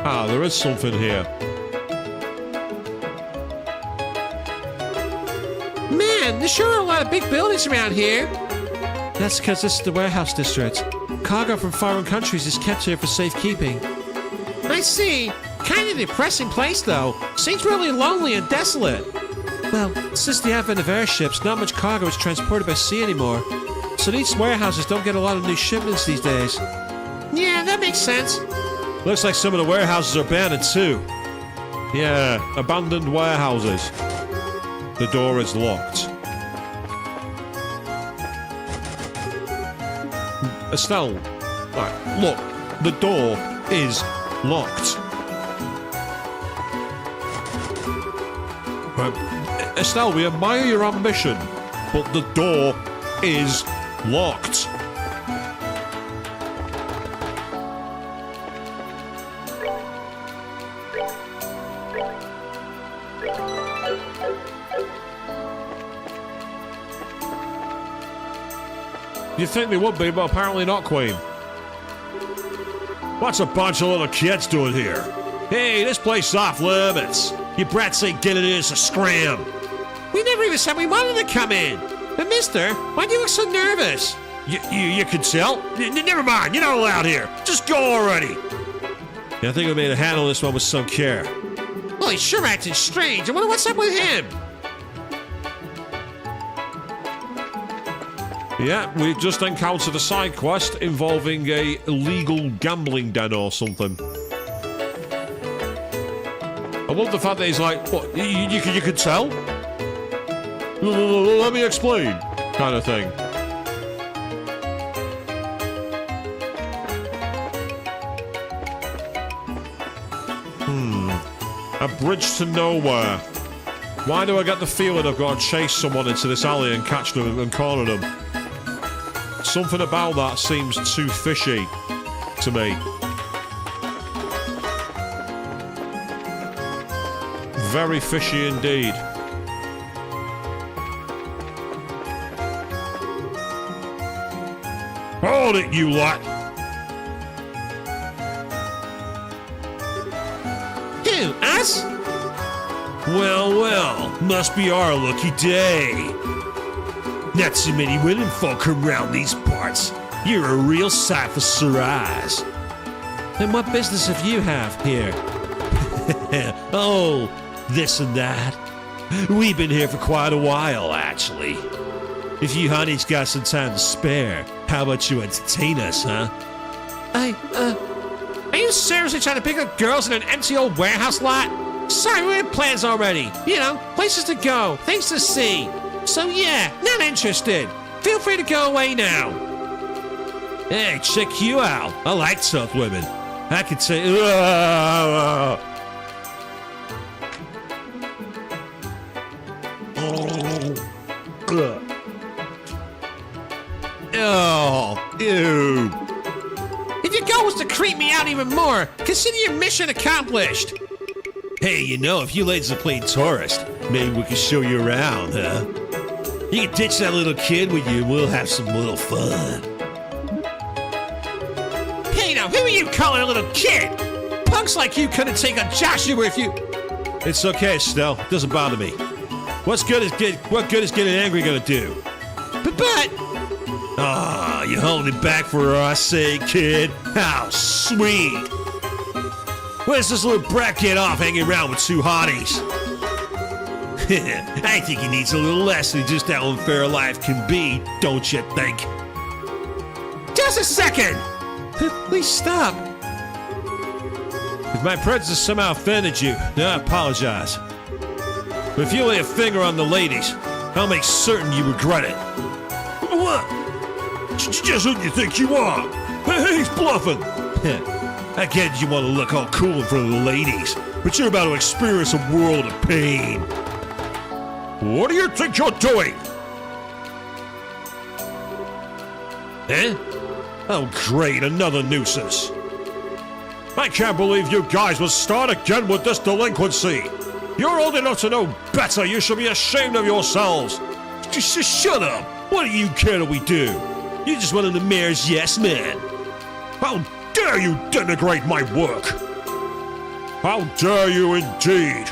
Ah, there is something here. Man, there sure are a lot of big buildings around here. That's because this is the warehouse district. Cargo from foreign countries is kept here for safekeeping. I see. Kind of depressing place, though. Seems really lonely and desolate. Well, since the advent of airships, not much cargo is transported by sea anymore. So these warehouses don't get a lot of new shipments these days. Yeah, that makes sense. Looks like some of the warehouses are abandoned too. Yeah, abandoned warehouses. The door is locked. Estelle, right, look, the door is locked. Estelle, we admire your ambition, but the door is locked. You'd think they would be, but apparently not, Queen. What's a bunch of little kids doing here? Hey, this place is off limits. You brats ain't getting in, it's a scram. We never even said we wanted to come in. But mister, why do you look so nervous? You could tell? Never mind, you're not allowed here. Just go already. Yeah, I think we made to handle this one with some care. Well, he's sure acting strange. I wonder what's up with him. Yeah, we've just encountered a side quest involving a illegal gambling den or something. I love the fact that he's like, what, you could tell? Let me explain, kind of thing. A bridge to nowhere. Why do I get the feeling I've got to chase someone into this alley and catch them and corner them? Something about that seems too fishy to me. Very fishy indeed. Hold it, you lot! Who, us? Well, must be our lucky day. Not too many women folk come round these parts. You're a real sight for sore eyes. Then what business have you have here? Oh, this and that. We've been here for quite a while, actually. If you honeys got some time to spare, how about you entertain us, huh? Are you seriously trying to pick up girls in an empty old warehouse lot? Sorry, we had plans already. You know, places to go, things to see. So yeah, not interested. Feel free to go away now. Hey, check you out. I like tough women. I could say... Oh, ew. If your goal was to creep me out even more, consider your mission accomplished. Hey, you know, if you ladies are playing tourist, maybe we can show you around, huh? You can ditch that little kid with you and we'll have some little fun. Hey, now, who are you calling a little kid? Punks like you couldn't take on Joshua if you... It's okay, Estelle. It doesn't bother me. What good is getting angry gonna do? But... Ah, you holding back for our sake, kid? How sweet! Where's this little brat get off hanging around with two hotties? I think he needs a little lesson in just how unfair life can be, don't you think? Just a second! Please stop. If my presence somehow offended you, then I apologize. But if you lay a finger on the ladies, I'll make certain you regret it. What? Just who do you think you are? Hey, he's bluffing. I get you want to look all cool in front of the ladies, but you're about to experience a world of pain. What do you think you're doing? Eh? Oh, great, another nuisance. I can't believe you guys will start again with this delinquency. You're old enough to know better. You should be ashamed of yourselves. Just shut up. What do you care that we do? You're just one of the mayor's yes men. How dare you denigrate my work? How dare you indeed?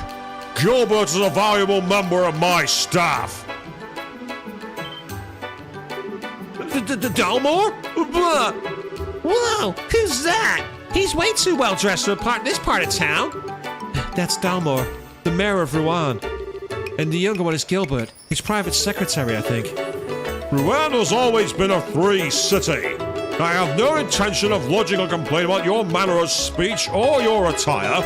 Gilbert is a valuable member of my staff. Delmore? Whoa, who's that? He's way too well dressed to part this part of town. That's Dalmor, the mayor of Rouen. And the younger one is Gilbert, his private secretary, I think. Rouen has always been a free city. I have no intention of lodging a complaint about your manner of speech or your attire,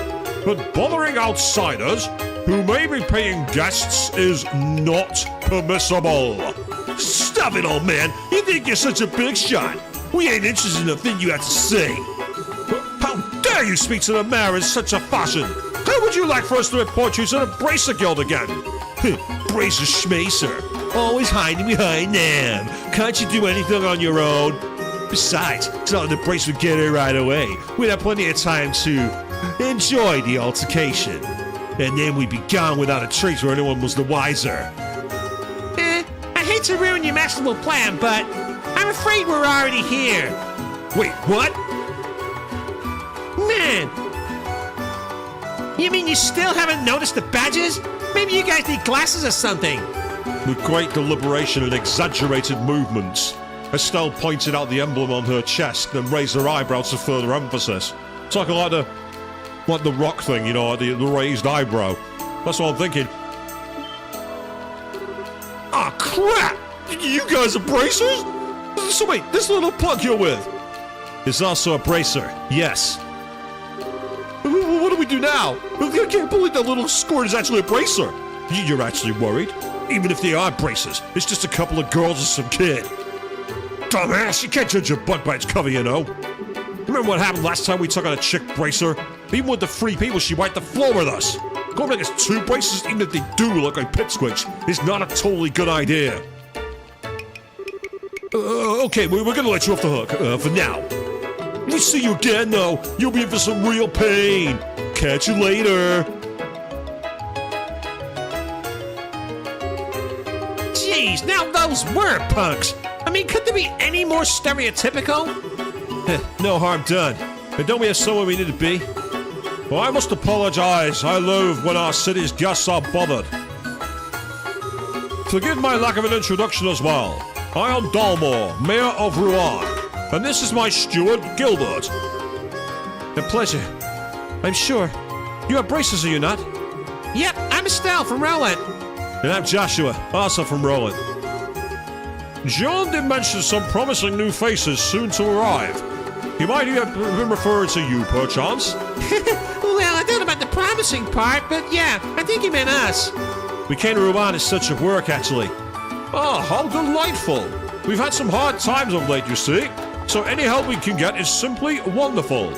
but bothering outsiders who may be paying guests is not permissible. Stop it, old man. You think you're such a big shot. We ain't interested in the thing you have to say. How dare you speak to the mayor in such a fashion? How would you like for us to report you to the Bracer Guild again? Bracer Schmacer. Always hiding behind them. Can't you do anything on your own? Besides, it's not like the Brace would get here right away. We'd have plenty of time to enjoy the altercation. And then we'd be gone without a trace where anyone was the wiser. I hate to ruin your masterful plan, but I'm afraid we're already here. Wait, what? Man! You mean you still haven't noticed the badges? Maybe you guys need glasses or something. With great deliberation and exaggerated movements, Estelle pointed out the emblem on her chest and raised her eyebrows for further emphasis. It's like the rock thing, you know, the raised eyebrow. That's what I'm thinking. Ah, crap! You guys are bracers? So wait, this little punk you're with is also a bracer. Yes. What do we do now? I can't believe that little squirt is actually a bracer. You're actually worried? Even if they are bracers, it's just a couple of girls and some kid. Dumbass, you can't judge a book by its cover, you know. Remember what happened last time we took on a chick bracer? Even with the free people, she wiped the floor with us. Going like it's two bracers, even if they do look like pit squicks, is not a totally good idea. Okay, we're gonna let you off the hook, for now. If we see you again, though, you'll be in for some real pain. Catch you later. Jeez, now those were punks. I mean, could there be any more stereotypical? No harm done. And don't we have somewhere we need to be? Well, I must apologize. I loathe when our city's guests are bothered. Forgive my lack of an introduction as well. I am Dalmor, Mayor of Rouen, and this is my steward, Gilbert. A pleasure. I'm sure. You have braces, are you not? Yep, I'm Estelle from Rowan. And I'm Joshua, also from Rowan. John did mention some promising new faces soon to arrive. He might have been referring to you, perchance. Well, I don't know about the promising part, but yeah, I think he meant us. We came to Rouen in search of work, actually. Ah, how delightful. We've had some hard times of late, you see. So any help we can get is simply wonderful.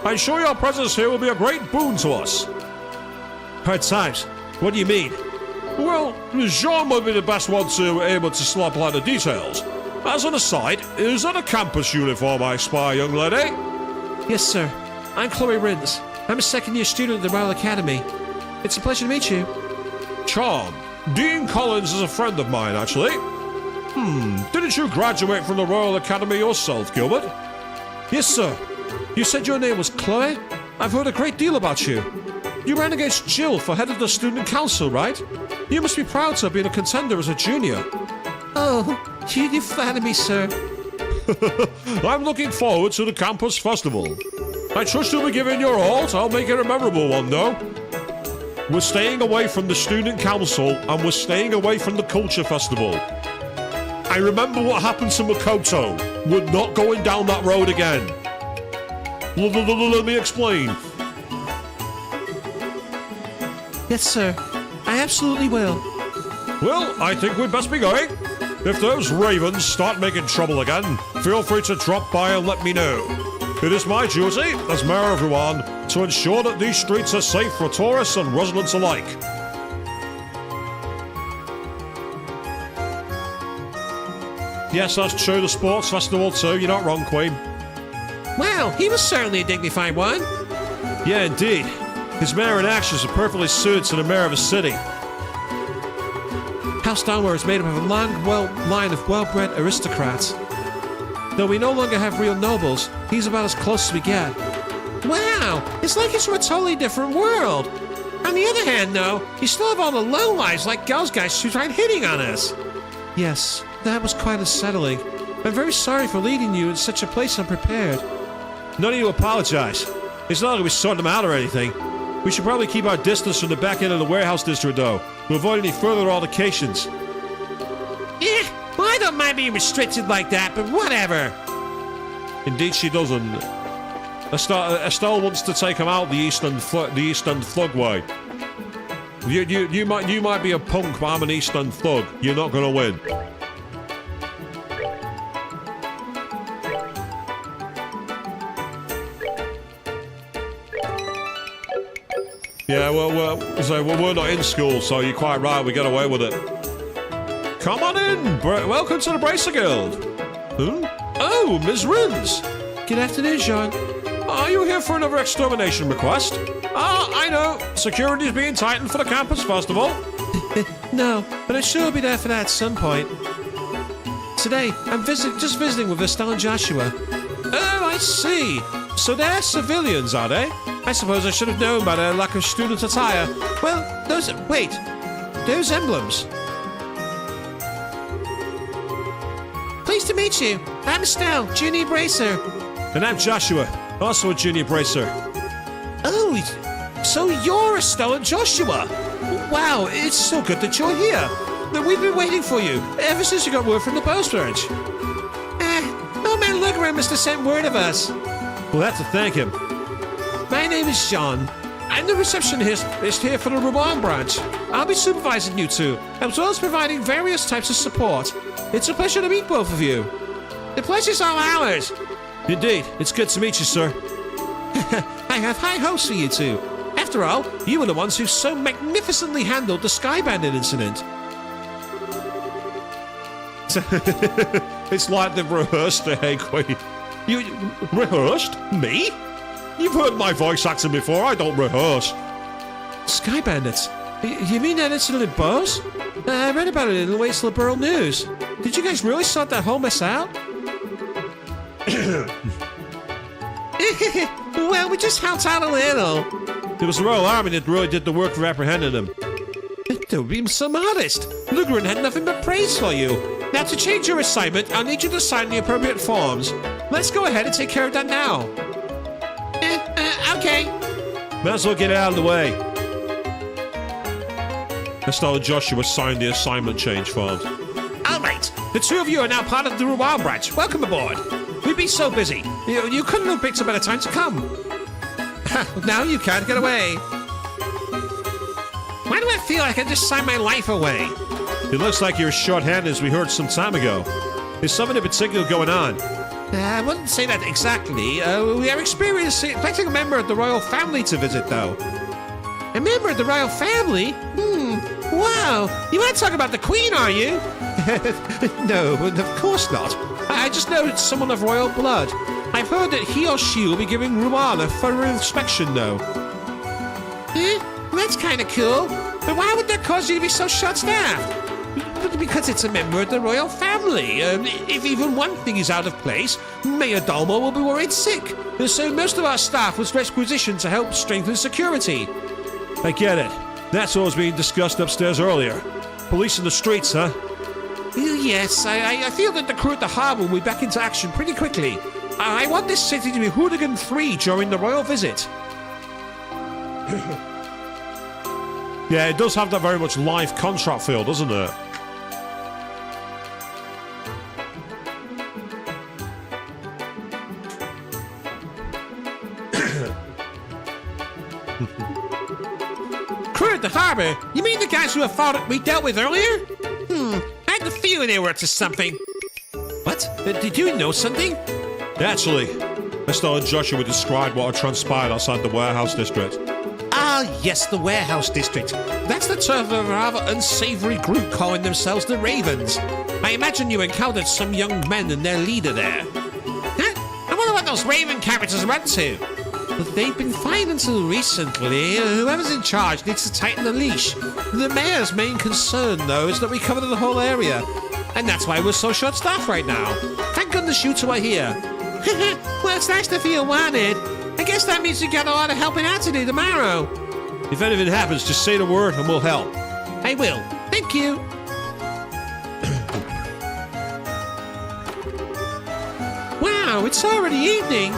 I'm sure your presence here will be a great boon to us. Hard times? What do you mean? Well, Jean might be the best one to able to slap out the details. As an aside, is that a campus uniform I spy, young lady? Yes, sir. I'm Chloe Rins. I'm a second-year student at the Royal Academy. It's a pleasure to meet you. Charm. Dean Collins is a friend of mine, actually. Didn't you graduate from the Royal Academy yourself, Gilbert? Yes, sir. You said your name was Chloe? I've heard a great deal about you. You ran against Jill for head of the student council, right? You must be proud to have been a contender as a junior. Oh, you flatter me, sir. I'm looking forward to the campus festival. I trust you'll be giving your all. I'll make it a memorable one, though. We're staying away from the student council, and we're staying away from the culture festival. I remember what happened to Makoto. We're not going down that road again. Let me explain. Yes, sir. I absolutely will. Well, I think we'd best be going. If those ravens start making trouble again, feel free to drop by and let me know. It is my duty, as Mayor of Rouen, to ensure that these streets are safe for tourists and residents alike. Yes, that's true, the sports festival too, you're not wrong, Queen. Wow, he was certainly a dignified one. Yeah, indeed. His mayor in actions are perfectly suited to the mayor of a city. House Downward is made up of a long line of well-bred aristocrats. Though we no longer have real nobles, he's about as close as we get. Wow, it's like he's from a totally different world. On the other hand, though, you still have all the lowlives like those guys who tried hitting on us. Yes, that was quite unsettling. I'm very sorry for leading you in such a place unprepared. No need to apologize. It's not like we sort them out or anything. We should probably keep our distance from the back end of the warehouse district, though, to avoid any further altercations. Yeah, well, I don't mind being restricted like that, but whatever. Indeed, she doesn't. Estelle wants to take him out the eastern thug way. You might be a punk, but I'm an eastern thug. You're not gonna win. Yeah, well, we're not in school, so you're quite right. We get away with it. Come on in. Welcome to the Bracer Guild. Who? Oh, Ms. Rins. Good afternoon, Sean. Are you here for another extermination request? Ah, I know. Security's being tightened for the campus festival. No, but I sure will be there for that at some point. Today, I'm just visiting with Estelle and Joshua. Oh, I see. So they're civilians, are they? I suppose I should have known by their lack of student attire. Well, those emblems. Pleased to meet you. I'm Estelle, Junior Bracer. And I'm Joshua, also a junior bracer. Oh, so you're Estelle and Joshua. Wow, it's so good that you're here. We've been waiting for you ever since you got word from the Bowstretch. Old man Lugeran must have sent word of us. We'll have to thank him. My name is Sean. I'm the receptionist here for the Ruban branch. I'll be supervising you two, as well as providing various types of support. It's a pleasure to meet both of you. The pleasure's all ours. Indeed, it's good to meet you, sir. I have high hopes for you two. After all, you were the ones who so magnificently handled the Sky Bandit incident. It's like they've rehearsed the Hey Queen. You rehearsed? Me? You've heard my voice acting before. I don't rehearse. Sky Bandits? You mean that incident in Bose? I read about it in the Wasteland Borough News. Did you guys really sort that whole mess out? Well, we just helped out a little. It was the Royal Army that really did the work of apprehending them. Don't be so modest. Lugeran had nothing but praise for you. Now, to change your assignment, I'll need you to sign the appropriate forms. Let's go ahead and take care of that now. Okay. Might as well get it out of the way. Estelle and Joshua signed the assignment change forms. All right. The two of you are now part of the Ruban branch. Welcome aboard. We've been so busy. You couldn't have picked a better time to come. Now you can't get away. Why do I feel like I just signed my life away? It looks like you're as short-handed as we heard some time ago. Is something in particular going on? I wouldn't say that exactly. We are expecting a member of the royal family to visit, though. A member of the royal family? Wow. You want to talk about the Queen, are you? No, of course not. I just know it's someone of royal blood. I've heard that he or she will be giving Ruan a thorough inspection, though. That's kind of cool. But why would that cause you to be so short-staffed? Because it's a member of the royal family. If even one thing is out of place, Mayor Dalmo will be worried sick. So most of our staff was requisitioned to help strengthen security. I get it. That's what was being discussed upstairs earlier. Police in the streets, huh? Yes, I feel that the crew at the harbour will be back into action pretty quickly. I want this city to be hooligan-free during the royal visit. Yeah, it does have that very much live contract feel, doesn't it? Crew at the harbour? You mean the guys who we dealt with earlier? I had the feeling they were up to something. What? Did you know something? Actually, Estelle and Joshua described what had transpired outside the warehouse district. Ah, yes, the warehouse district. That's the term of a rather unsavory group calling themselves the Ravens. I imagine you encountered some young men and their leader there. Huh? I wonder what those Raven characters are up to. But they've been fine until recently. Whoever's in charge needs to tighten the leash. The mayor's main concern, though, is that we cover the whole area. And that's why we're so short-staffed right now. Thank goodness you two are here. Well, it's nice to feel wanted. I guess that means you got a lot of helping out to do tomorrow. If anything happens, just say the word and we'll help. I will. Thank you. Wow, it's already evening.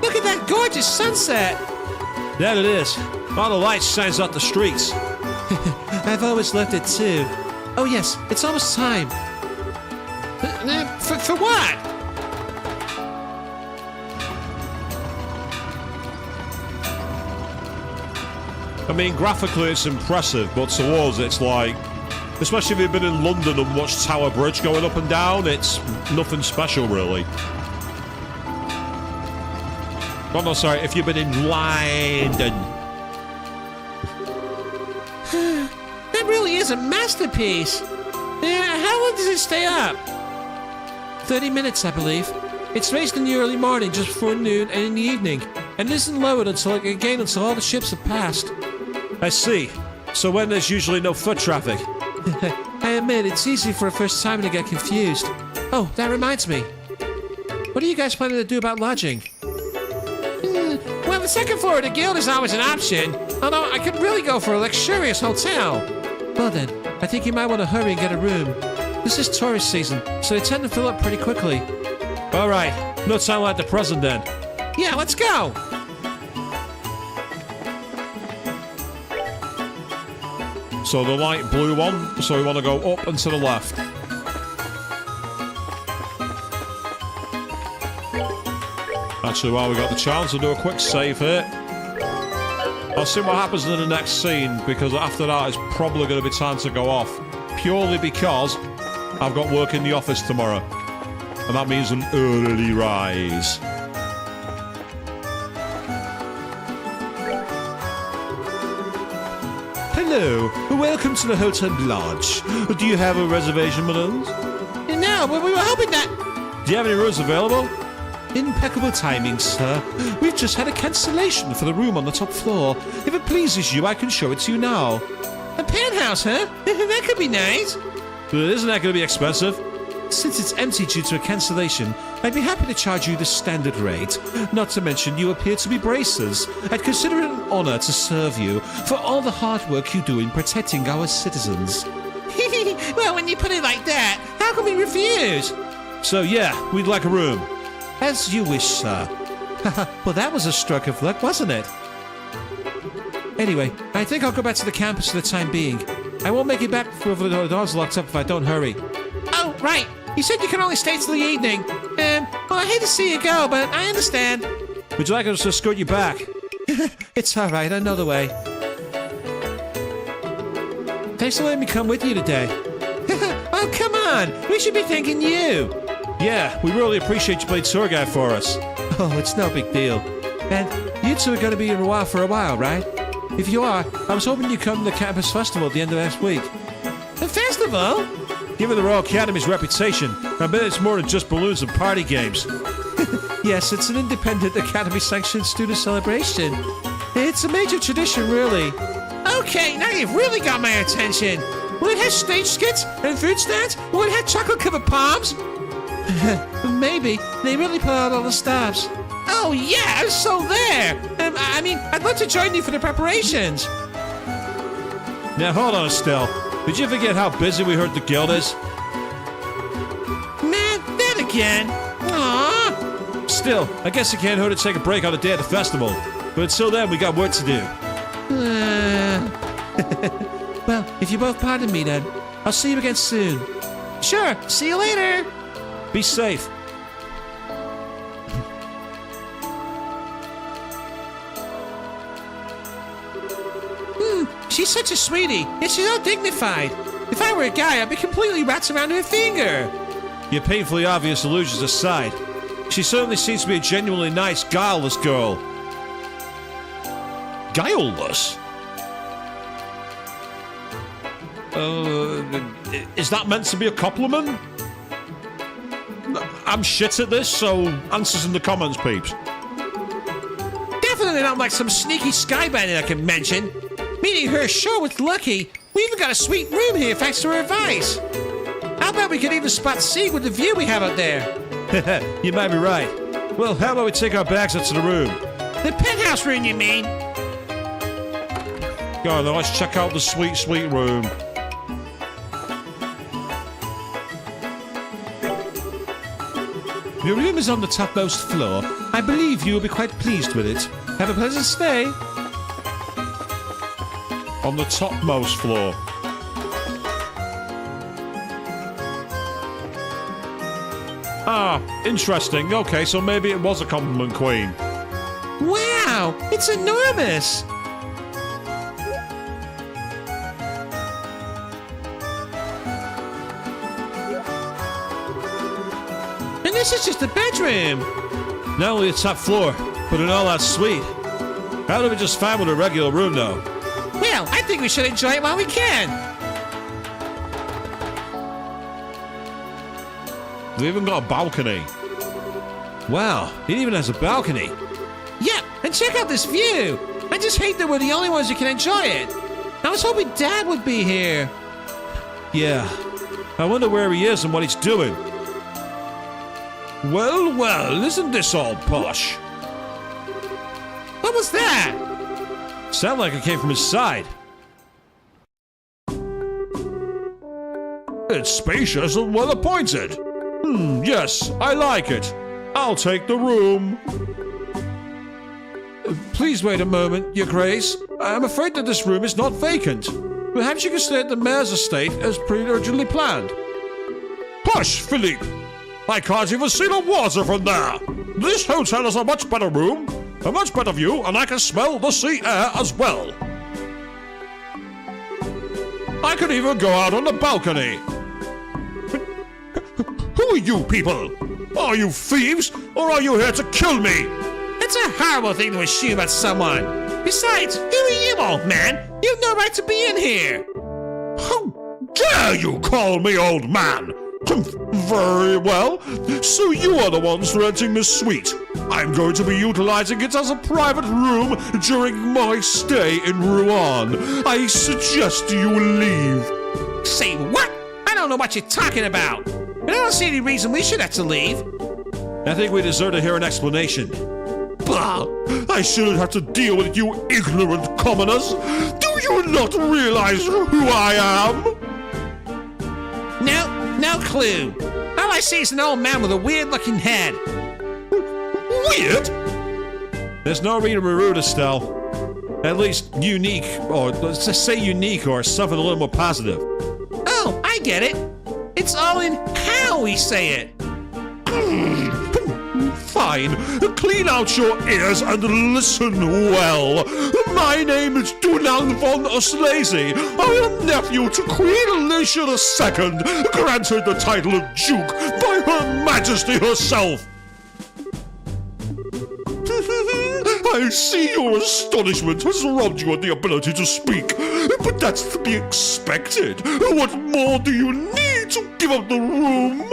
Look at that gorgeous sunset. There it is. All the lights shines out the streets. I've always loved it too. Oh yes, it's almost time. For what? I mean, graphically it's impressive, but to us it's like, especially if you've been in London and watched Tower Bridge going up and down, it's nothing special really. Oh no, sorry, if you've been in London. That really is a masterpiece. How long does it stay up? 30 minutes, I believe. It's raised in the early morning, just before noon, and in the evening, and isn't lowered until all the ships have passed. I see. So when there's usually no foot traffic. I admit, it's easy for a first timer to get confused. Oh, that reminds me. What are you guys planning to do about lodging? Well, the second floor of the guild is always an option, although I could really go for a luxurious hotel. Well then, I think you might want to hurry and get a room. This is tourist season, so they tend to fill up pretty quickly. Alright, no time like the present then. Yeah, let's go! So the light blue one, so we want to go up and to the left. Actually, while we got the chance to do a quick save here. I'll see what happens in the next scene, because after that it's probably going to be time to go off. Purely because I've got work in the office tomorrow. And that means an early rise. Hello, welcome to the Hotel Lodge. Do you have a reservation, madams? No, but we were hoping that... Do you have any rooms available? Impeccable timing, sir. We've just had a cancellation for the room on the top floor. If it pleases you, I can show it to you now. A penthouse, huh? That could be nice. But isn't that going to be expensive? Since it's empty due to a cancellation, I'd be happy to charge you the standard rate. Not to mention, you appear to be bracers. I'd consider it an honor to serve you for all the hard work you do in protecting our citizens. Well, when you put it like that, how can we refuse? So yeah, we'd like a room. As you wish, sir. Well, that was a stroke of luck, wasn't it? Anyway, I think I'll go back to the campus for the time being. I won't make it back before the door's locked up if I don't hurry. Oh, right. You said you can only stay till the evening. Well, I hate to see you go, but I understand. Would you like us to escort you back? It's all right. I know the way. Thanks for letting me come with you today. Oh, come on. We should be thanking you. Yeah, we really appreciate you playing tour guide for us. Oh, it's no big deal. And you two are going to be in Rouen for a while, right? If you are, I was hoping you'd come to the campus festival at the end of next week. The festival? Given the Royal Academy's reputation, I bet it's more than just balloons and party games. Yes, it's an independent Academy-sanctioned student celebration. It's a major tradition, really. Okay, now you've really got my attention. Will it have stage skits and food stands? Will it have chocolate-covered palms? Maybe. They really put out all the stops. Oh, yeah, I'm so there. I mean, I'd love to join you for the preparations. Now, hold on, Estelle. Did you forget how busy we heard the guild is? Man, that again. Aww. Still, I guess it can't hurt to take a break on the day of the festival. But until then, we got work to do. Well, if you both pardon me then, I'll see you again soon. Sure, see you later. Be safe. She's such a sweetie, and she's all dignified. If I were a guy, I'd be completely wrapped around her finger. Your painfully obvious illusions aside, she certainly seems to be a genuinely nice, guileless girl. Guileless? Is that meant to be a compliment? I'm shit at this, so answers in the comments, peeps. Definitely not like some sneaky sky bandit I can mention. Meeting her sure was lucky. We even got a sweet room here thanks to her advice. How about we could even spot Sieg with the view we have out there? You might be right. Well, how about we take our bags up to the room? The penthouse room, you mean? Go on, then let's check out the sweet, sweet room. Your room is on the topmost floor. I believe you will be quite pleased with it. Have a pleasant stay. On the topmost floor. Ah, interesting. Okay, so maybe it was a compliment queen. Wow, it's enormous. And this is just a bedroom. Not only a top floor, but an all-out suite. How do we just find with a regular room, though? Well, I think we should enjoy it while we can. We even got a balcony. Wow, it even has a balcony. Yeah, and check out this view. I just hate that we're the only ones who can enjoy it. I was hoping Dad would be here. Yeah, I wonder where he is and what he's doing. Well, well, isn't this all posh? What was that? Sounded like it came from his side. It's spacious and well appointed. Yes, I like it. I'll take the room. Please wait a moment, Your Grace. I'm afraid that this room is not vacant. Perhaps you can stay at the mayor's estate as originally planned. Hush, Philippe. I can't even see the water from there. This hotel is a much better room, a much better view, and I can smell the sea air as well. I could even go out on the balcony. Who are you people? Are you thieves, or are you here to kill me? It's a horrible thing to assume at someone. Besides, who are you, old man? You have no right to be in here. How dare you call me old man? Very well. So you are the ones renting this suite. I'm going to be utilizing it as a private room during my stay in Rouen. I suggest you leave. Say what? I don't know what you're talking about. But I don't see any reason we should have to leave. I think we deserve to hear an explanation. Bah! I shouldn't have to deal with you ignorant commoners. Do you not realize who I am? No clue. All I see is an old man with a weird-looking head. Weird? There's no reason to be rude, Estelle. At least unique, or let's just say unique, or something a little more positive. Oh, I get it. It's all in how we say it. Fine. Clean out your ears and listen well. My name is Dunan von Oslezi. I am nephew to Queen Alicia II, granted the title of Duke by Her Majesty herself. I see your astonishment has robbed you of the ability to speak, but that's to be expected. What more do you need to give up the room?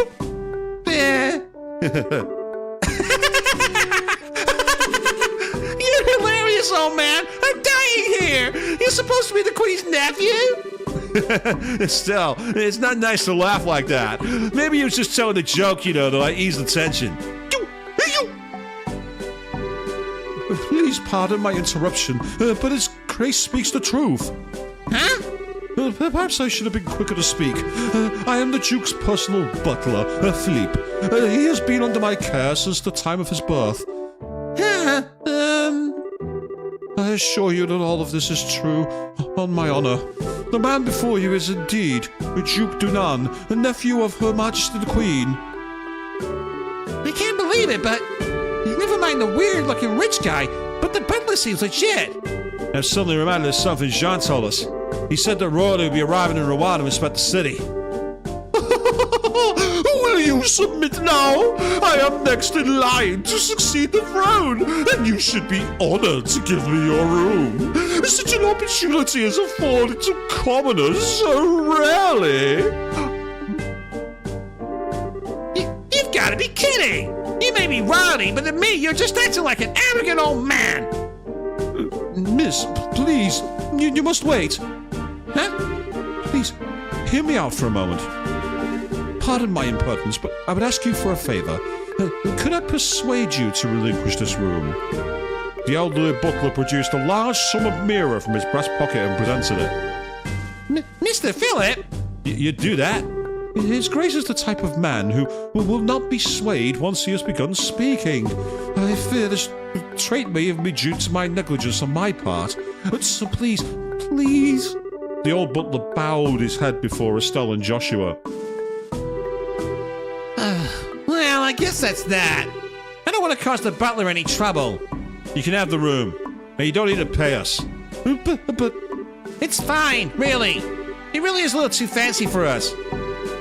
You're hilarious, old man. I'm dying here. You're supposed to be the Queen's nephew? Estelle, it's not nice to laugh like that. Maybe he was just telling a joke, to like ease the tension. Please pardon my interruption, but His Grace speaks the truth. Huh? Perhaps I should have been quicker to speak. I am the Duke's personal butler, Philippe. He has been under my care since the time of his birth. I assure you that all of this is true, on my honor. The man before you is indeed Duke Dunan, a nephew of Her Majesty the Queen. I can't believe it, but never mind the weird-looking rich guy, but the butler seems legit. I'm suddenly reminded of something Jean told us. He said that royalty would be arriving in Rouen to inspect the city. Will you submit now? I am next in line to succeed the throne, and you should be honored to give me your room. Such an opportunity is afforded to commoners so rarely. You've got to be kidding! You may be royalty, but to me, you're just acting like an arrogant old man. Miss, please, you must wait. Huh? Please, hear me out for a moment. Pardon my impertinence, but I would ask you for a favor. Could I persuade you to relinquish this room? The elderly butler produced a large sum of mirror from his breast pocket and presented it. Mr. Philip? You'd do that? His Grace is the type of man who will not be swayed once he has begun speaking. I fear this trait may have been due to my negligence on my part. So please, please. The old butler bowed his head before Estelle and Joshua. Well, I guess that's that. I don't want to cause the butler any trouble. You can have the room. And you don't need to pay us. But it's fine, really. He really is a little too fancy for us.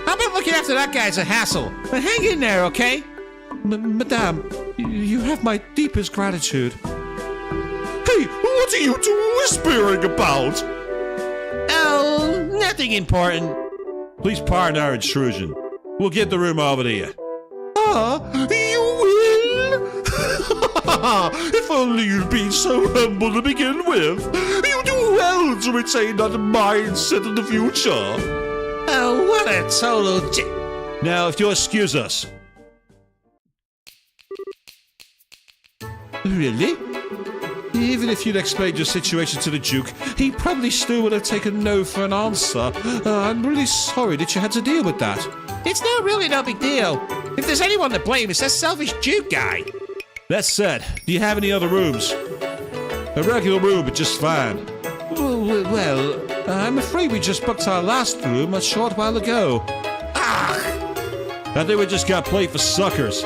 How about looking after that guy's a hassle? But hang in there, okay? Madame, you have my deepest gratitude. Hey, what are you two whispering about? Oh, nothing important. Please pardon our intrusion. We'll get the room over to you. You will? If only you'd been so humble to begin with. You do well to retain that mindset in the future. Oh, what a total Now, if you'll excuse us. Really? Even if you'd explained your situation to the Duke, he probably still would have taken no for an answer. I'm really sorry that you had to deal with that. It's not really no big deal. If there's anyone to blame, it's that selfish Duke guy. That said, do you have any other rooms? A regular room, but just fine. Well, I'm afraid we just booked our last room a short while ago. I think we just got played for suckers.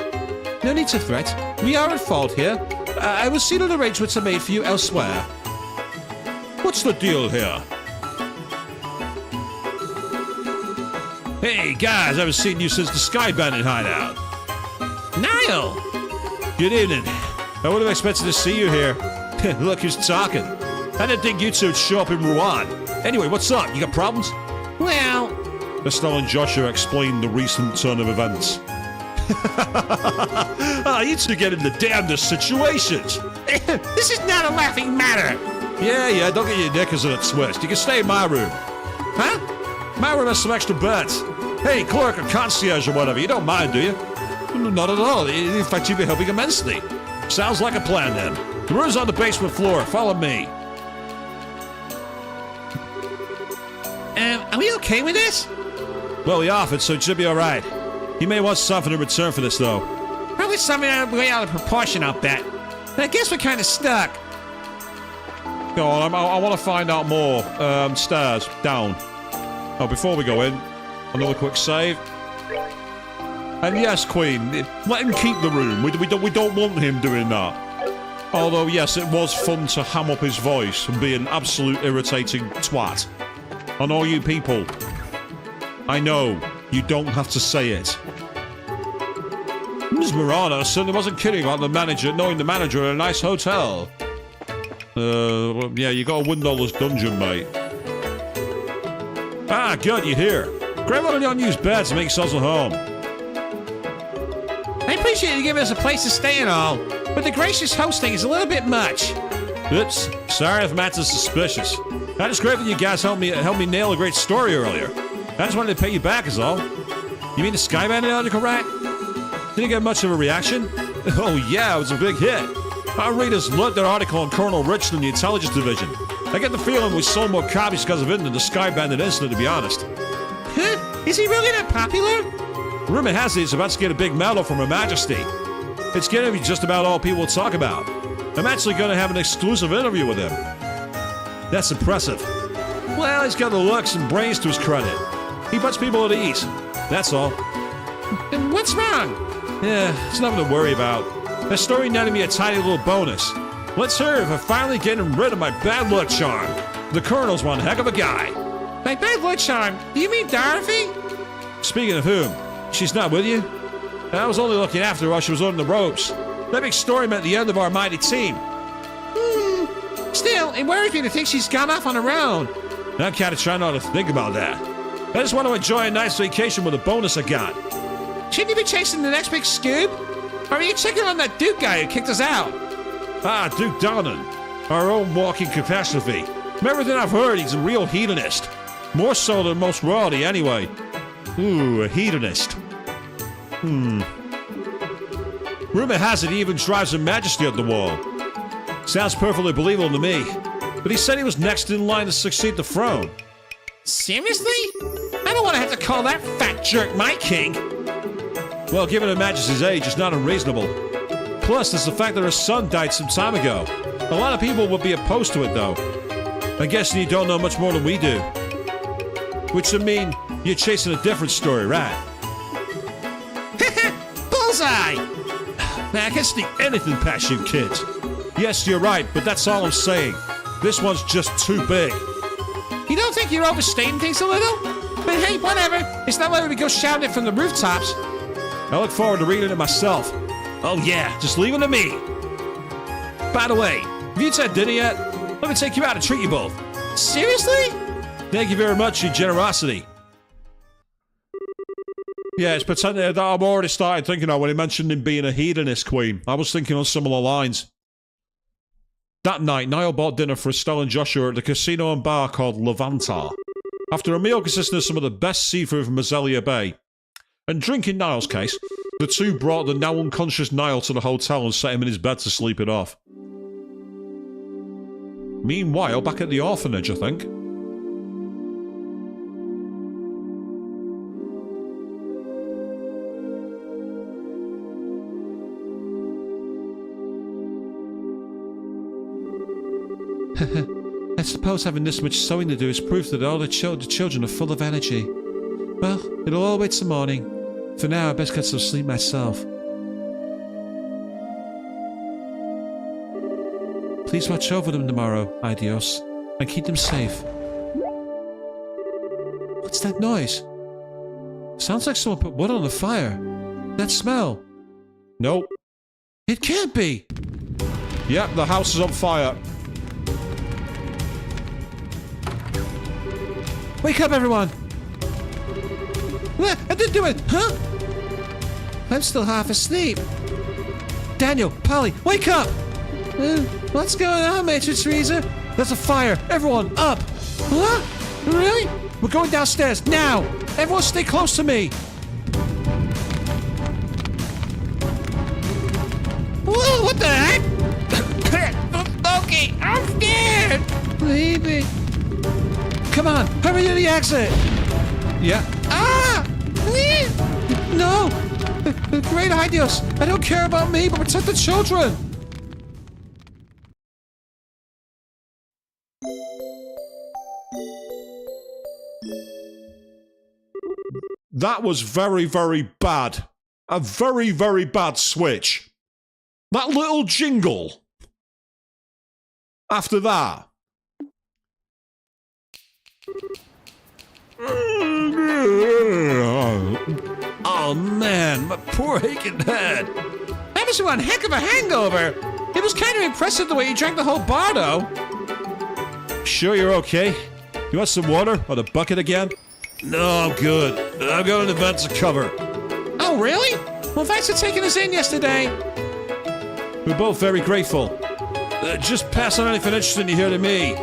No need to fret. We are at fault here. I will see that arrangements are made for you elsewhere. What's the deal here? Hey, guys, I haven't seen you since the Sky Bandit hideout. Niall! Good evening. I would have expected to see you here. Look who's talking. I didn't think you two would show up in Rouen. Anyway, what's up? You got problems? Well... Estelle and Joshua explained the recent turn of events. You two get in the damnedest situations. This is not a laughing matter. Yeah, don't get your knickers in a twist. You can stay in my room. Huh? My room has some extra beds. Hey, clerk or concierge or whatever, you don't mind, do you? Not at all. In fact, you'd be helping immensely. Sounds like a plan, then. The room's on the basement floor. Follow me. Are we okay with this? Well, he offered, so it should be all right. He may want something in return for this, though. Probably something way out of proportion, I'll bet. And I guess we're kind of stuck. Go on, I want to find out more. Stairs, down. Oh, before we go in, another quick save. And yes, Queen, let him keep the room. We don't want him doing that. Although, yes, it was fun to ham up his voice and be an absolute irritating twat. On all you people, I know you don't have to say it. Ms. Morano certainly wasn't kidding about knowing the manager at a nice hotel. Well, yeah, you got a windowless dungeon, mate. Ah, good, you're here. Grab one of the unused beds and make yourselves at home. I appreciate you giving us a place to stay and all, but the gracious hosting is a little bit much. Oops, sorry if Matt's suspicious. I just grateful you guys helped me nail a great story earlier. I just wanted to pay you back is all. You mean the Sky Bandit article, right? Didn't get much of a reaction? Oh yeah, it was a big hit. Our readers loved that article on Colonel Richard in the Intelligence Division. I get the feeling we sold more copies because of it than the Sky Bandit incident, to be honest. Huh? Is he really that popular? Rumor has it he's about to get a big medal from Her Majesty. It's going to be just about all people will talk about. I'm actually going to have an exclusive interview with him. That's impressive. Well, he's got the looks and brains to his credit. He puts people at ease. That's all. And what's wrong? Yeah, it's nothing to worry about. The story netted me a tiny little bonus. Let's hear if I'm finally getting rid of my bad luck charm. The Colonel's one heck of a guy. My bad luck charm? Do you mean Dorothy? Speaking of whom, she's not with you? I was only looking after her while she was on the ropes. That big story meant the end of our mighty team. Still, it worries me to think she's gone off on her own. I'm kind of trying not to think about that. I just want to enjoy a nice vacation with the bonus I got. Shouldn't you be chasing the next big scoop? Or are you checking on that Duke guy who kicked us out? Ah, Duke Donnan. Our own walking catastrophe. From everything I've heard, he's a real hedonist. More so than most royalty, anyway. Ooh, a hedonist. Rumor has it he even drives Her Majesty up the wall. Sounds perfectly believable to me. But he said he was next in line to succeed the throne. Seriously? I don't want to have to call that fat jerk my king. Well, given Her Majesty's age, it's not unreasonable. Plus, there's the fact that her son died some time ago. A lot of people would be opposed to it, though. I guess you don't know much more than we do. Which would mean you're chasing a different story, right? Bullseye! Man, I can sneak anything past you kids. Yes, you're right, but that's all I'm saying. This one's just too big. You don't think you're overstating things a little? But hey, whatever. It's not like we go shouting it from the rooftops. I look forward to reading it myself. Oh yeah, just leave it to me. By the way, have you had dinner yet? Let me take you out and treat you both. Seriously? Thank you very much for your generosity. Yeah, it's pretending that I've already started thinking of when he mentioned him being a hedonist queen. I was thinking on similar lines. That night, Niall bought dinner for Estelle and Joshua at the casino and bar called Levantar. After a meal consisting of some of the best seafood from Mazelia Bay, and drink in Niall's case, the two brought the now unconscious Niall to the hotel and set him in his bed to sleep it off. Meanwhile, back at the orphanage, I think. I suppose having this much sewing to do is proof that all the children are full of energy. Well, it'll all wait till morning. For now, I best get some sleep myself. Please watch over them tomorrow, Adios, and keep them safe. What's that noise? Sounds like someone put wood on the fire. That smell. Nope. It can't be. Yep, the house is on fire. Wake up, everyone! I didn't do it! Huh? I'm still half asleep. Daniel, Polly, wake up! What's going on, Major Teresa? There's a fire! Everyone, up! What? Really? We're going downstairs, now! Everyone stay close to me! Whoa, what the heck? Okay, I'm scared! Leave me. Come on, hurry to the exit! Yeah. Ah! No! Great ideas! I don't care about me, but protect the children! That was very, very bad. A very, very bad switch. That little jingle. After that. Oh man, my poor aching head. That was one heck of a hangover! It was kind of impressive the way you drank the whole bar, though. Sure you're okay? You want some water or the bucket again? No, I'm good. I've got an event to cover. Oh, really? Well, thanks for taking us in yesterday. We're both very grateful. Just pass on anything interesting you hear to me.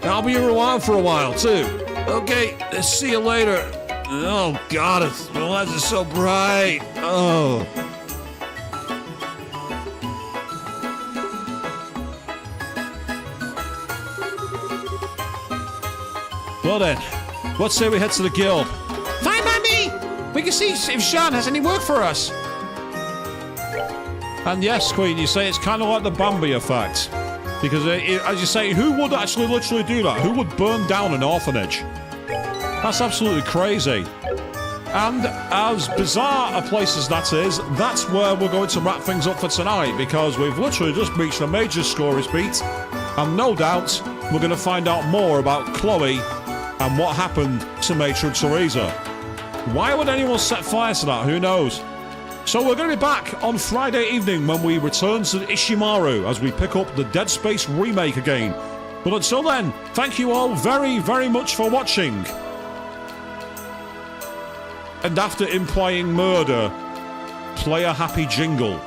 I'll be around for a while, too. Okay, see you later. Oh, God, the lights are so bright. Oh. Well then, let's say we head to the guild. Fine by me! We can see if Sean has any work for us. And yes, Queen, you say it's kind of like the Bambi effect. Because, as you say, who would actually literally do that? Who would burn down an orphanage? That's absolutely crazy. And as bizarre a place as that is, that's where we're going to wrap things up for tonight, because we've literally just reached a major scorer's beat, and no doubt we're going to find out more about Chloe and what happened to Matron Teresa. Why would anyone set fire to that? Who knows? So we're going to be back on Friday evening when we return to Ishimaru as we pick up the Dead Space remake again. But until then, thank you all very, very much for watching. And after implying murder, play a happy jingle.